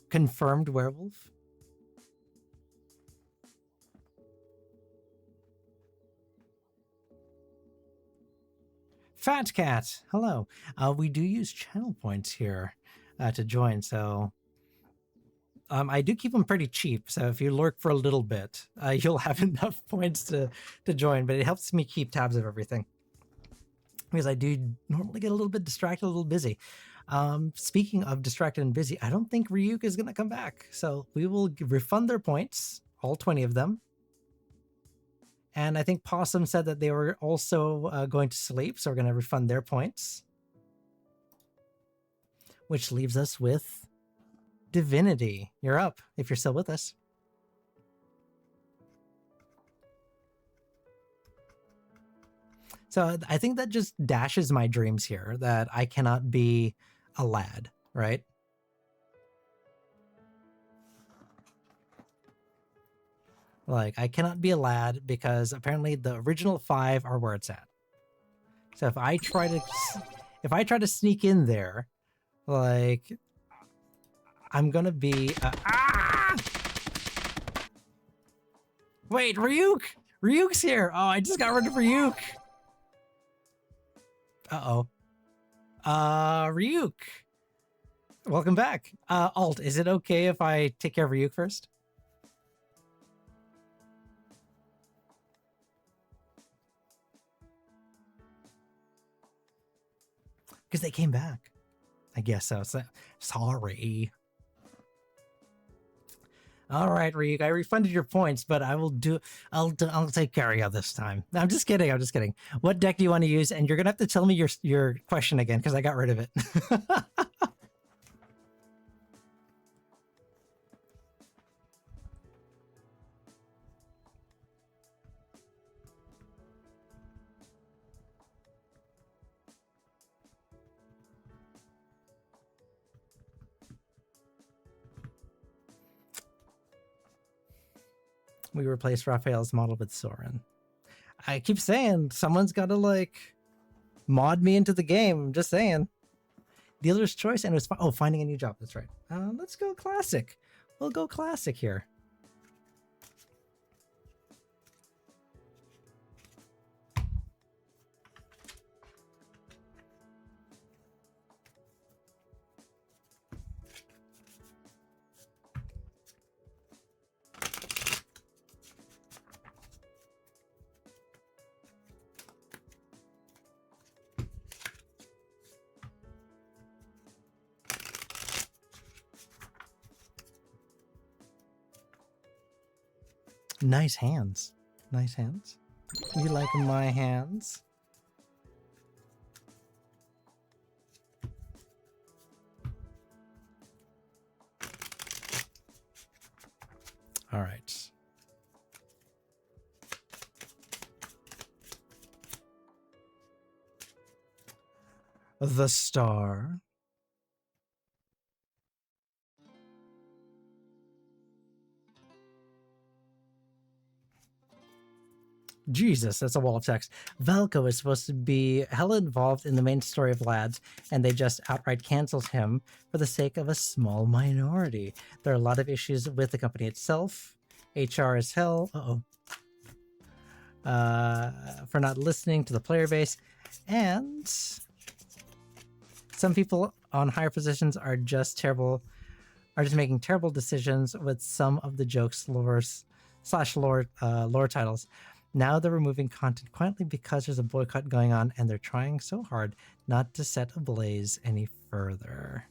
Confirmed werewolf? Fat Cat, hello. We do use channel points here to join, so I do keep them pretty cheap. So if you lurk for a little bit, you'll have enough points to join. But it helps me keep tabs of everything because I do normally get a little bit distracted, a little busy. Speaking of distracted and busy, I don't think Ryuk is going to come back. So we will refund their points, all 20 of them. And I think Possum said that they were also going to sleep, so we're going to refund their points. Which leaves us with Divinity. You're up, if you're still with us. So I think that just dashes my dreams here, that I cannot be a lad, right? Like, I cannot be a lad because apparently the original 5 are where it's at. So if I try to sneak in there, like, I'm gonna be Wait, Ryuk! Ryuk's here! Oh, I just got rid of Ryuk! Uh-oh. Ryuk! Welcome back. Alt, is it okay if I take care of Ryuk first? Because they came back. I guess so. Sorry. All right, Ryuk, I refunded your points, but I'll take care of you this time. I'm just kidding. I'm just kidding. What deck do you want to use? And you're gonna have to tell me your question again because I got rid of it. We replaced Raphael's model with Soren. I keep saying someone's got to like mod me into the game. I'm just saying. Dealer's choice, and it was finding a new job. That's right. Let's go classic. We'll go classic here. Nice hands. Nice hands. You like my hands? All right. The star. Jesus, that's a wall of text. Velko is supposed to be hella involved in the main story of Lads, and they just outright canceled him for the sake of a small minority. There are a lot of issues with the company itself. HR is hell. For not listening to the player base. And some people on higher positions are just making terrible decisions with some of the jokes, lore titles. Now they're removing content quietly because there's a boycott going on, and they're trying so hard not to set ablaze any further.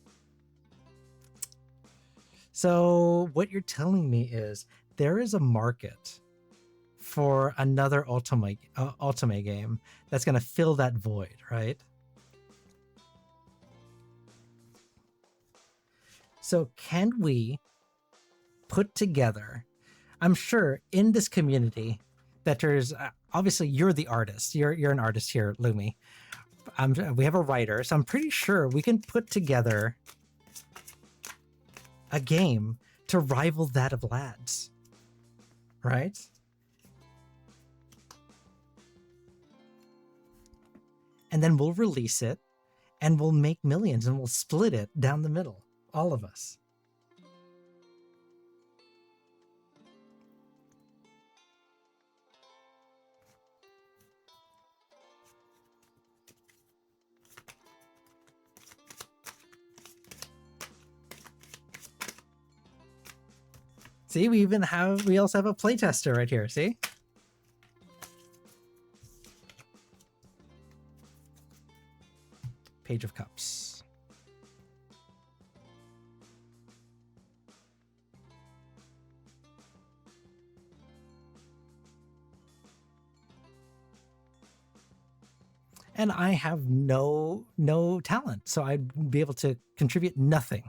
So what you're telling me is there is a market for another Ultimate game that's going to fill that void, right? So can we put together, I'm sure in this community, that there's obviously you're the artist. You're an artist here, Lumi. We have a writer, so I'm pretty sure we can put together a game to rival that of Lads, right? And then we'll release it, and we'll make millions, and we'll split it down the middle, all of us. See, we also have a playtester right here, see? Page of Cups. And I have no talent, so I'd be able to contribute nothing.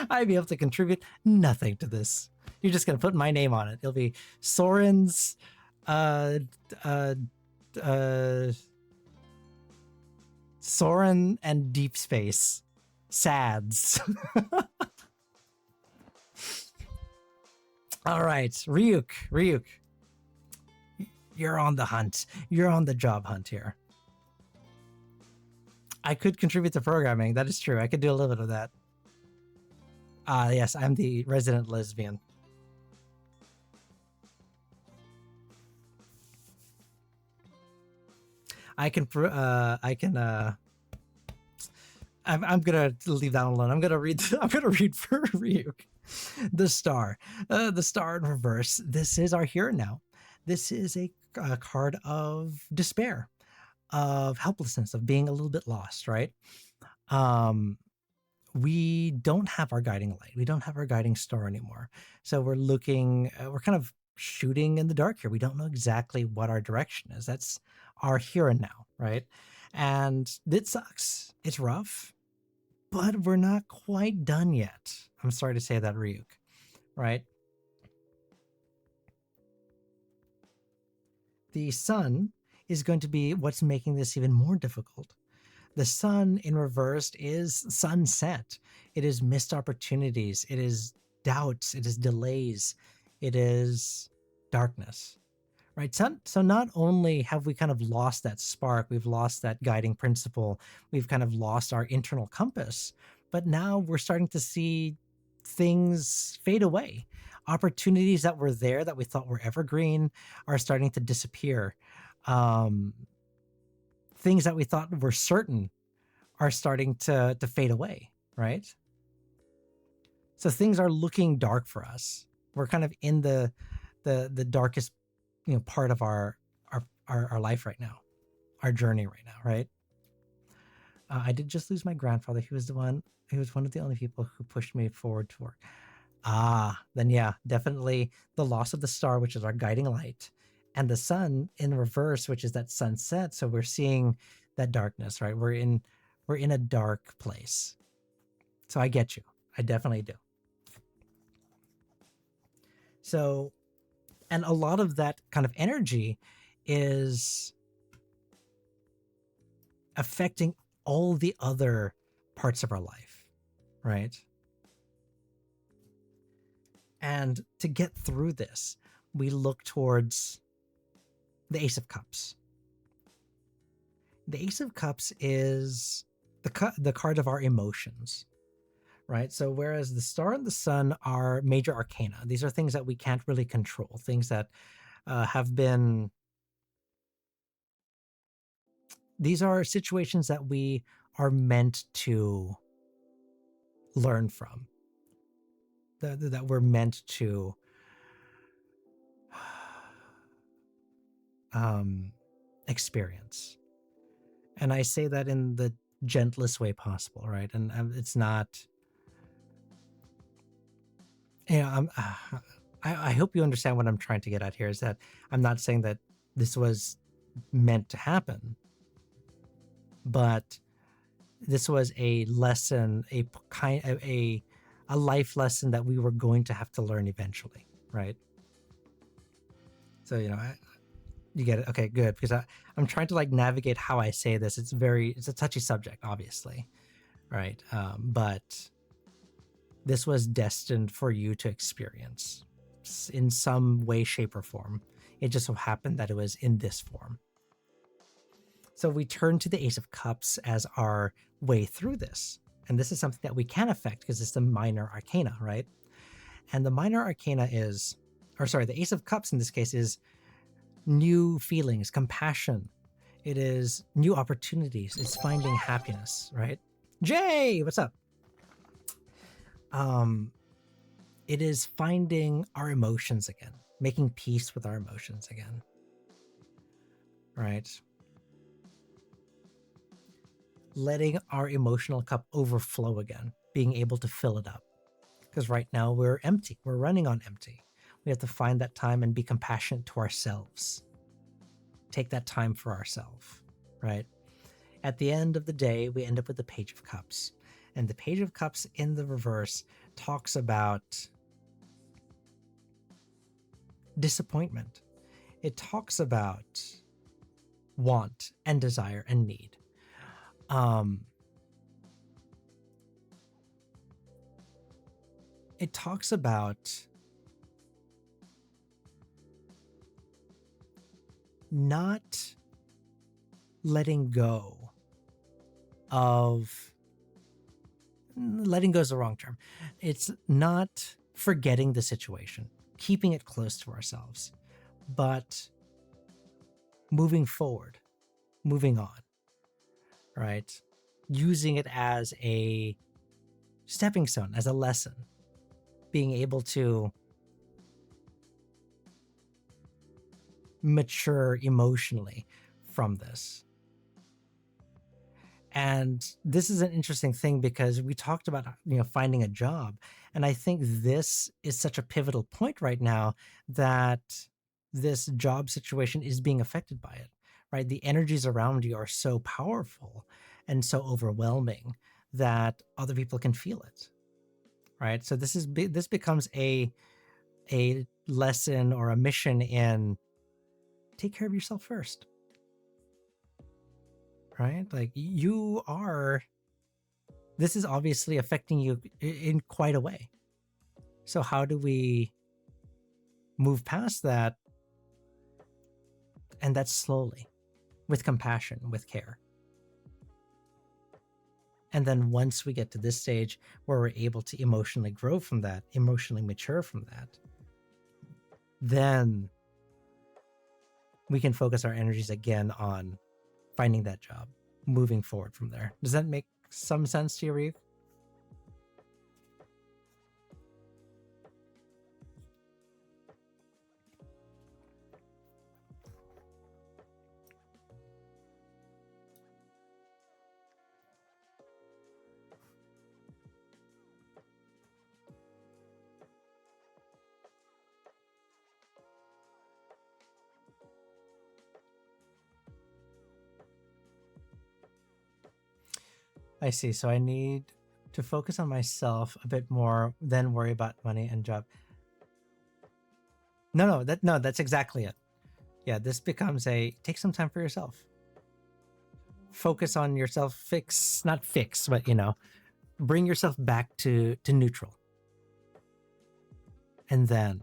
I'd be able to contribute nothing to this. You're just gonna put my name on it. It'll be Soren's Soren and Deep Space SADS. All right, Ryuk, you're on the hunt. You're on the job hunt here. I could contribute to programming. That is true. I could do a little bit of that. Yes, I'm the resident lesbian. I'm gonna leave that alone. I'm gonna read for Ryuk. The star in reverse. This is our hero now. This is a card of despair, of helplessness, of being a little bit lost, right? we don't have our guiding light. We don't have our guiding star anymore. So we're we're kind of shooting in the dark here. We don't know exactly what our direction is. That's our here and now, right? And it sucks. It's rough, but we're not quite done yet. I'm sorry to say that, Ryuk, right? The sun is going to be what's making this even more difficult. The sun in reversed is sunset. It is missed opportunities. It is doubts. It is delays. It is darkness, right? So not only have we kind of lost that spark, we've lost that guiding principle, we've kind of lost our internal compass, but now we're starting to see things fade away. Opportunities that were there that we thought were evergreen are starting to disappear. Things that we thought were certain are starting to fade away, right? So things are looking dark for us. We're kind of in the darkest, part of our life right now, our journey right now, right? I did just lose my grandfather. He was one of the only people who pushed me forward to work. Then yeah, definitely the loss of the star, which is our guiding light, and the sun in reverse, which is that sunset. So we're seeing that darkness, right? We're in a dark place. So I get you. I definitely do. So, and a lot of that kind of energy is affecting all the other parts of our life, right? And to get through this, we look towards the Ace of Cups. The Ace of Cups is the card of our emotions, right? So whereas the star and the sun are major arcana, these are things that we can't really control, things that these are situations that we are meant to learn from, that we're meant to experience. And I say that in the gentlest way possible, right? And it's not, I hope you understand what I'm trying to get at here, is that I'm not saying that this was meant to happen, but this was a lesson, a life lesson that we were going to have to learn eventually, right? So, you get it. Okay, good. Because I'm trying to navigate how I say this. It's a touchy subject, obviously, right? But this was destined for you to experience in some way, shape, or form. It just so happened that it was in this form. So we turn to the Ace of Cups as our way through this. And this is something that we can affect because it's the minor arcana, right? And the minor arcana the Ace of Cups in this case is new feelings, compassion. It is new opportunities. It's finding happiness, right? Jay, what's up? It is finding our emotions again, making peace with our emotions again, right? Letting our emotional cup overflow again, being able to fill it up. Because right now we're empty. We're running on empty. We have to find that time and be compassionate to ourselves. Take that time for ourselves, right? At the end of the day, we end up with the Page of Cups. And the Page of Cups in the reverse talks about disappointment. It talks about want and desire and need. It talks about not letting go is the wrong term. It's not forgetting the situation, keeping it close to ourselves, but moving forward, moving on, right? Using it as a stepping stone, as a lesson, being able to mature emotionally from this. And this is an interesting thing because we talked about, finding a job. And I think this is such a pivotal point right now that this job situation is being affected by it, right? The energies around you are so powerful and so overwhelming that other people can feel it, right? So this becomes a lesson or a mission in take care of yourself first, right? Like this is obviously affecting you in quite a way. So how do we move past that? And that's slowly, with compassion, with care. And then once we get to this stage where we're able to emotionally grow from that, emotionally mature from that, then we can focus our energies again on finding that job, moving forward from there. Does that make some sense to you, Reeve? I see. So I need to focus on myself a bit more, then worry about money and job. No, that's exactly it. Yeah, this becomes take some time for yourself. Focus on yourself, not fix, but bring yourself back to neutral. And then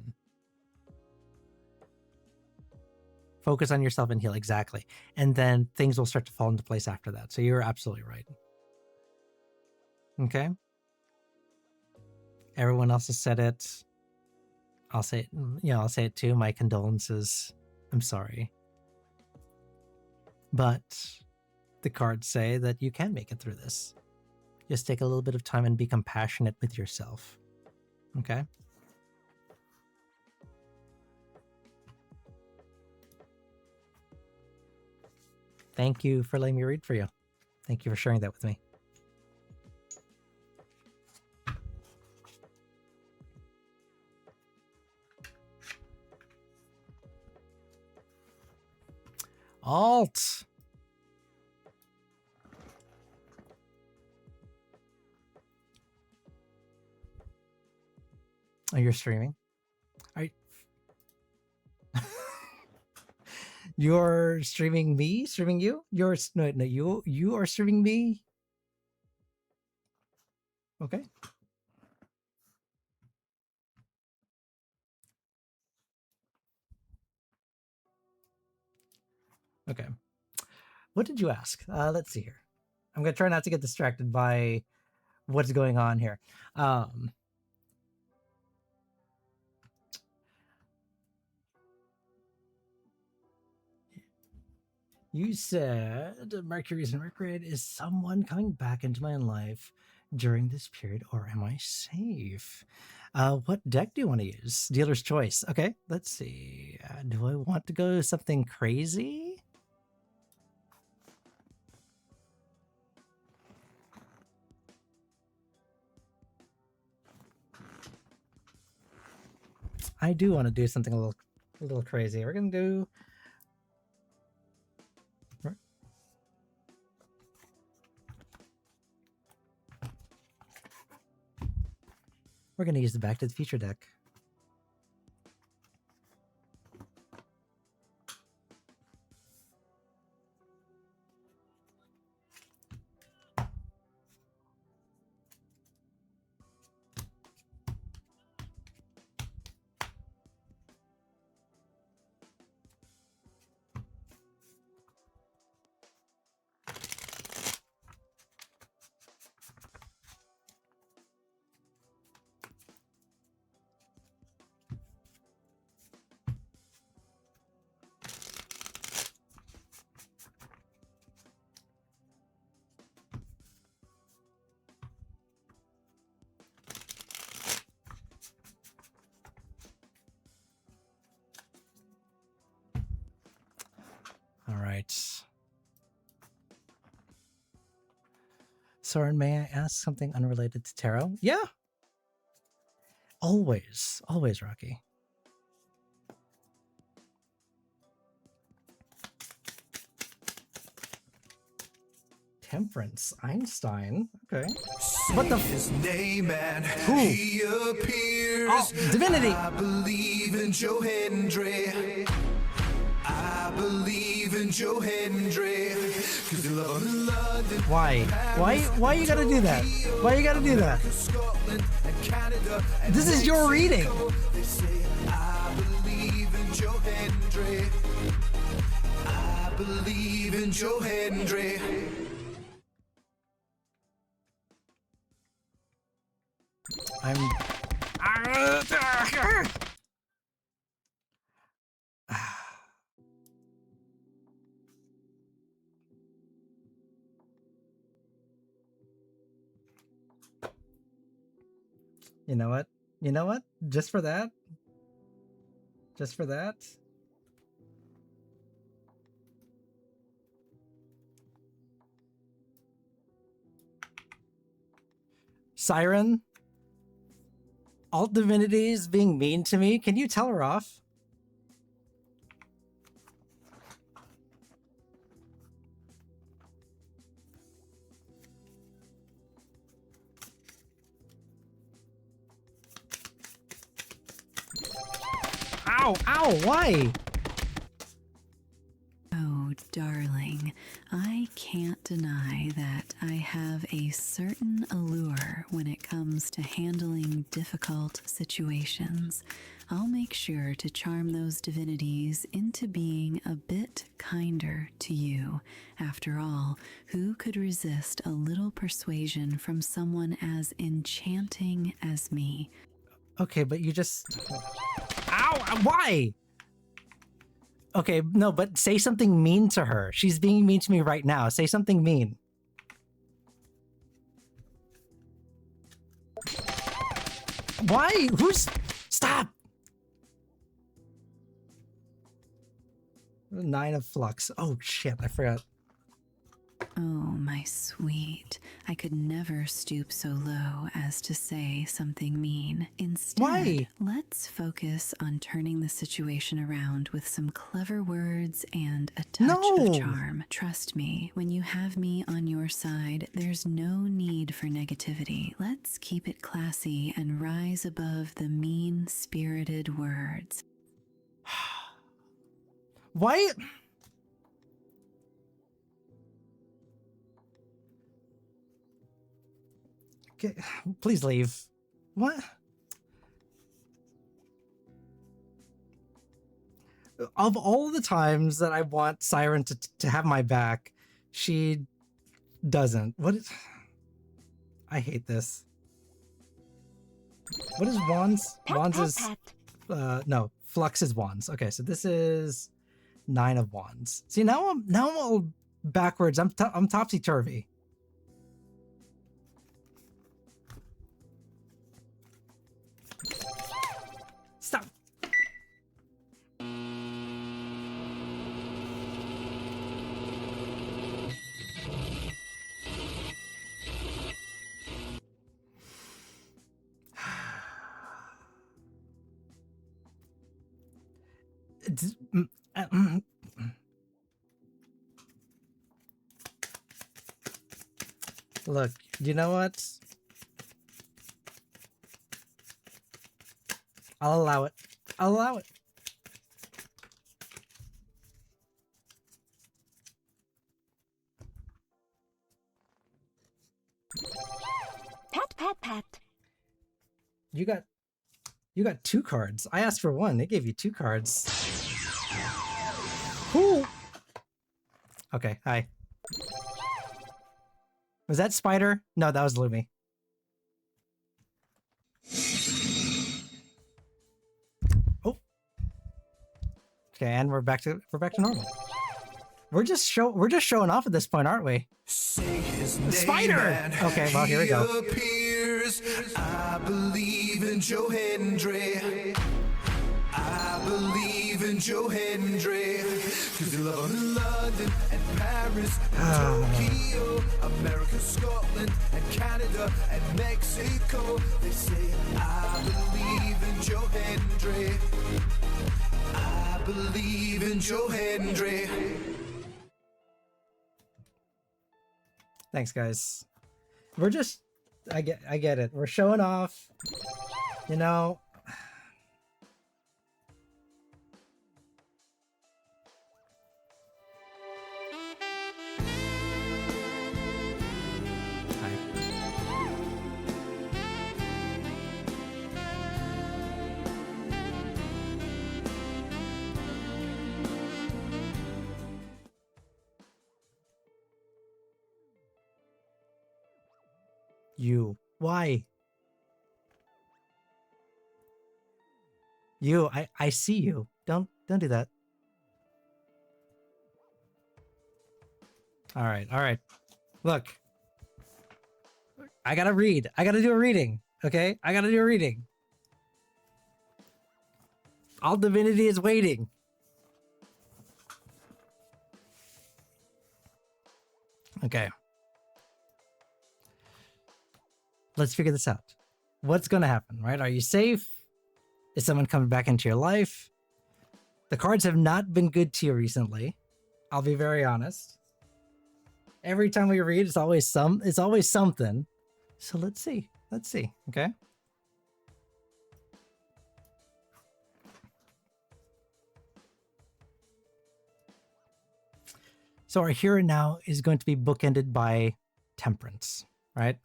focus on yourself and heal, exactly. And then things will start to fall into place after that. So you're absolutely right. Okay. Everyone else has said it. I'll say it. I'll say it too. My condolences. I'm sorry. But the cards say that you can make it through this. Just take a little bit of time and be compassionate with yourself. Okay. Thank you for letting me read for you. Thank you for sharing that with me. Alt. Oh, you're streaming? You're streaming me? Streaming you? You are streaming me? Okay. Okay. What did you ask? Let's see here. I'm going to try not to get distracted by what's going on here. You said Mercury's in retrograde. Is someone coming back into my life during this period, or am I safe? What deck do you want to use? Dealer's choice. Okay, let's see. Do I want to go something crazy? I do want to do something a little crazy. We're gonna do. We're gonna use the Back to the Future deck. All right. Soren, may I ask something unrelated to tarot? Yeah. Always, Rocky. Temperance, Einstein. Okay. What the? His name and Who? he appears. Oh, divinity. I believe in Joe Hendry. I believe in Joe Hendry. 'Cause they love him in London. Why? Why you gotta do that? Why you gotta do that? Scotland and Canada. And This is your reading. they say, I believe in Joe Hendry. I believe in Joe Hendry. You know what? You know what? Just for that? Just for that? Siren? Alt Divinities being mean to me? Can you tell her off? Ow, ow, why? Oh, darling, I can't deny that I have a certain allure when it comes to handling difficult situations. I'll make sure to charm those divinities into being a bit kinder to you. After all, who could resist a little persuasion from someone as enchanting as me? Okay, but you just... Ow, why? Okay, no, but say something mean to her. She's being mean to me right now. Say something mean. Why? Who's... Stop! 9 of Flux. Oh, shit, I forgot. Oh, my sweet. I could never stoop so low as to say something mean. Instead, Why? let's focus on turning the situation around with some clever words and a touch No. of charm. Trust me, when you have me on your side, there's no need for negativity. Let's keep it classy and rise above the mean-spirited words. Why? Okay, please leave. What? Of all the times that I want Siren to have my back, she doesn't. What is... I hate this. What is Wands? Wands is... no, Flux is Wands. Okay, so this is 9 of Wands. See, now I'm all backwards. I'm topsy-turvy. Stop. Look, you know what? I'll allow it. I'll allow it. Pat, pat, pat. You got 2 cards. I asked for 1. They gave you 2 cards. Who? Okay, hi. Was that Spider? No, that was Lumi. Oh. Okay, and we're back to normal. We're just showing off at this point, aren't we? Say his name Spider! and Okay, well, here we go. he appears. I believe in Joe Hendry. I believe in in Joe Hendry. Cause you love him in London and Paris and Tokyo, America, Scotland and Canada and Mexico. They say, I believe in Joe Hendry. I believe in Joe Hendry. Thanks, guys. We're just, I get it. We're showing off, you know. You. Why? You. I see you. Don't do that. All right. All right. Look. I gotta read. I gotta do a reading. Okay? I gotta do a reading. All divinity is waiting. Okay. Let's figure this out. What's going to happen, right? Are you safe? Is someone coming back into your life? The cards have not been good to you recently. I'll be very honest. Every time we read, it's always something. So let's see. Let's see. Okay. So our here and now is going to be bookended by Temperance, right?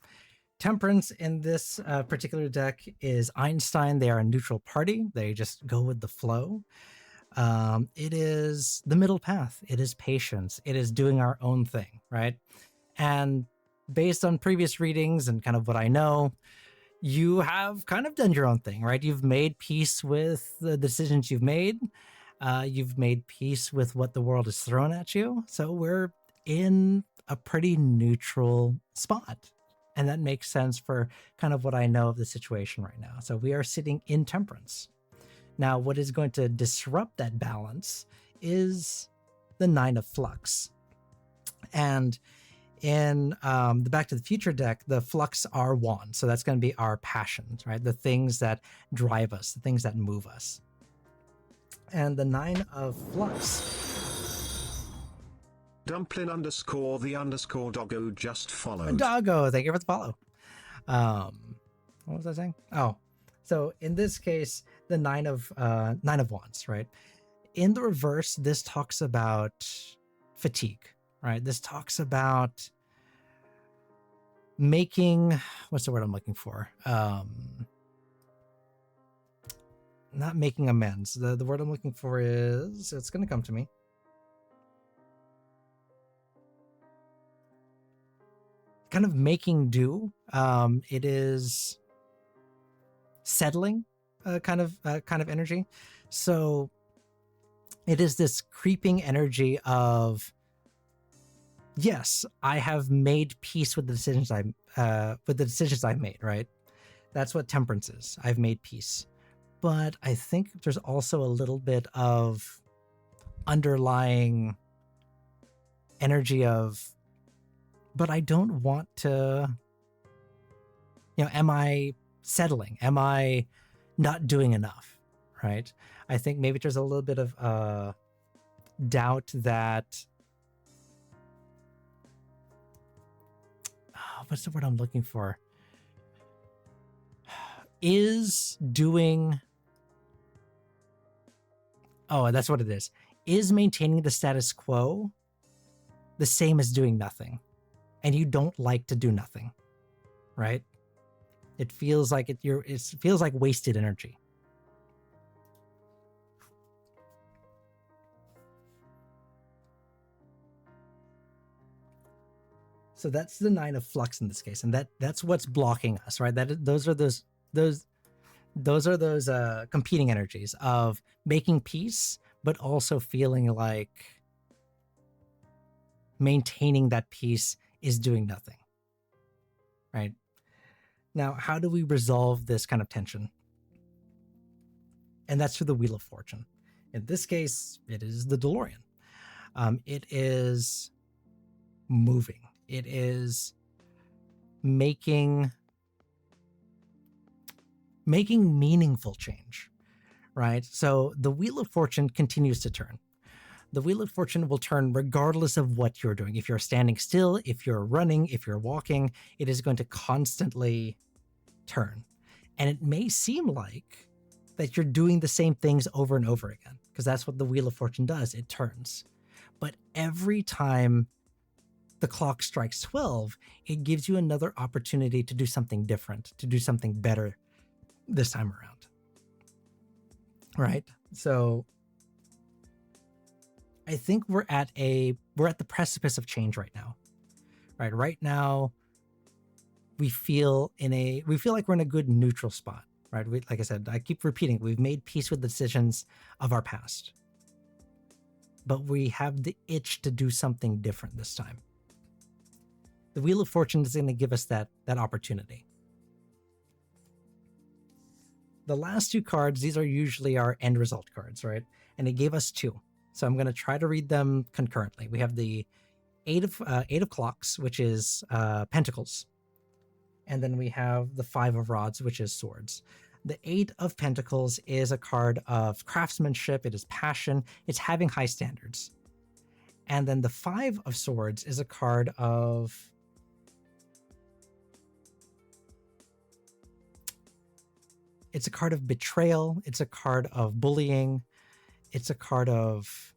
Temperance in this particular deck is Einstein. They are a neutral party. They just go with the flow. It is the middle path. It is patience. It is doing our own thing, right? And based on previous readings and kind of what I know, you have kind of done your own thing, right? You've made peace with the decisions you've made. You've made peace with what the world has thrown at you. So we're in a pretty neutral spot. And that makes sense for kind of what I know of the situation right now. So we are sitting in Temperance. Now, what is going to disrupt that balance is the Nine of Flux. And in the Back to the Future deck, the Flux are wands. So that's going to be our passions, right? The things that drive us, the things that move us. And the Nine of Flux. Dumplin _ the doggo just followed. Doggo, thank you for the follow. What was I saying? Oh, so in this case, the Nine of Wands, right? In the reverse, this talks about fatigue, right? This talks about making, what's the word I'm looking for? Not making amends. The word I'm looking for is, it's going to come to me. Kind of making do. It is settling kind of energy. So it is this creeping energy of, yes, I have made peace with the decisions I've made, right? That's what Temperance is. I've made peace. But I think there's also a little bit of underlying energy of, but I don't want to, am I settling? Am I not doing enough? Right? I think maybe there's a little bit of doubt that, what's the word I'm looking for? Is doing, that's what it is. Is maintaining the status quo the same as doing nothing? And you don't like to do nothing, right? It feels like it feels like wasted energy. So that's the Nine of Flux in this case, and that's what's blocking us, right? Those are those competing energies of making peace, but also feeling like maintaining that peace is doing nothing, right? Now, how do we resolve this kind of tension? And that's through the Wheel of Fortune. In this case, it is the DeLorean. It is moving. It is making meaningful change, right? So the Wheel of Fortune continues to turn. The Wheel of Fortune will turn regardless of what you're doing. If you're standing still, if you're running, if you're walking, it is going to constantly turn. And it may seem like that you're doing the same things over and over again, because that's what the Wheel of Fortune does. It turns. But every time the clock strikes 12, it gives you another opportunity to do something different, to do something better this time around. Right? So I think we're at the precipice of change right now. Right? Right now, we feel like we're in a good neutral spot. Right? Like I said, I keep repeating, we've made peace with the decisions of our past. But we have the itch to do something different this time. The Wheel of Fortune is going to give us that opportunity. The last two cards, these are usually our end result cards, right? And it gave us two. So I'm going to try to read them concurrently. We have the Eight of Clocks, which is Pentacles. And then we have the Five of Rods, which is Swords. The Eight of Pentacles is a card of craftsmanship. It is passion. It's having high standards. And then the Five of Swords is a card of... It's a card of betrayal. It's a card of bullying. It's a card of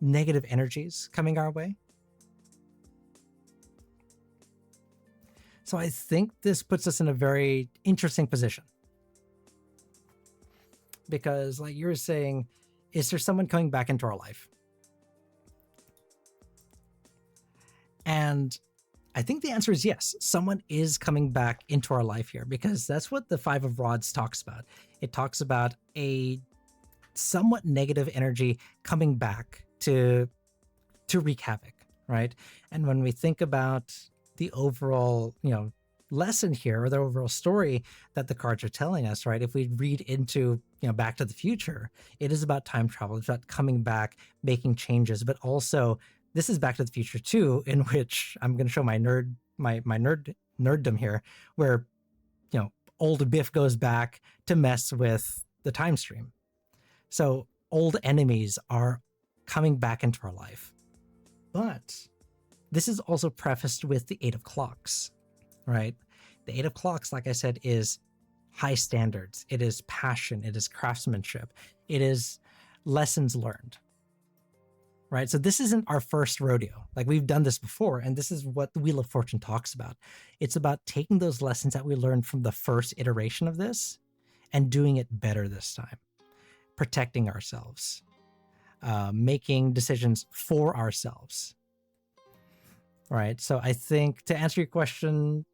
negative energies coming our way. So I think this puts us in a very interesting position. Because like you were saying, is there someone coming back into our life? And I think the answer is yes. Someone is coming back into our life here, because that's what the Five of Rods talks about. It talks about a somewhat negative energy coming back to wreak havoc, right? And when we think about the overall, lesson here, or the overall story that the cards are telling us, right? If we read into, Back to the Future, it is about time travel. It's about coming back, making changes, but also this is Back to the Future 2, in which I'm going to show my nerddom here, where, old Biff goes back to mess with the time stream. So old enemies are coming back into our life. But this is also prefaced with the Eight of Clocks, right? The Eight of Clocks, like I said, is high standards. It is passion. It is craftsmanship. It is lessons learned, right? So this isn't our first rodeo. Like, we've done this before, and this is what the Wheel of Fortune talks about. It's about taking those lessons that we learned from the first iteration of this and doing it better this time, protecting ourselves, making decisions for ourselves. Right. So I think, to answer your question,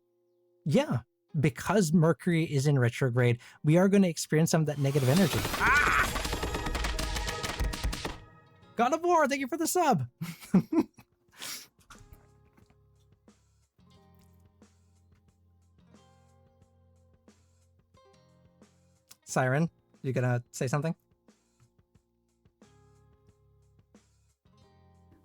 yeah, because Mercury is in retrograde, we are going to experience some of that negative energy. Ah! God of War, thank you for the sub. Siren, you gonna say something?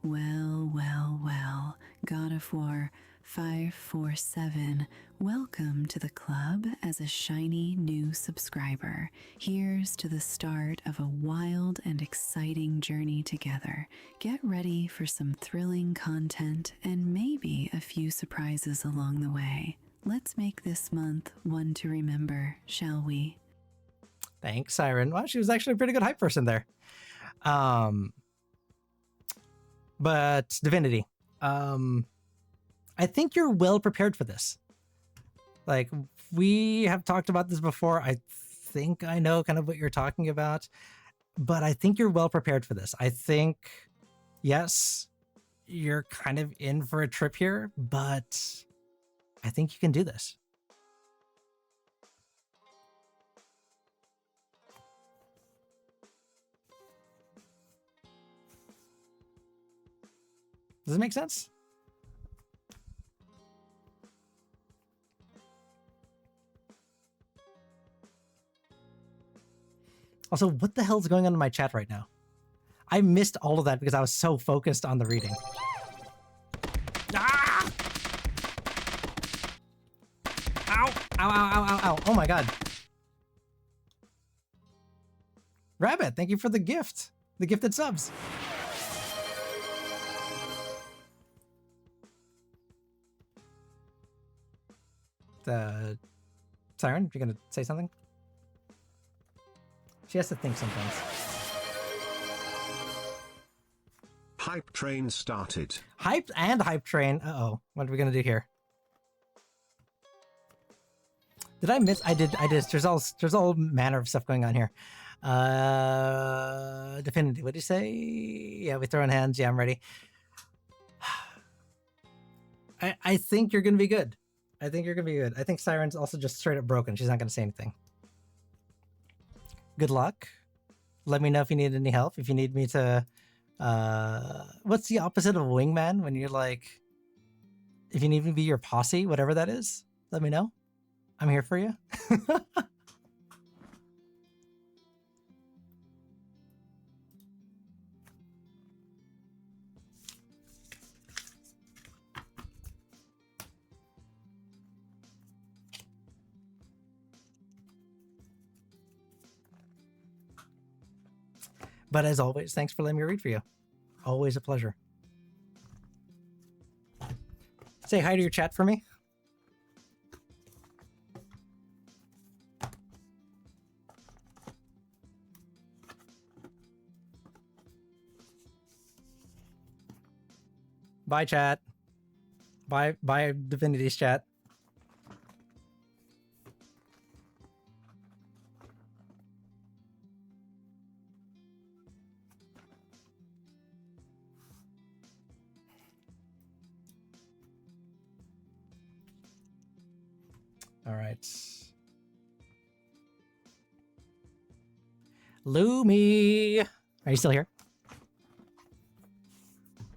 Well, well, well. God of War 547, welcome to the club as a shiny new subscriber. Here's to the start of a wild and exciting journey together. Get ready for some thrilling content and maybe a few surprises along the way. Let's make this month one to remember, shall we? Thanks, Siren. Well, she was actually a pretty good hype person there. But Divinity, I think you're well prepared for this. Like, we have talked about this before. I think I know kind of what you're talking about, but I think you're well prepared for this. I think, yes, you're kind of in for a trip here, but I think you can do this. Does it make sense? Also, what the hell is going on in my chat right now? I missed all of that because I was so focused on the reading. Ah! Ow! Ow, ow, ow, ow, ow. Oh my god. Rabbit, thank you for the gift. The gifted subs. Siren, you're gonna say something? She has to think sometimes. Hype train started. Hype and hype train. Uh-oh. What are we gonna do here? Did I miss? I did. There's all manner of stuff going on here. Definity. What do you say? Yeah, we throw in hands. Yeah, I'm ready. I think you're gonna be good. I think you're gonna be good. I think Siren's also just straight up broken. She's not gonna say anything. Good luck. Let me know if you need any help. If you need me to, what's the opposite of a wingman when you're like, if you need me to be your posse, whatever that is, let me know. I'm here for you. But as always, thanks for letting me read for you. Always a pleasure. Say hi to your chat for me. Bye, chat. Bye, Divinity's chat. All right. Lumi! Are you still here?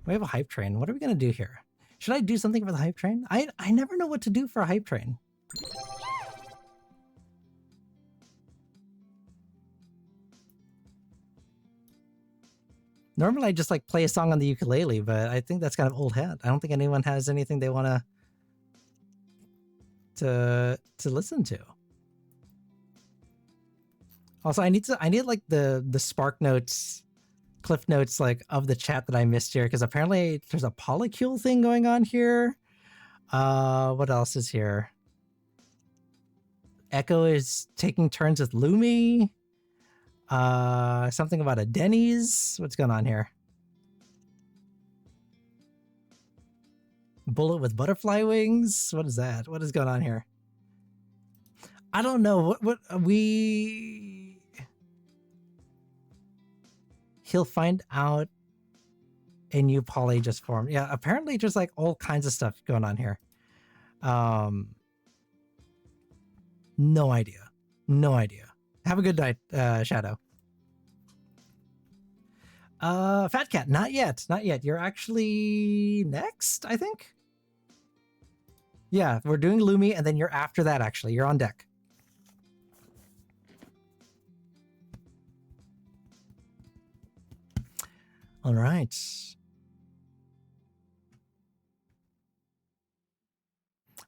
We have a hype train. What are we going to do here? Should I do something for the hype train? I never know what to do for a hype train. Normally I just like play a song on the ukulele, but I think that's kind of old hat. I don't think anyone has anything they want to listen to. Also, I need like the Spark Notes, Cliff Notes like of the chat that I missed here, because apparently there's a polycule thing going on here. What else is here? Echo is taking turns with Lumi. Something about a Denny's. What's going on here? Bullet with butterfly wings. What is that? What is going on here? I don't know. He'll find out a new poly just formed. Yeah, apparently just like all kinds of stuff going on here. No idea. No idea. Have a good night, Shadow. Fat Cat, not yet. Not yet. You're actually next, I think? Yeah, we're doing Lumi, and then you're after that, actually. You're on deck. All right.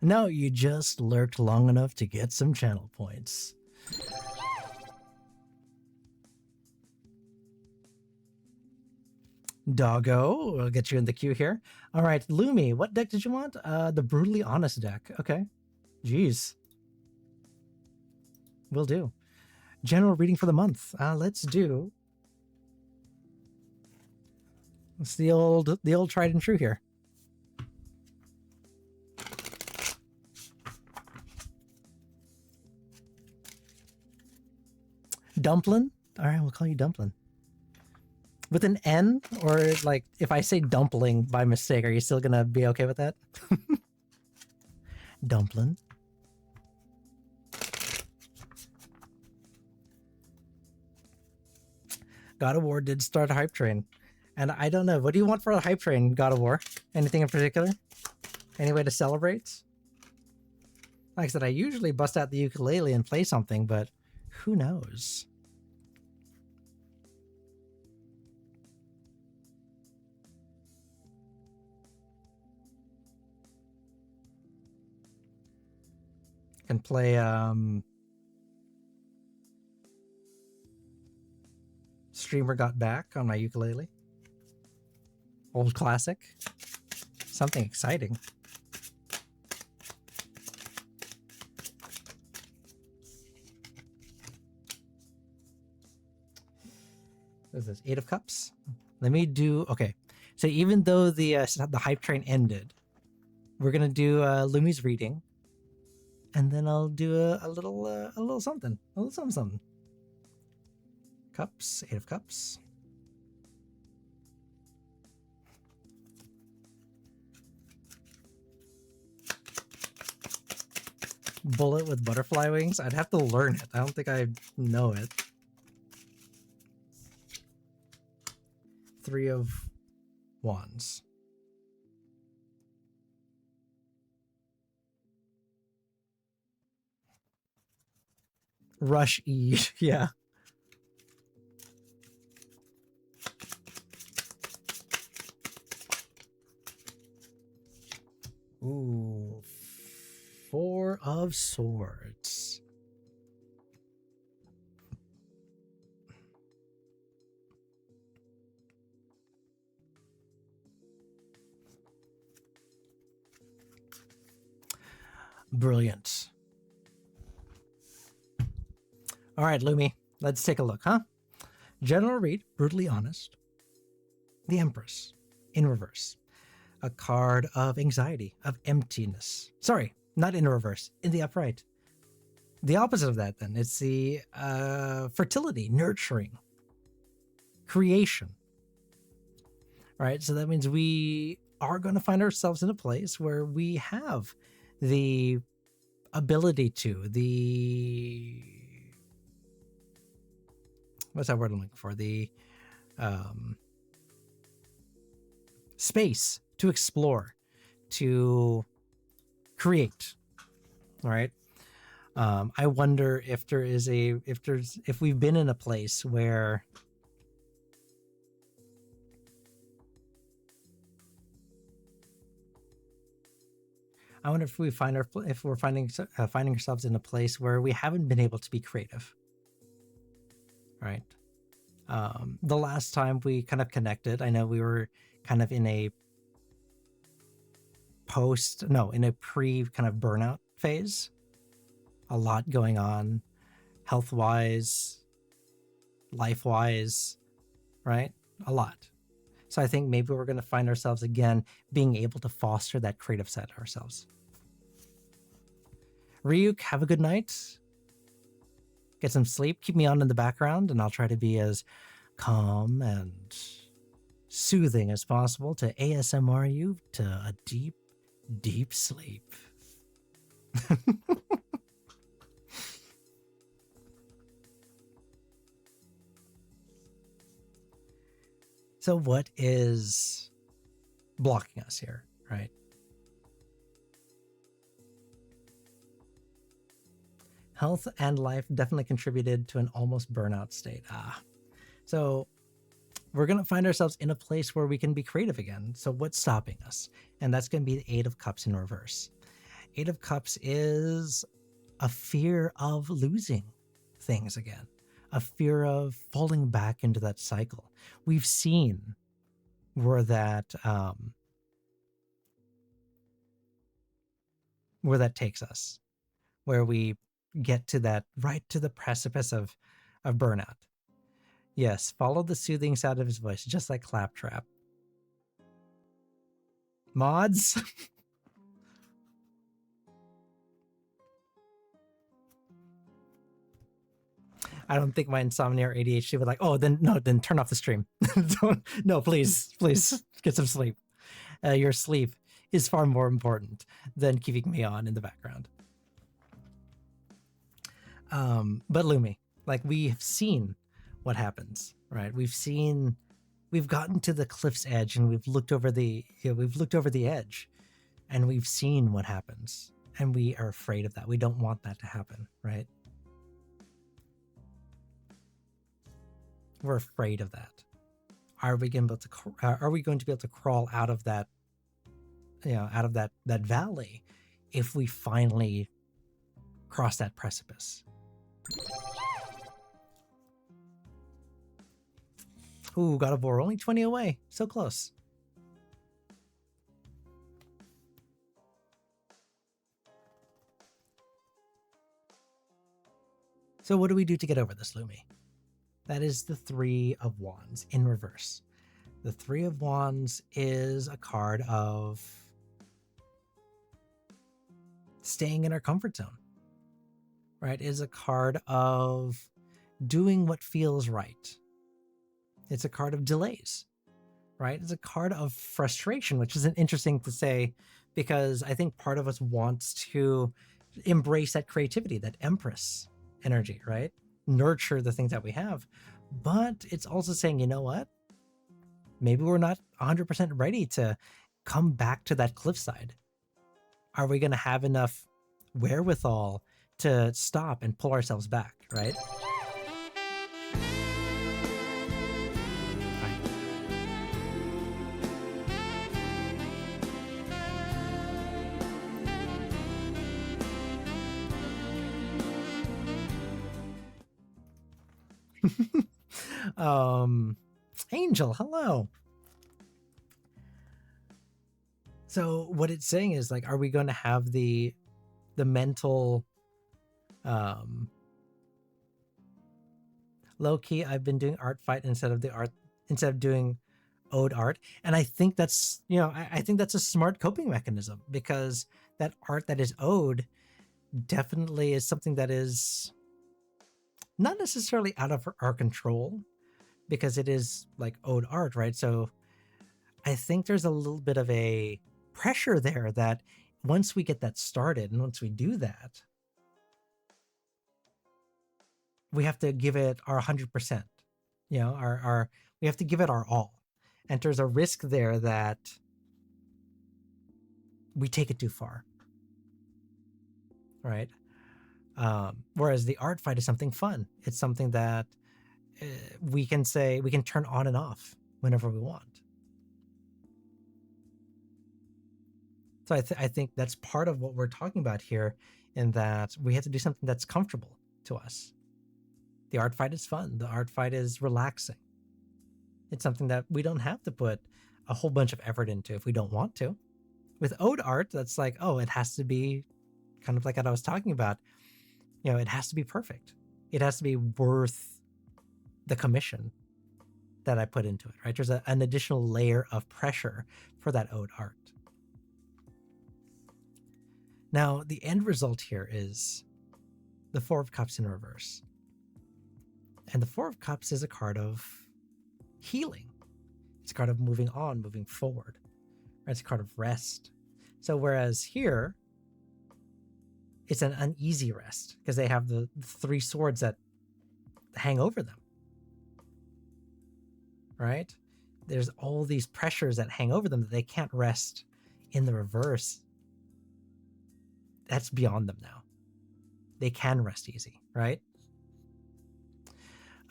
No, you just lurked long enough to get some channel points. Doggo, we'll get you in the queue here. All right, Lumi, what deck did you want? The Brutally Honest deck. Okay. Jeez. Will do. General reading for the month. Let's do... It's the old tried and true here. Dumplin'? All right, we'll call you Dumplin'. With an N, or like if I say dumpling by mistake, are you still gonna be okay with that? Dumplin'. God of War did start a hype train. And I don't know, what do you want for a hype train, God of War? Anything in particular? Any way to celebrate? Like I said, I usually bust out the ukulele and play something, but who knows? Can play Streamer Got Back on my ukulele. Old classic. Something exciting. What is this? 8 of Cups. Let me do. Okay, so even though the hype train ended, we're gonna do Lumi's reading, and then I'll do a little something, something. Cups, 8 of Cups. Bullet with butterfly wings. I'd have to learn it. I don't think I know it. 3 of Wands. Rush E. Yeah. Ooh. 4 of Swords. Brilliant. All right, Lumi, let's take a look, huh? General read, brutally honest. The Empress, in reverse. A card of anxiety, of emptiness. Sorry, not in reverse, in the upright. The opposite of that, then. It's the fertility, nurturing, creation. All right, so that means we are going to find ourselves in a place where we have the ability to, what's that word I'm looking for? The space to explore, to create. All right. I wonder if if we've been in a place where I wonder if we're finding ourselves in a place where we haven't been able to be creative. Right. The last time we kind of connected, I know we were kind of in a pre kind of burnout phase. A lot going on, health-wise, life-wise, right? A lot. So I think maybe we're going to find ourselves again being able to foster that creative side of ourselves. Ryuk, have a good night. Get some sleep. Keep me on in the background, and I'll try to be as calm and soothing as possible to ASMR you to a deep, deep sleep. So what is blocking us here, right? Health and life definitely contributed to an almost burnout state. So we're going to find ourselves in a place where we can be creative again. So what's stopping us? And that's going to be the 8 of Cups in reverse. 8 of Cups is a fear of losing things again, a fear of falling back into that cycle. We've seen where that takes us, where we get to that, right to the precipice of burnout. Yes, follow the soothing sound of his voice, just like Claptrap. Mods? I don't think my insomnia or ADHD would like, oh, then turn off the stream. Please get some sleep. Your sleep is far more important than keeping me on in the background. But Lumi, like, we have seen what happens, right? We've gotten to the cliff's edge, and we've looked over the edge, and we've seen what happens, and we are afraid of that. We don't want that to happen, right? We're afraid of that. Are we going to be able to crawl out of that, out of that valley, if we finally cross that precipice. Ooh, God of War, only 20 away. So close. So what do we do to get over this, Lumi? That is the Three of Wands in reverse. The Three of Wands is a card of staying in our comfort zone, right? It is a card of doing what feels right. It's a card of delays, right? It's a card of frustration, which isn't interesting to say because I think part of us wants to embrace that creativity, that Empress energy, right? Nurture the things that we have. But it's also saying, you know what? Maybe we're not 100% ready to come back to that cliffside. Are we going to have enough wherewithal to stop and pull ourselves back, right? Angel, hello. So what it's saying is like, are we going to have the mental low key? I've been doing art fight instead of doing ode art, and I think that's, you know, I think that's a smart coping mechanism, because that art that is ode definitely is something that is not necessarily out of our control, because it is like ode art, right? So I think there's a little bit of a pressure there that once we get that started and once we do that, we have to give it our 100%, you know, we have to give it our all. And there's a risk there that we take it too far, right? Whereas the art fight is something fun. It's something that we can turn on and off whenever we want. So I think that's part of what we're talking about here, in that we have to do something that's comfortable to us. The art fight is fun. The art fight is relaxing. It's something that we don't have to put a whole bunch of effort into if we don't want to. With ode art, that's like, oh, it has to be kind of like what I was talking about. You know, it has to be perfect. It has to be worth the commission that I put into it, right? There's an additional layer of pressure for that ode art. Now, the end result here is the Four of Cups in reverse. And the Four of Cups is a card of healing. It's a card of moving on, moving forward. Right? It's a card of rest. So whereas here, it's an uneasy rest, because they have the three swords that hang over them. Right? There's all these pressures that hang over them that they can't rest in the reverse. That's beyond them now. They can rest easy, right?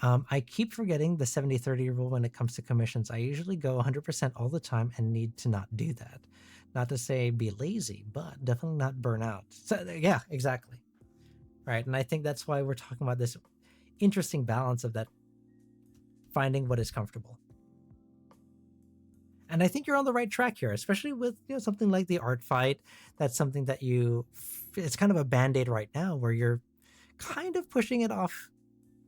I keep forgetting the 70-30 rule when it comes to commissions. I usually go 100% all the time and need to not do that. Not to say be lazy, but definitely not burn out. So yeah, exactly. Right. And I think that's why we're talking about this interesting balance of that, finding what is comfortable. And I think you're on the right track here, especially with, you know, something like the art fight. That's something that it's kind of a band-aid right now, where you're kind of pushing it off,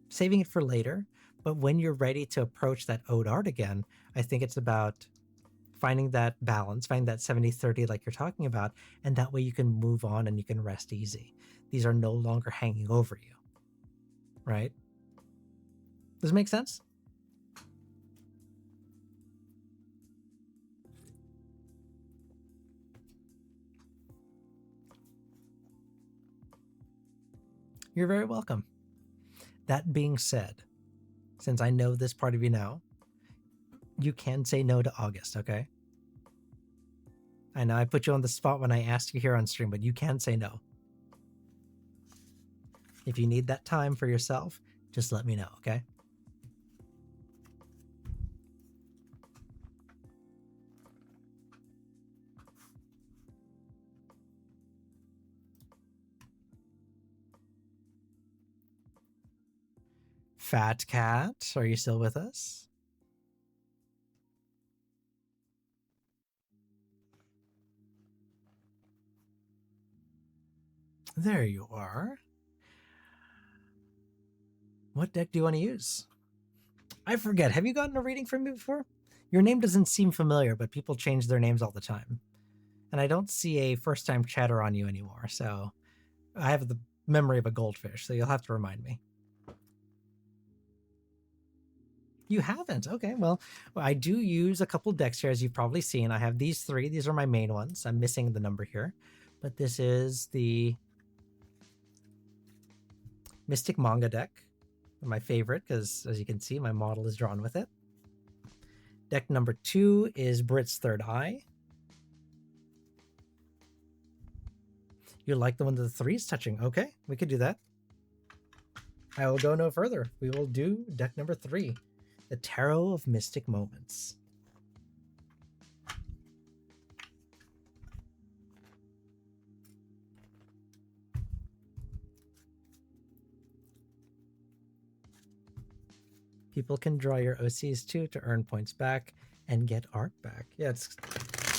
saving it for later. But when you're ready to approach that ode art again, I think it's about finding that balance, finding that 70-30 like you're talking about, and that way you can move on and you can rest easy. These are no longer hanging over you, right? Does it make sense? You're very welcome. That being said, since I know this part of you now, you can say no to August, okay? I know I put you on the spot when I asked you here on stream, but you can say no. If you need that time for yourself, just let me know, okay? Fat Cat, are you still with us? There you are. What deck do you want to use? I forget. Have you gotten a reading from me before? Your name doesn't seem familiar, but people change their names all the time. And I don't see a first-time chatter on you anymore, so I have the memory of a goldfish, so you'll have to remind me. You haven't? Okay, well, I do use a couple decks here, as you've probably seen. I have these three. These are my main ones. I'm missing the number here. But this is the Mystic Manga deck. My favorite, because as you can see, my model is drawn with it. Deck number 2 is Brit's Third Eye. You like the one that the 3 is touching. Okay, we could do that. I will go no further. We will do deck number 3, the Tarot of Mystic Moments. People can draw your OCs too to earn points back and get art back. Yeah,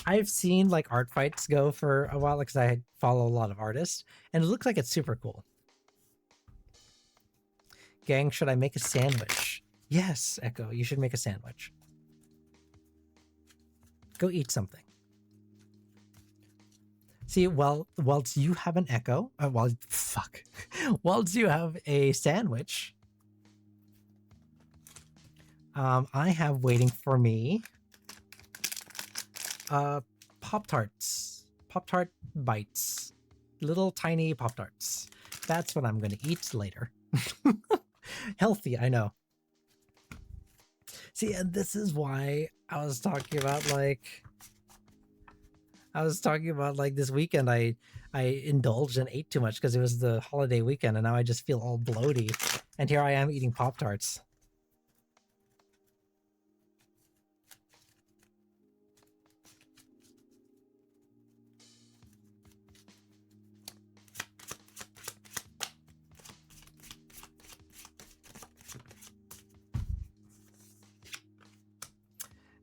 I've seen like art fights go for a while because I follow a lot of artists, and it looks like it's super cool. Gang, should I make a sandwich? Yes, Echo, you should make a sandwich. Go eat something. See, whilst you have an Echo, whilst you have a sandwich, I have waiting for me Pop-Tarts. Pop-Tart bites. Little tiny Pop-Tarts. That's what I'm going to eat later. Healthy, I know. See, and this is why I was talking about this weekend I indulged and ate too much because it was the holiday weekend, and now I just feel all bloaty. And here I am eating Pop-Tarts.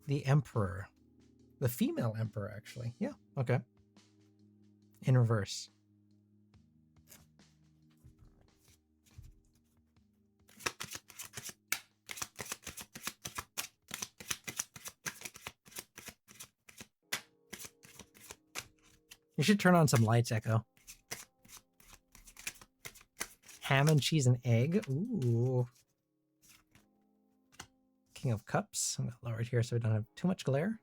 The Emperor. The female Emperor, actually. Yeah, okay. In reverse. You should turn on some lights, Echo. Ham and cheese and egg. Ooh. King of Cups. I'm going to lower it here so we don't have too much glare.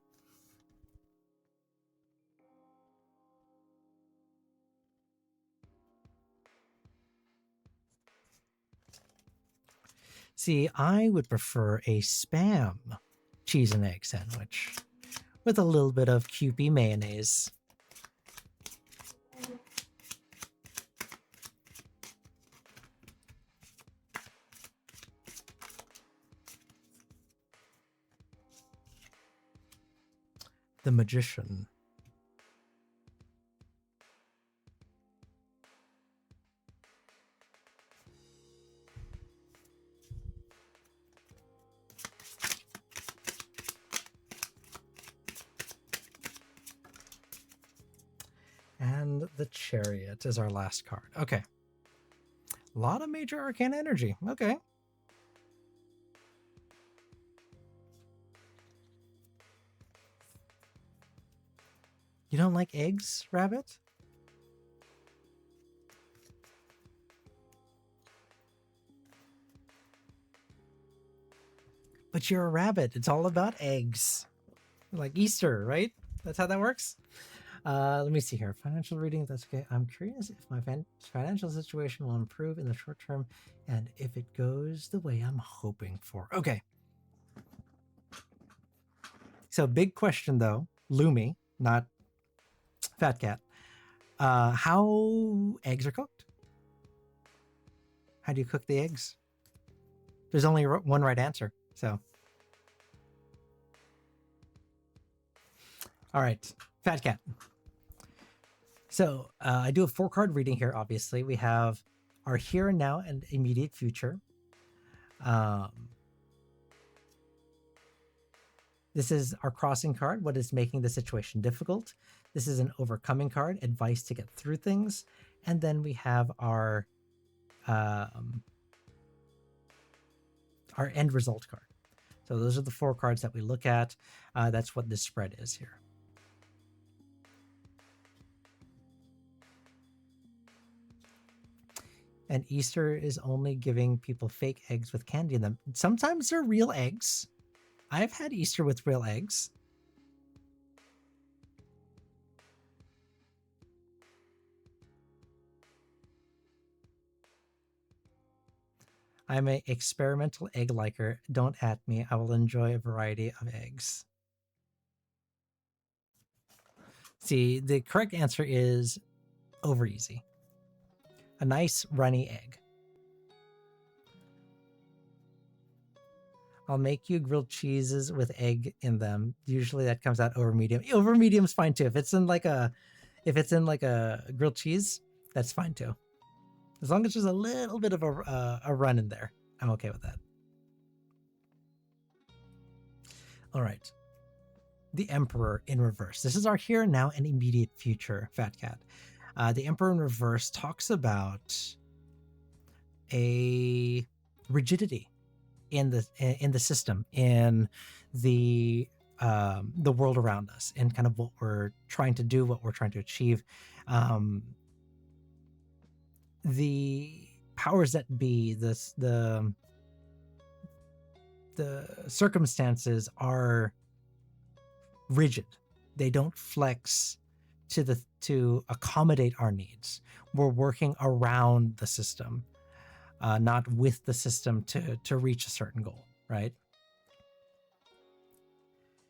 See, I would prefer a Spam cheese and egg sandwich with a little bit of Kewpie mayonnaise. The Magician. And the Chariot is our last card. Okay. A lot of major arcana energy. Okay. You don't like eggs, Rabbit? But you're a rabbit. It's all about eggs. Like Easter, right? That's how that works? Let me see here. Financial reading, if that's okay. I'm curious if my financial situation will improve in the short term and if it goes the way I'm hoping for. Okay. So big question, though. Lumi, not Fat Cat. How eggs are cooked? How do you cook the eggs? There's only one right answer, so. All right, Fat Cat. So I do a 4-card reading here, obviously. We have our here and now and immediate future. This is our crossing card, what is making the situation difficult. This is an overcoming card, advice to get through things. And then we have our end result card. So those are the 4 cards that we look at. That's what this spread is here. And Easter is only giving people fake eggs with candy in them. Sometimes they're real eggs. I've had Easter with real eggs. I'm an experimental egg liker. Don't at me. I will enjoy a variety of eggs. See, the correct answer is over easy. A nice runny egg. I'll make you grilled cheeses with egg in them. Usually that comes out over medium. Over medium's fine too. If it's in like a grilled cheese, that's fine too. As long as there's a little bit of a run in there, I'm okay with that. All right. The Emperor in reverse. This is our here and now and immediate future, Fat Cat. The Emperor in reverse talks about a rigidity in the system, in the world around us, and kind of what we're trying to do, what we're trying to achieve. The powers that be, the circumstances are rigid. They don't flex to accommodate our needs. We're working around the system, not with the system to reach a certain goal, right?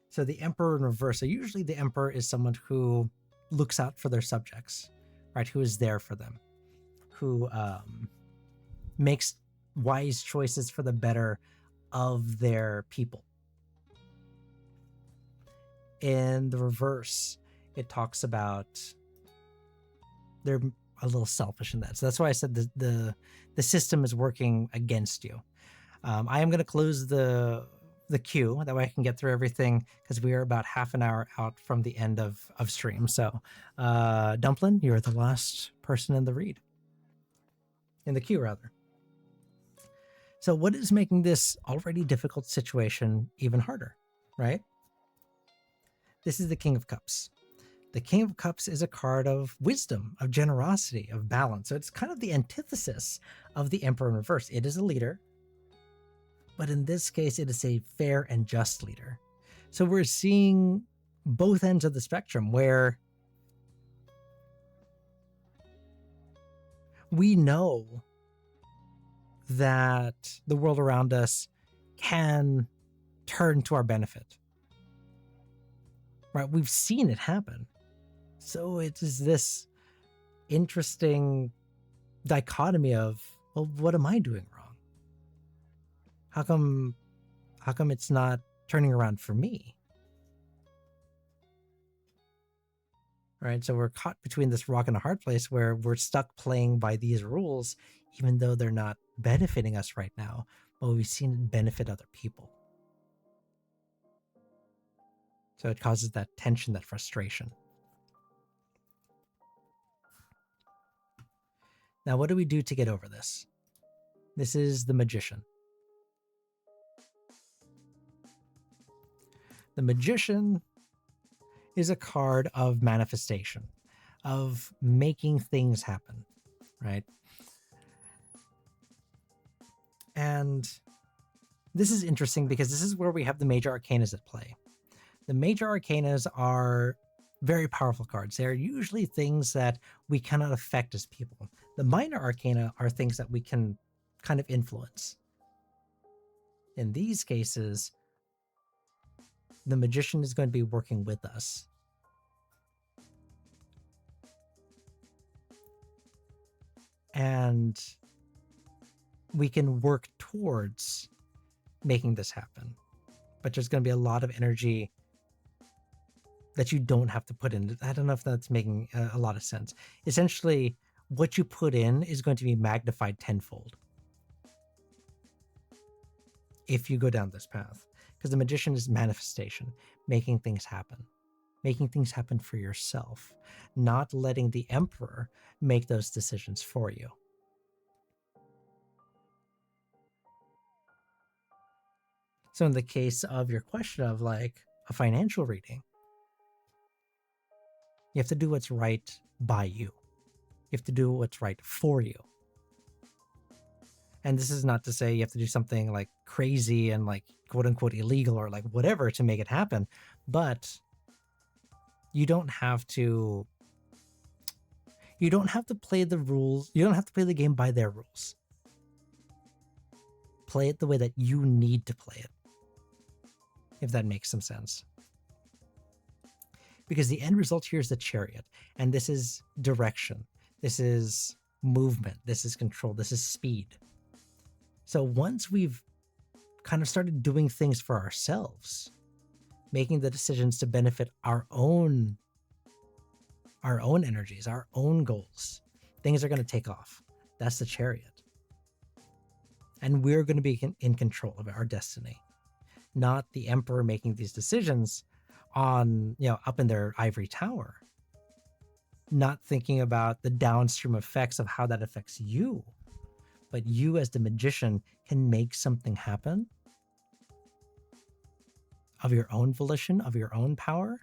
So the Emperor in reverse. So usually the Emperor is someone who looks out for their subjects, right? Who is there for them, who makes wise choices for the better of their people. In the reverse, it talks about they're a little selfish in that. So that's why I said the system is working against you. I am going to close the queue. That way I can get through everything, because we are about half an hour out from the end of stream. So Dumplin, you're the last person in the read. In the queue, rather. So what is making this already difficult situation even harder, right? This is the King of Cups. The King of Cups is a card of wisdom, of generosity, of balance. So it's kind of the antithesis of the Emperor in reverse. It is a leader, but in this case, it is a fair and just leader. So we're seeing both ends of the spectrum, where we know that the world around us can turn to our benefit. Right? We've seen it happen. So it is this interesting dichotomy of, well, what am I doing wrong? How come it's not turning around for me? Right? So we're caught between this rock and a hard place, where we're stuck playing by these rules, even though they're not benefiting us right now, but we've seen it benefit other people. So it causes that tension, that frustration. Now, what do we do to get over this? This is the Magician. The Magician is a card of manifestation, of making things happen, right? And this is interesting because this is where we have the major arcanas at play. The major arcanas are very powerful cards. They're usually things that we cannot affect as people. The minor arcana are things that we can kind of influence. In these cases, the Magician is going to be working with us. And we can work towards making this happen. But there's going to be a lot of energy that you don't have to put in. I don't know if that's making a lot of sense. Essentially, what you put in is going to be magnified tenfold. if you go down this path. Because the magician is manifestation, making things happen for yourself, not letting the emperor make those decisions for you. So in the case of your question of like a financial reading, you have to do what's right by you. You have to do what's right for you. And this is not to say you have to do something like crazy and like quote unquote illegal or like whatever to make it happen, but you don't have to play the rules. You don't have to play the game by their rules. Play it the way that you need to play it, if that makes some sense. Because the end result here is the Chariot, and this is direction, this is movement, this is control, this is speed. So once we've kind of started doing things for ourselves, making the decisions to benefit our own energies, our own goals, things are going to take off. That's the Chariot. And we're going to be in control of our destiny, not the emperor making these decisions on, up in their ivory tower, not thinking about the downstream effects of how that affects you. But you as the magician can make something happen of your own volition, of your own power,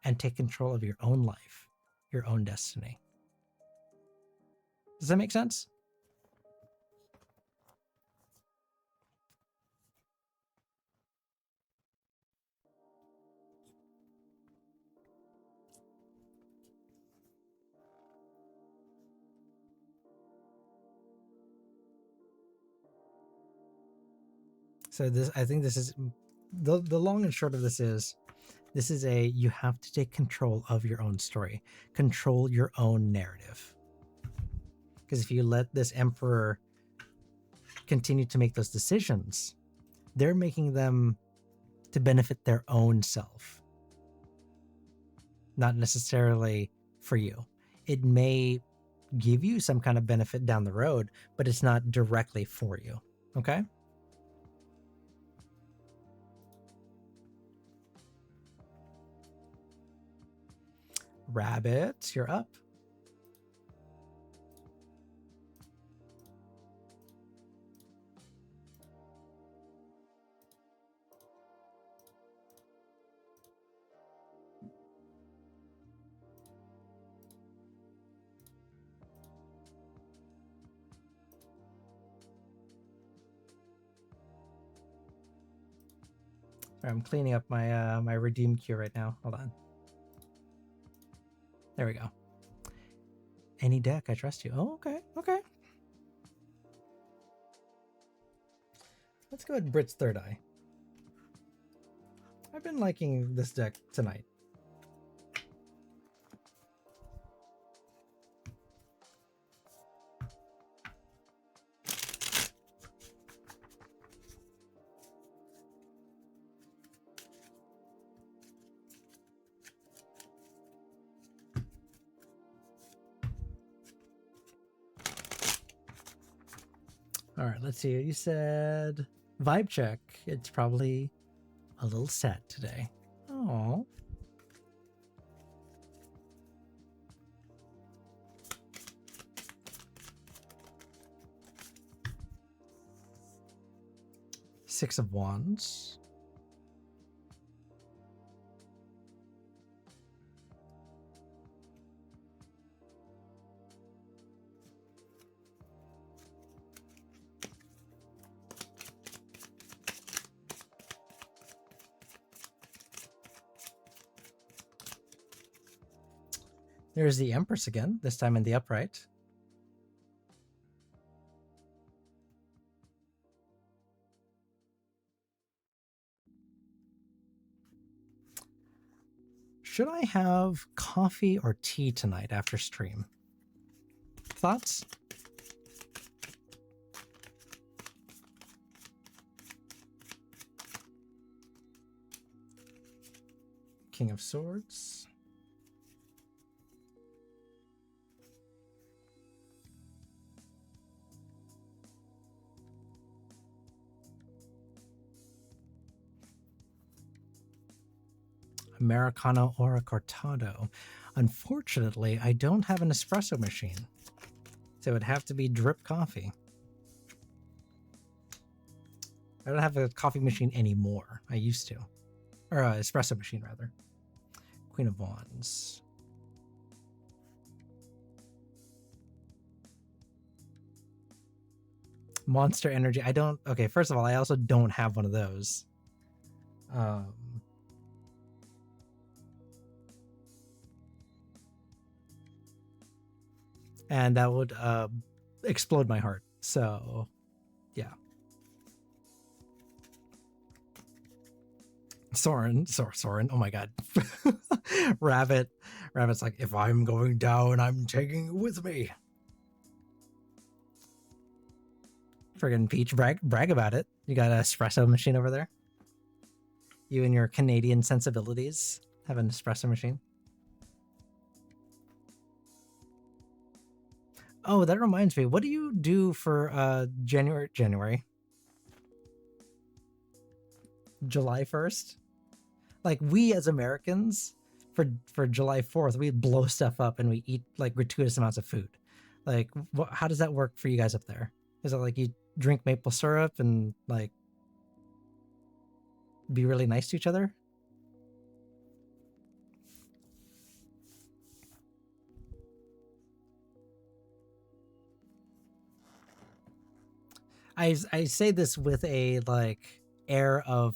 and take control of your own life, your own destiny. Does that make sense? So I think this is the long and short of this is you have to take control of your own story, control your own narrative. Because if you let this emperor continue to make those decisions, they're making them to benefit their own self, not necessarily for you. It may give you some kind of benefit down the road, but it's not directly for you. Okay? Rabbit, you're up. I'm cleaning up my my redeem queue right now. Hold on. There we go. Any deck, I trust you. Oh, okay, okay. Let's go with Brit's Third Eye. I've been liking this deck tonight. All right, let's see. You said vibe check. It's probably a little sad today. Oh. Six of Wands. There's the Empress again, this time in the upright. Should I have coffee or tea tonight after stream? Thoughts? King of Swords. Americano or a cortado. Unfortunately, I don't have an espresso machine, so it would have to be drip coffee. I don't have a coffee machine anymore. I used to. Or an espresso machine, rather. Queen of Wands. Monster Energy. I don't... Okay, first of all, I also don't have one of those. And that would explode my heart. So, yeah. Soren, oh my god. Rabbit's like, if I'm going down, I'm taking it with me. Friggin' Peach, brag about it. You got an espresso machine over there? You and your Canadian sensibilities have an espresso machine? Oh, that reminds me. What do you do for July 1st? Like, we as Americans, for July 4th, we blow stuff up and we eat like gratuitous amounts of food. Like, how does that work for you guys up there? Is it like you drink maple syrup and like be really nice to each other? I say this with a like air of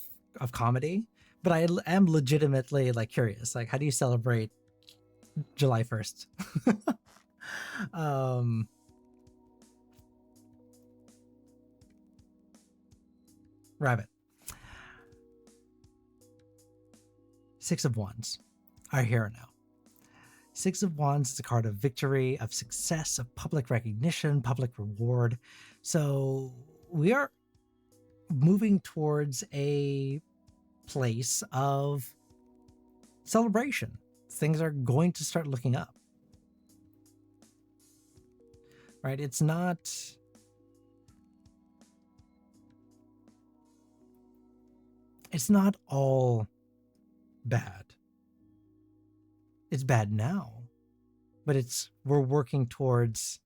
comedy, but I am legitimately like curious. Like, how do you celebrate July 1st? Rabbit. Six of Wands. Our hero now. Six of Wands is a card of victory, of success, of public recognition, public reward. So we are moving towards a place of celebration. Things are going to start looking up. Right? It's not... It's not all bad. It's bad now, but we're working towards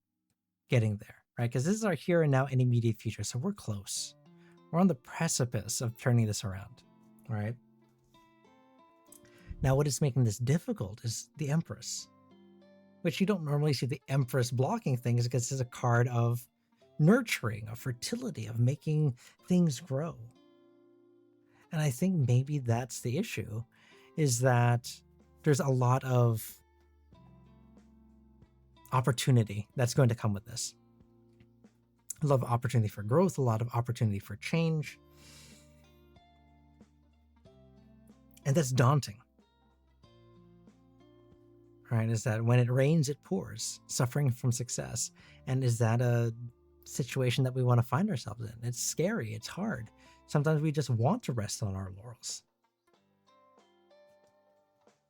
getting there, right? Because this is our here and now and immediate future, so we're close. We're on the precipice of turning this around, right? Now, what is making this difficult is the Empress, which you don't normally see the Empress blocking things because it's a card of nurturing, of fertility, of making things grow. And I think maybe that's the issue, is that there's a lot of opportunity that's going to come with this. A lot of opportunity for growth, a lot of opportunity for change. And that's daunting. Right? Is that when it rains, it pours, suffering from success. And is that a situation that we want to find ourselves in? It's scary. It's hard. Sometimes we just want to rest on our laurels.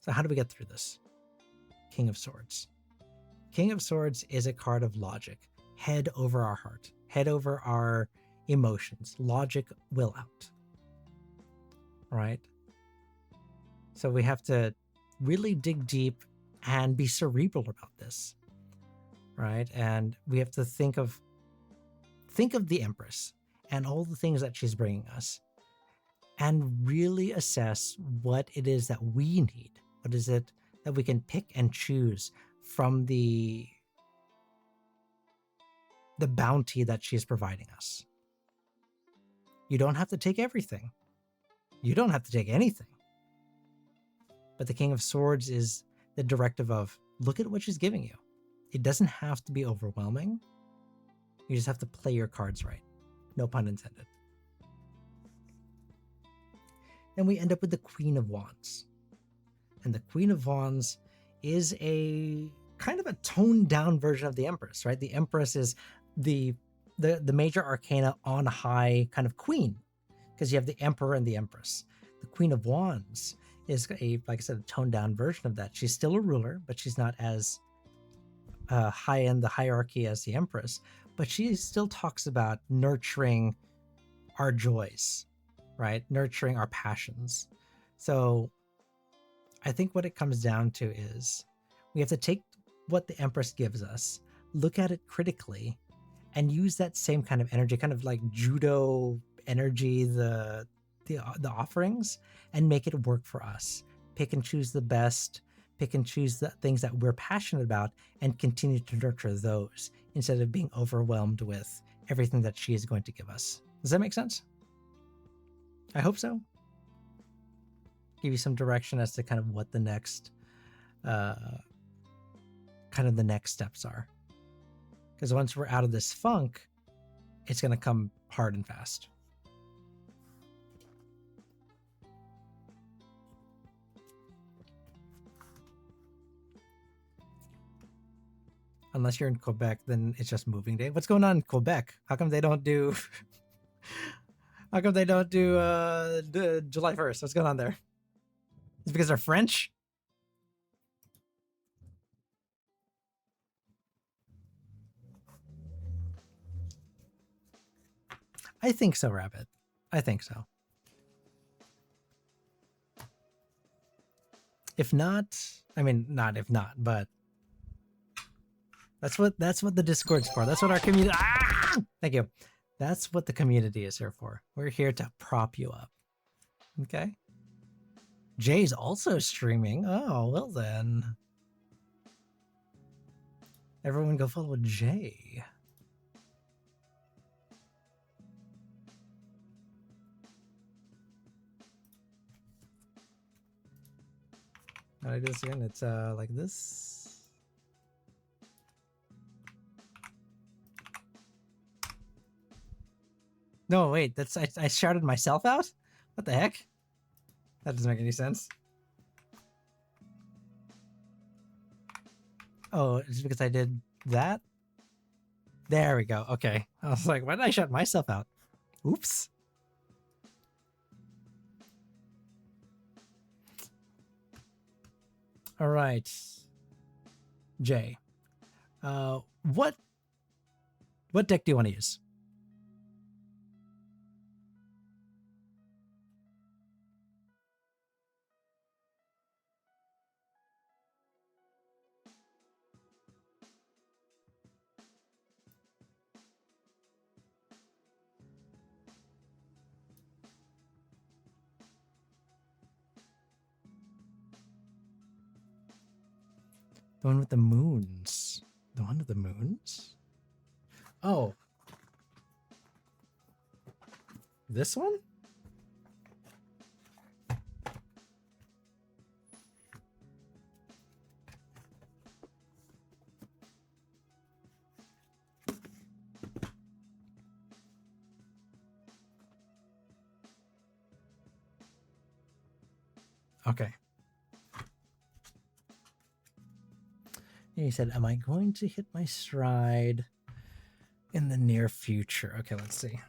So how do we get through this? King of Swords. King of Swords is a card of logic. Head over our heart. Head over our emotions. Logic will out. Right? So we have to really dig deep and be cerebral about this. Right? And we have to think of the Empress and all the things that she's bringing us, and really assess what it is that we need. What is it that we can pick and choose from the bounty that she's providing us? You don't have to take everything. You don't have to take anything. But the King of Swords is the directive of, look at what she's giving you. It doesn't have to be overwhelming. You just have to play your cards right. No pun intended. Then we end up with the Queen of Wands. And the Queen of Wands is a kind of a toned down version of the Empress, right? The Empress is the major arcana on high kind of queen, because you have the Emperor and the Empress. The Queen of Wands is like I said, a toned down version of that. She's still a ruler, but she's not as high in the hierarchy as the Empress. But she still talks about nurturing our joys, right? Nurturing our passions. So I think what it comes down to is we have to take what the Empress gives us, look at it critically, and use that same kind of energy, kind of like judo energy, the offerings, and make it work for us. Pick and choose the best, pick and choose the things that we're passionate about, and continue to nurture those instead of being overwhelmed with everything that she is going to give us. Does that make sense? I hope so. Give you some direction as to kind of what the next the next steps are. Because once we're out of this funk, it's going to come hard and fast. Unless you're in Quebec, then it's just moving day. What's going on in Quebec? How come they don't do July 1st? What's going on there? Is it because they're French? I think so, Rabbit. I think so. If not, I mean, not if not, but that's what the Discord's for. That's what our community. Thank you. That's what the community is here for. We're here to prop you up. Okay. Jay's also streaming. Oh, well then. Everyone go follow Jay. How do I do this again? It's like this. No, wait, that's I shouted myself out? What the heck? That doesn't make any sense. Oh, it's because I did that? There we go. Okay. I was like, why did I shout myself out? Oops. All right. Jay. What deck do you want to use? The one with the moons. The one with the moons? Oh. This one? Okay. He said, am I going to hit my stride in the near future? Okay, let's see.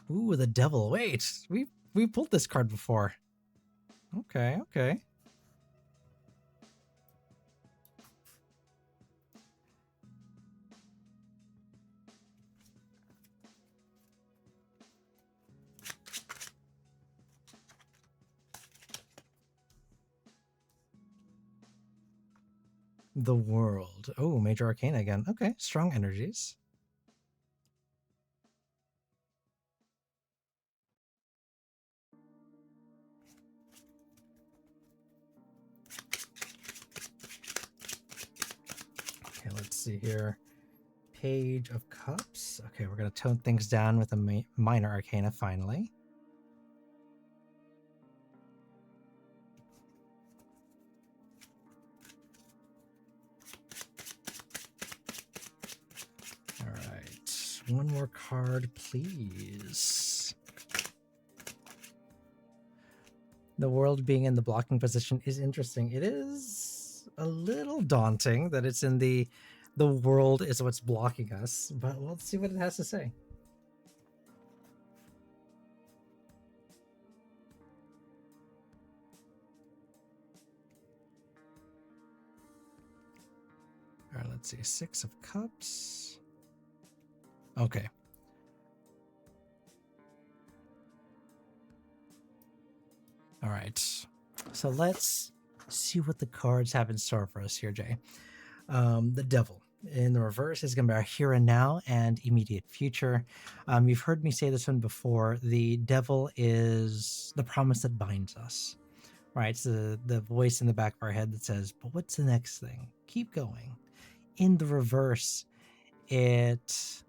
Ooh, the devil. Wait, we pulled this card before. Okay, okay. The world. Oh, Major Arcana again. Okay, strong energies. Okay, let's see here. Page of Cups. Okay, we're going to tone things down with a minor arcana finally. All right, one more card, please. The world being in the blocking position is interesting. It is a little daunting that it's in the the world is what's blocking us, but let's see what it has to say. All right, let's see. 6 of Cups. Okay. All right. So let's see what the cards have in store for us here, Jay. The Devil in the reverse is going to be our here and now and immediate future. You've heard me say this one before. The Devil is the promise that binds us, right? It's the voice in the back of our head that says, but what's the next thing? Keep going. In the reverse, it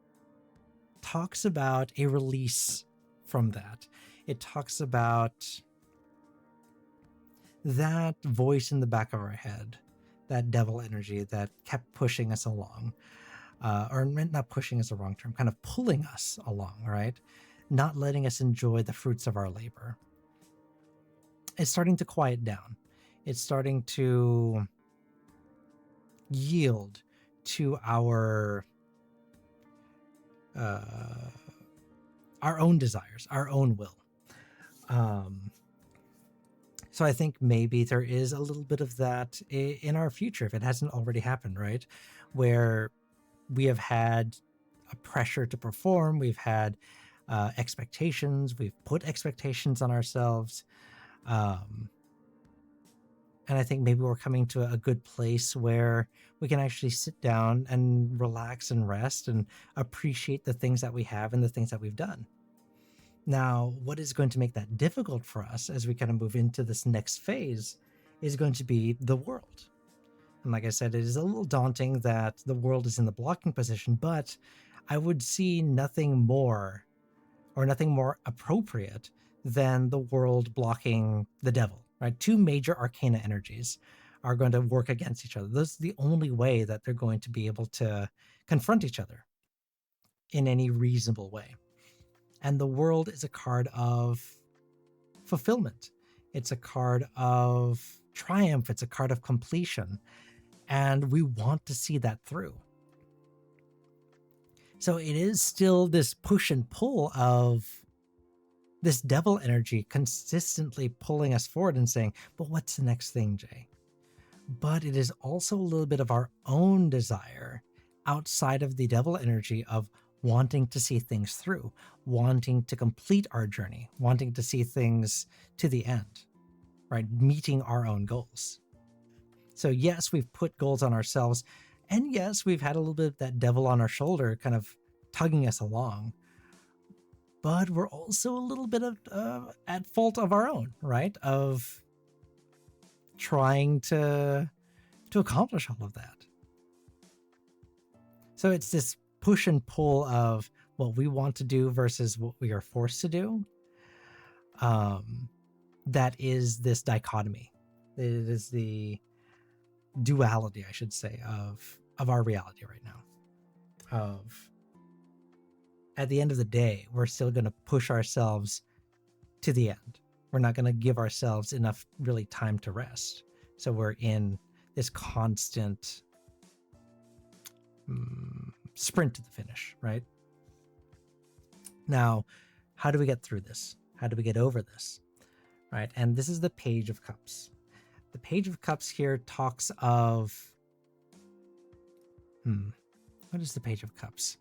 talks about a release from that. It talks about that voice in the back of our head, that devil energy that kept pushing us along, or not pushing is the wrong term, kind of pulling us along, right? Not letting us enjoy the fruits of our labor. It's starting to quiet down. It's starting to yield to our own desires, our own will. So I think maybe there is a little bit of that in our future, if it hasn't already happened, right? Where we have had a pressure to perform, we've had expectations, we've put expectations on ourselves. And I think maybe we're coming to a good place where we can actually sit down and relax and rest and appreciate the things that we have and the things that we've done. Now, what is going to make that difficult for us as we kind of move into this next phase is going to be the world. And like I said, it is a little daunting that the world is in the blocking position, but I would see nothing more appropriate than the world blocking the devil, right? 2 major arcana energies are going to work against each other. This is the only way that they're going to be able to confront each other in any reasonable way. And the world is a card of fulfillment. It's a card of triumph. It's a card of completion. And we want to see that through. So it is still this push and pull of this devil energy consistently pulling us forward and saying, but what's the next thing, Jay? But it is also a little bit of our own desire outside of the devil energy of wanting to see things through, wanting to complete our journey, wanting to see things to the end, right? Meeting our own goals. So yes, we've put goals on ourselves, and yes, we've had a little bit of that devil on our shoulder kind of tugging us along, but we're also a little bit of at fault of our own, right? Of trying to accomplish all of that. So it's this push and pull of what we want to do versus what we are forced to do. That is this dichotomy. It is the duality, I should say, of our reality right now. At the end of the day, we're still going to push ourselves to the end. We're not going to give ourselves enough really time to rest. So we're in this constant sprint to the finish, right? Now, how do we get through this? How do we get over this? Right? And this is the Page of Cups. The Page of Cups here talks of... What is the Page of Cups?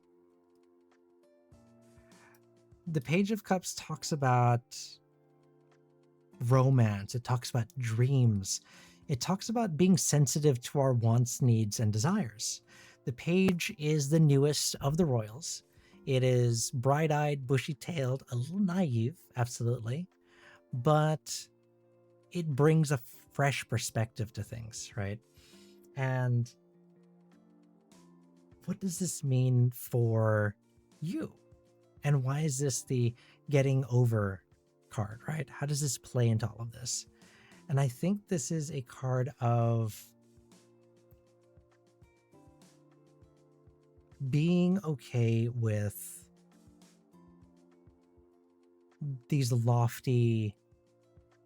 The Page of Cups talks about romance. It talks about dreams. It talks about being sensitive to our wants, needs, and desires. The Page is the newest of the royals. It is bright-eyed, bushy-tailed, a little naive, absolutely, but it brings a fresh perspective to things, right? And what does this mean for you? And why is this the getting over card, right? How does this play into all of this? And I think this is a card of being okay with these lofty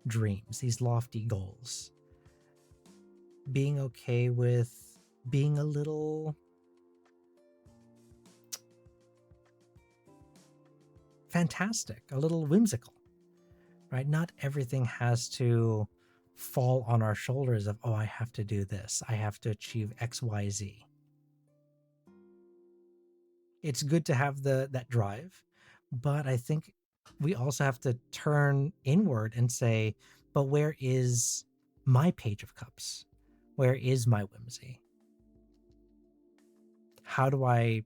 dreams, these lofty goals. Being okay with being a little fantastic, a little whimsical, right? Not everything has to fall on our shoulders of, oh, I have to do this. I have to achieve X, Y, Z. It's good to have that drive, but I think we also have to turn inward and say, but where is my Page of Cups? Where is my whimsy? How do I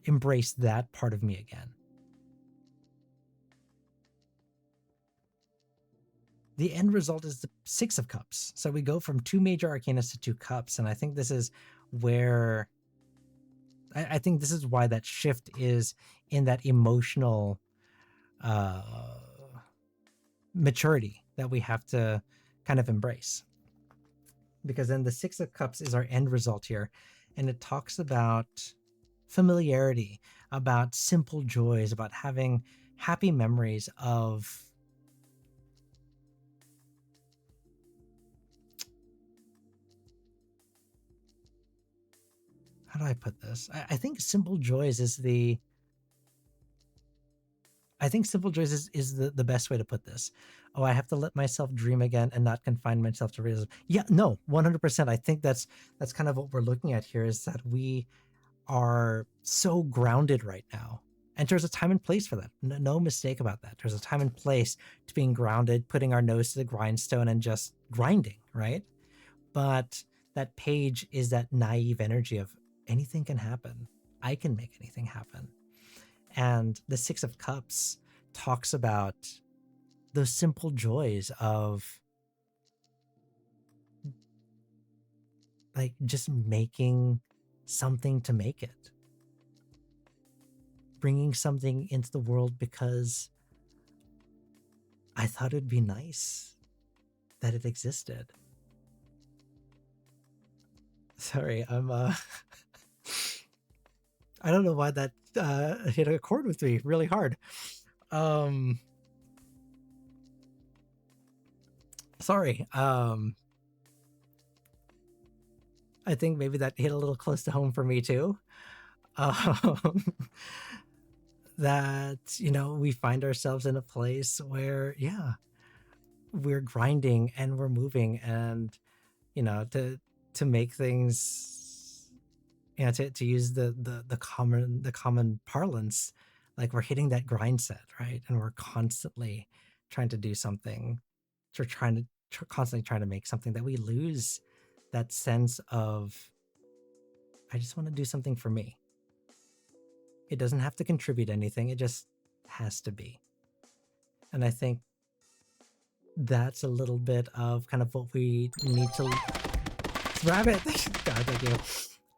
embrace that part of me again? The end result is the Six of Cups. So we go from 2 major arcanas to 2 cups. And I think this is where, I think this is why that shift is in that emotional maturity that we have to kind of embrace. Because then the Six of Cups is our end result here. And it talks about familiarity, about simple joys, about having happy memories of how do I put this? I think simple joys is the best way to put this. Oh, I have to let myself dream again and not confine myself to realism. Yeah, no, 100%. I think that's kind of what we're looking at here, is that we are so grounded right now. And there's a time and place for that. No mistake about that. There's a time and place to being grounded, putting our nose to the grindstone and just grinding, right? But that page is that naive energy of anything can happen. I can make anything happen. And the Six of Cups talks about those simple joys of like just making something to make it. Bringing something into the world because I thought it'd be nice that it existed. Sorry, I'm I don't know why that hit a chord with me really hard. Sorry. I think maybe that hit a little close to home for me too. That, you know, we find ourselves in a place where, yeah, we're grinding and we're moving, and, you know, to make things, you know, to use the common parlance, like we're hitting that grind set, right? And we're constantly trying to do something. We're constantly trying to make something that we lose that sense of, I just want to do something for me. It doesn't have to contribute anything. It just has to be. And I think that's a little bit of kind of what we need to rabbit. God, thank you.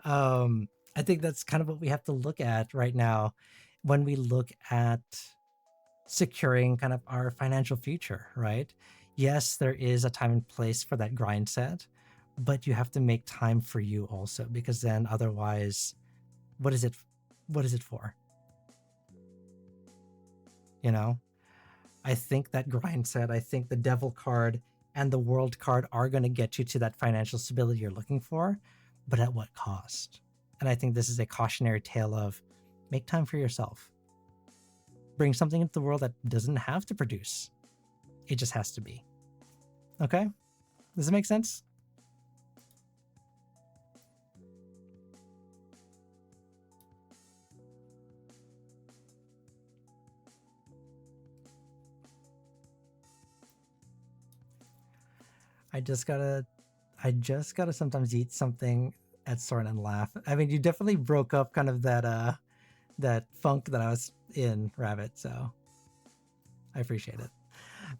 I think that's kind of what we have to look at right now when we look at securing kind of our financial future, right? Yes, there is a time and place for that grind set, but you have to make time for you also, because then otherwise, what is it for? You know, I think that grind set, I think the Devil card and the World card are going to get you to that financial stability you're looking for, but at what cost? And I think this is a cautionary tale of make time for yourself. Bring something into the world that doesn't have to produce. It just has to be. Okay? Does it make sense? I just gotta sometimes eat something at Soren and laugh. I mean, you definitely broke up kind of that funk that I was in, Rabbit, so I appreciate it.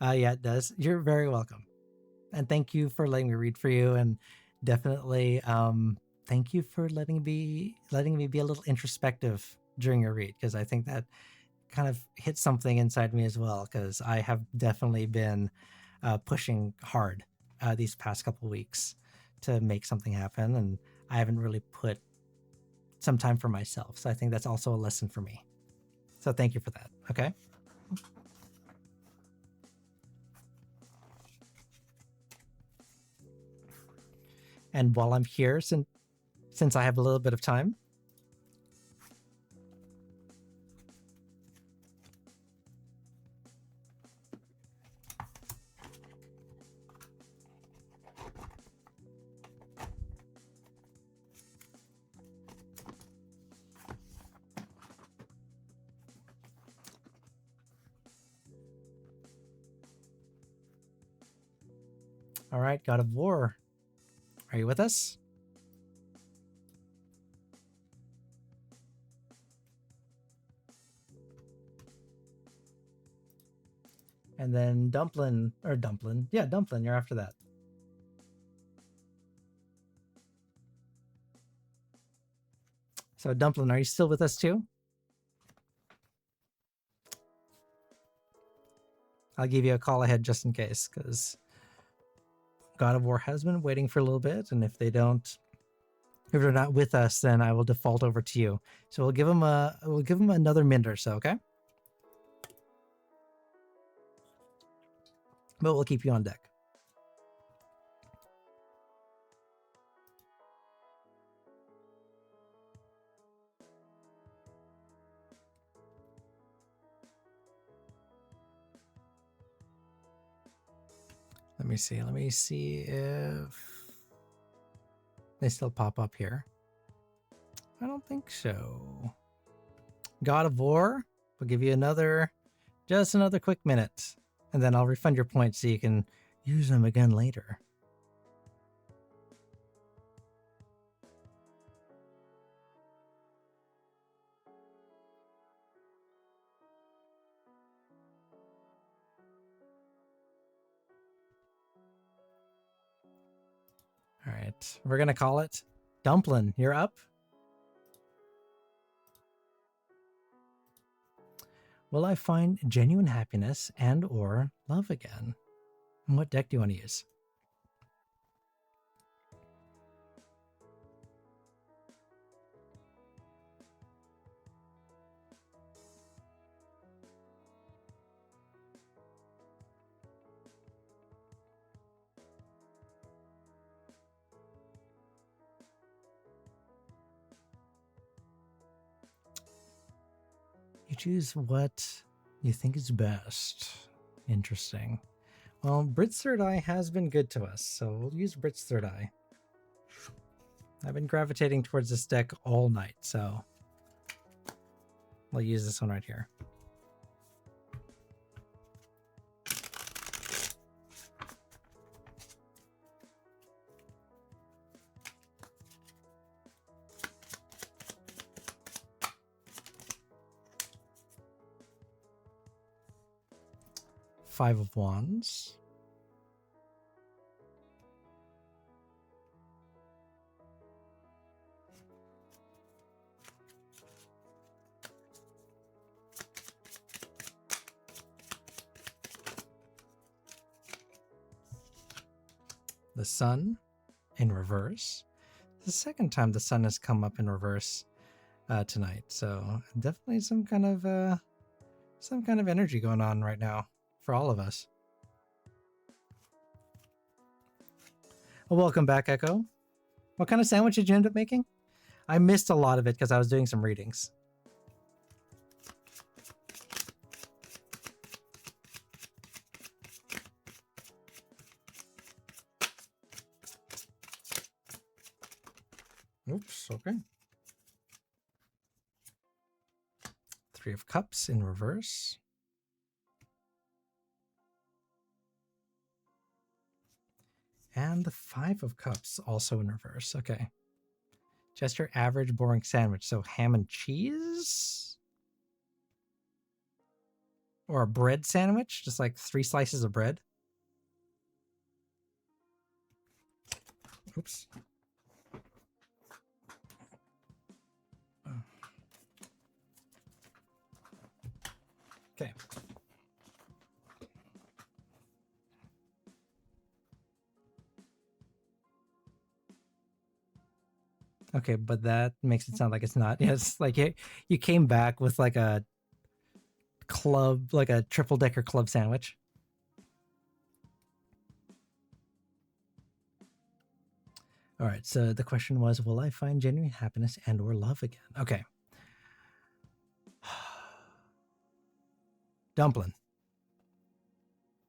Yeah, it does. You're very welcome. And thank you for letting me read for you, and definitely thank you for letting me be a little introspective during your read, because I think that kind of hit something inside me as well, because I have definitely been pushing hard these past couple weeks to make something happen, and I haven't really put some time for myself. So I think that's also a lesson for me. So thank you for that. Okay. And while I'm here, since I have a little bit of time, All right, God of War. Are you with us? And then Dumplin, yeah, Dumplin, you're after that. So Dumplin, are you still with us too? I'll give you a call ahead just in case, because God of War has been waiting for a little bit, and if they're not with us, then I will default over to you. So we'll give them another minute or so, okay? But we'll keep you on deck. Let me see if they still pop up here. I don't think so. God of War, we'll give you just another quick minute, and then I'll refund your points so you can use them again later. All right, we're gonna call it. Dumplin, you're up. Will I find genuine happiness and or love again? And what deck do you want to use? You choose what you think is best. Interesting. Well, Brit's Third Eye has been good to us, so we'll use Brit's Third Eye. I've been gravitating towards this deck all night, so we'll use this one right here. Five of Wands. The Sun in reverse. The second time the Sun has come up in reverse tonight, so definitely some kind of energy going on right now for all of us. Well, welcome back, Echo. What kind of sandwich did you end up making? I missed a lot of it because I was doing some readings. Oops, okay. Three of Cups in reverse. And the Five of Cups also in reverse. Okay. Just your average boring sandwich. So ham and cheese? Or a bread sandwich? Just like 3 slices of bread? Oops. Okay. Okay, but that makes it sound like it's not. Yes, like you came back with like a club, like a triple-decker club sandwich. All right, so the question was, will I find genuine happiness and or love again? Okay. Dumplin.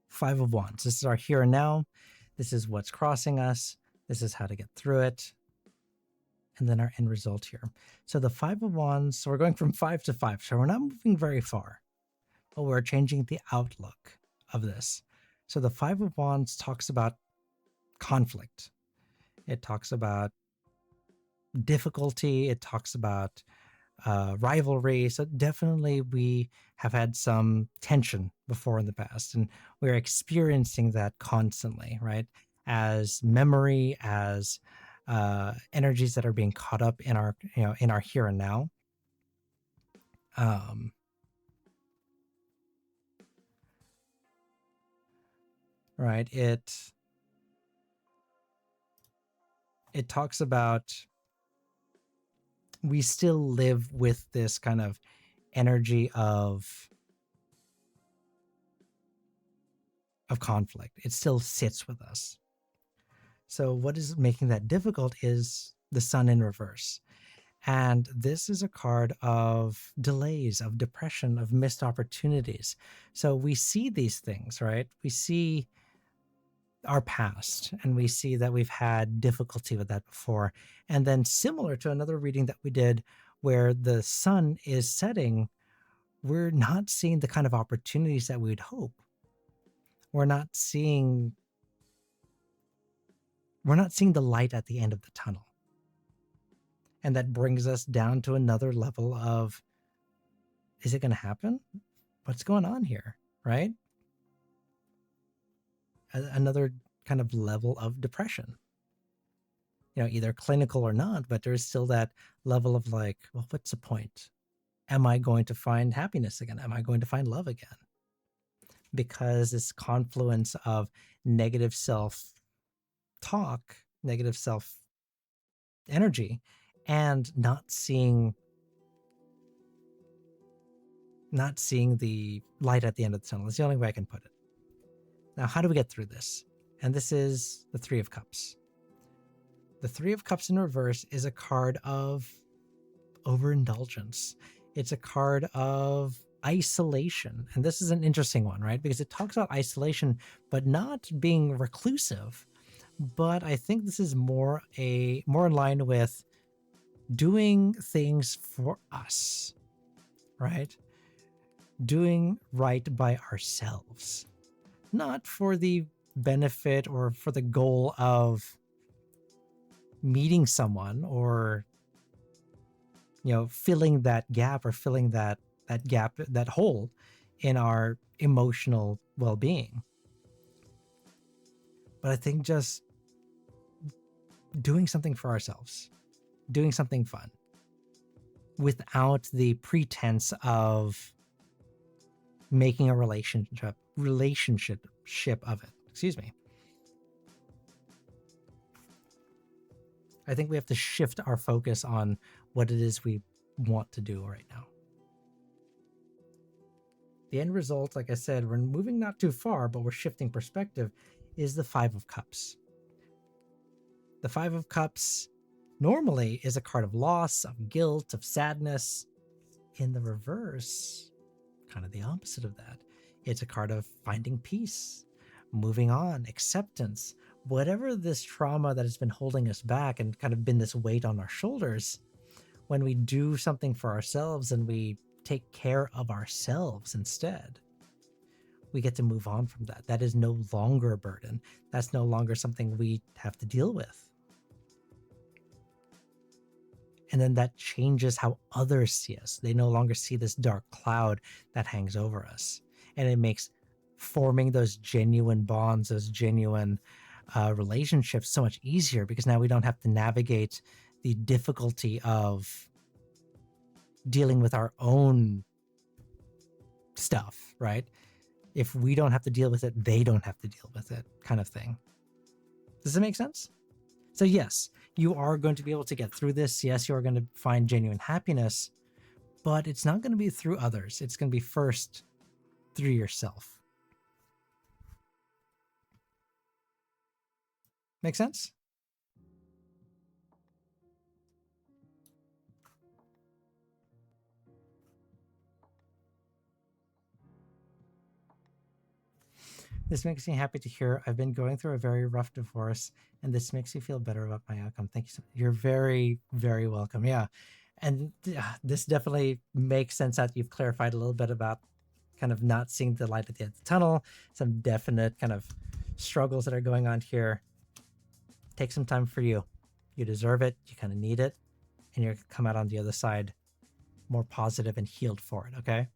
Five of Wands. This is our here and now. This is what's crossing us. This is how to get through it. And then our end result here. So the Five of Wands, so we're going from 5 to 5. So we're not moving very far, but we're changing the outlook of this. So the Five of Wands talks about conflict. It talks about difficulty. It talks about rivalry. So definitely we have had some tension before in the past, and we're experiencing that constantly, right? As memory, as energies that are being caught up in our, in our here and now. Right. It talks about we still live with this kind of energy of conflict. It still sits with us. So what is making that difficult is the Sun in reverse. And this is a card of delays, of depression, of missed opportunities. So we see these things, right? We see our past, and we see that we've had difficulty with that before. And then similar to another reading that we did where the sun is setting, we're not seeing the kind of opportunities that we'd hope. We're not seeing the light at the end of the tunnel. And that brings us down to another level of, is it going to happen? What's going on here, right? Another kind of level of depression, either clinical or not, but there's still that level of like, well, what's the point? Am I going to find happiness again? Am I going to find love again? Because this confluence of negative self-talk, negative self-energy, and not seeing the light at the end of the tunnel. It's the only way I can put it. Now, how do we get through this? And this is the Three of Cups. The Three of Cups in reverse is a card of overindulgence. It's a card of isolation. And this is an interesting one, right? Because it talks about isolation, but not being reclusive. But I think this is more in line with doing things for us, right? Doing right by ourselves. Not for the benefit or for the goal of meeting someone or filling that gap or filling that hole in our emotional well-being. But I think just doing something for ourselves, doing something fun without the pretense of making a relationship of it. Excuse me. I think we have to shift our focus on what it is we want to do right now. The end result, like I said, we're moving not too far, but we're shifting perspective, is the Five of Cups. The Five of Cups normally is a card of loss, of guilt, of sadness. In the reverse, kind of the opposite of that. It's a card of finding peace, moving on, acceptance. Whatever this trauma that has been holding us back and kind of been this weight on our shoulders, when we do something for ourselves and we take care of ourselves instead, we get to move on from that. That is no longer a burden. That's no longer something we have to deal with. And then that changes how others see us. They no longer see this dark cloud that hangs over us. And it makes forming those genuine bonds, those genuine relationships so much easier, because now we don't have to navigate the difficulty of dealing with our own stuff, right? If we don't have to deal with it, they don't have to deal with it, kind of thing. Does it make sense? So yes, you are going to be able to get through this. Yes, you are going to find genuine happiness, but it's not going to be through others. It's going to be first through yourself. Make sense? This makes me happy to hear. I've been going through a very rough divorce, and this makes me feel better about my outcome. Thank you so much. You're very, very welcome. Yeah. And this definitely makes sense that you've clarified a little bit about kind of not seeing the light at the end of the tunnel, some definite kind of struggles that are going on here. take some time for you. You deserve it. You kind of need it. And you're going to come out on the other side more positive and healed for it, okay?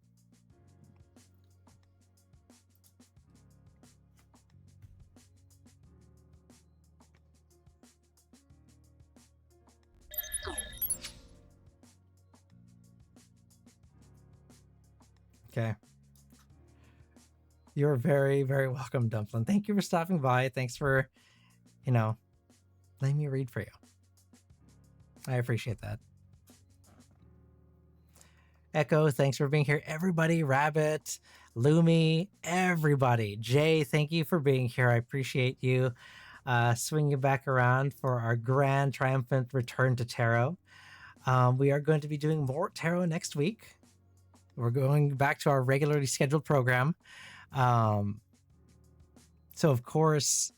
Okay. You're very, very welcome, Dumpling. Thank you for stopping by. Thanks for, letting me read for you. I appreciate that. Echo, thanks for being here. Everybody, Rabbit, Lumi, everybody. Jay, thank you for being here. I appreciate you swinging back around for our grand triumphant return to tarot. We are going to be doing more tarot next week. We're going back to our regularly scheduled program. So of course,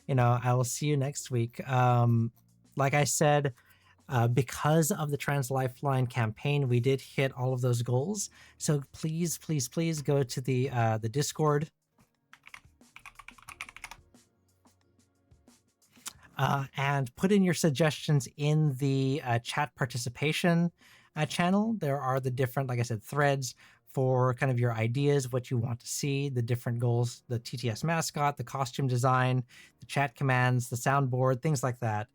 I will see you next week. Like I said, because of the Trans Lifeline campaign, we did hit all of those goals. So please, please, please go to the Discord. And put in your suggestions in the chat participation channel. There are the different, like I said, threads for kind of your ideas, what you want to see, the different goals, the TTS mascot, the costume design, the chat commands, the soundboard, things like that.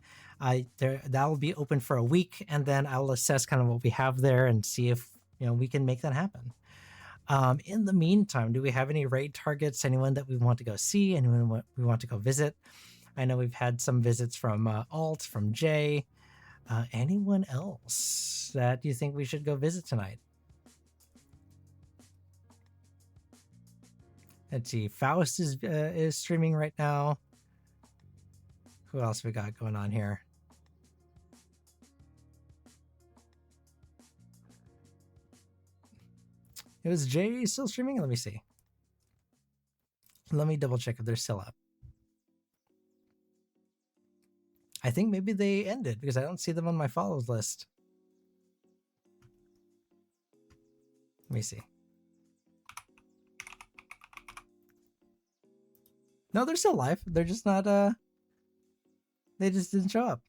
That will be open for a week, and then I'll assess kind of what we have there and see if we can make that happen. In the meantime, do we have any raid targets? Anyone that we want to go see? Anyone we want to go visit? I know we've had some visits from Alt, from Jay. Anyone else that you think we should go visit tonight? Let's see. Faust is streaming right now. Who else we got going on here? It was Jay still streaming? Let me see. Let me double check if they're still up. I think maybe they ended because I don't see them on my follows list. Let me see. No, they're still live. They're just not, they just didn't show up.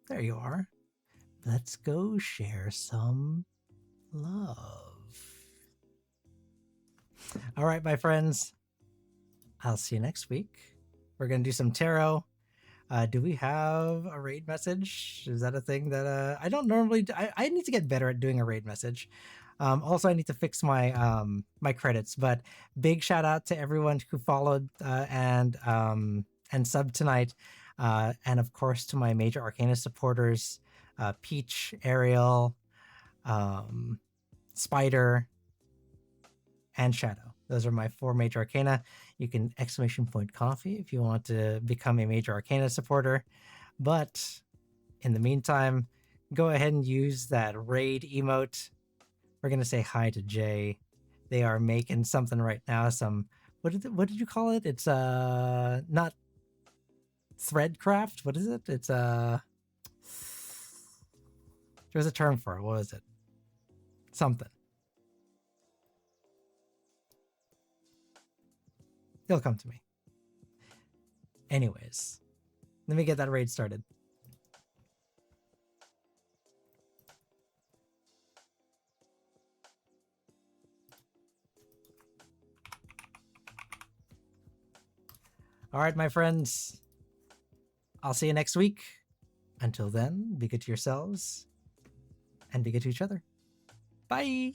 There you are. Let's go share some love. All right, my friends. I'll see you next week. We're going to do some tarot. Do we have a raid message? Is that a thing that I don't normally do? I need to get better at doing a raid message. Also, I need to fix my my credits. But big shout out to everyone who followed and subbed tonight, and of course to my Major Arcana supporters, Peach, Ariel, Spider, and Shadow. Those are my 4 Major Arcana. You can !coffee if you want to become a Major Arcana supporter. But in the meantime, go ahead and use that raid emote. We're going to say hi to Jay. They are making something right now. What did you call it? It's not threadcraft. What is it? It's there's a term for it. What is it? Something. It'll come to me. Anyways, let me get that raid started. All right, my friends. I'll see you next week. Until then, be good to yourselves and be good to each other. Bye.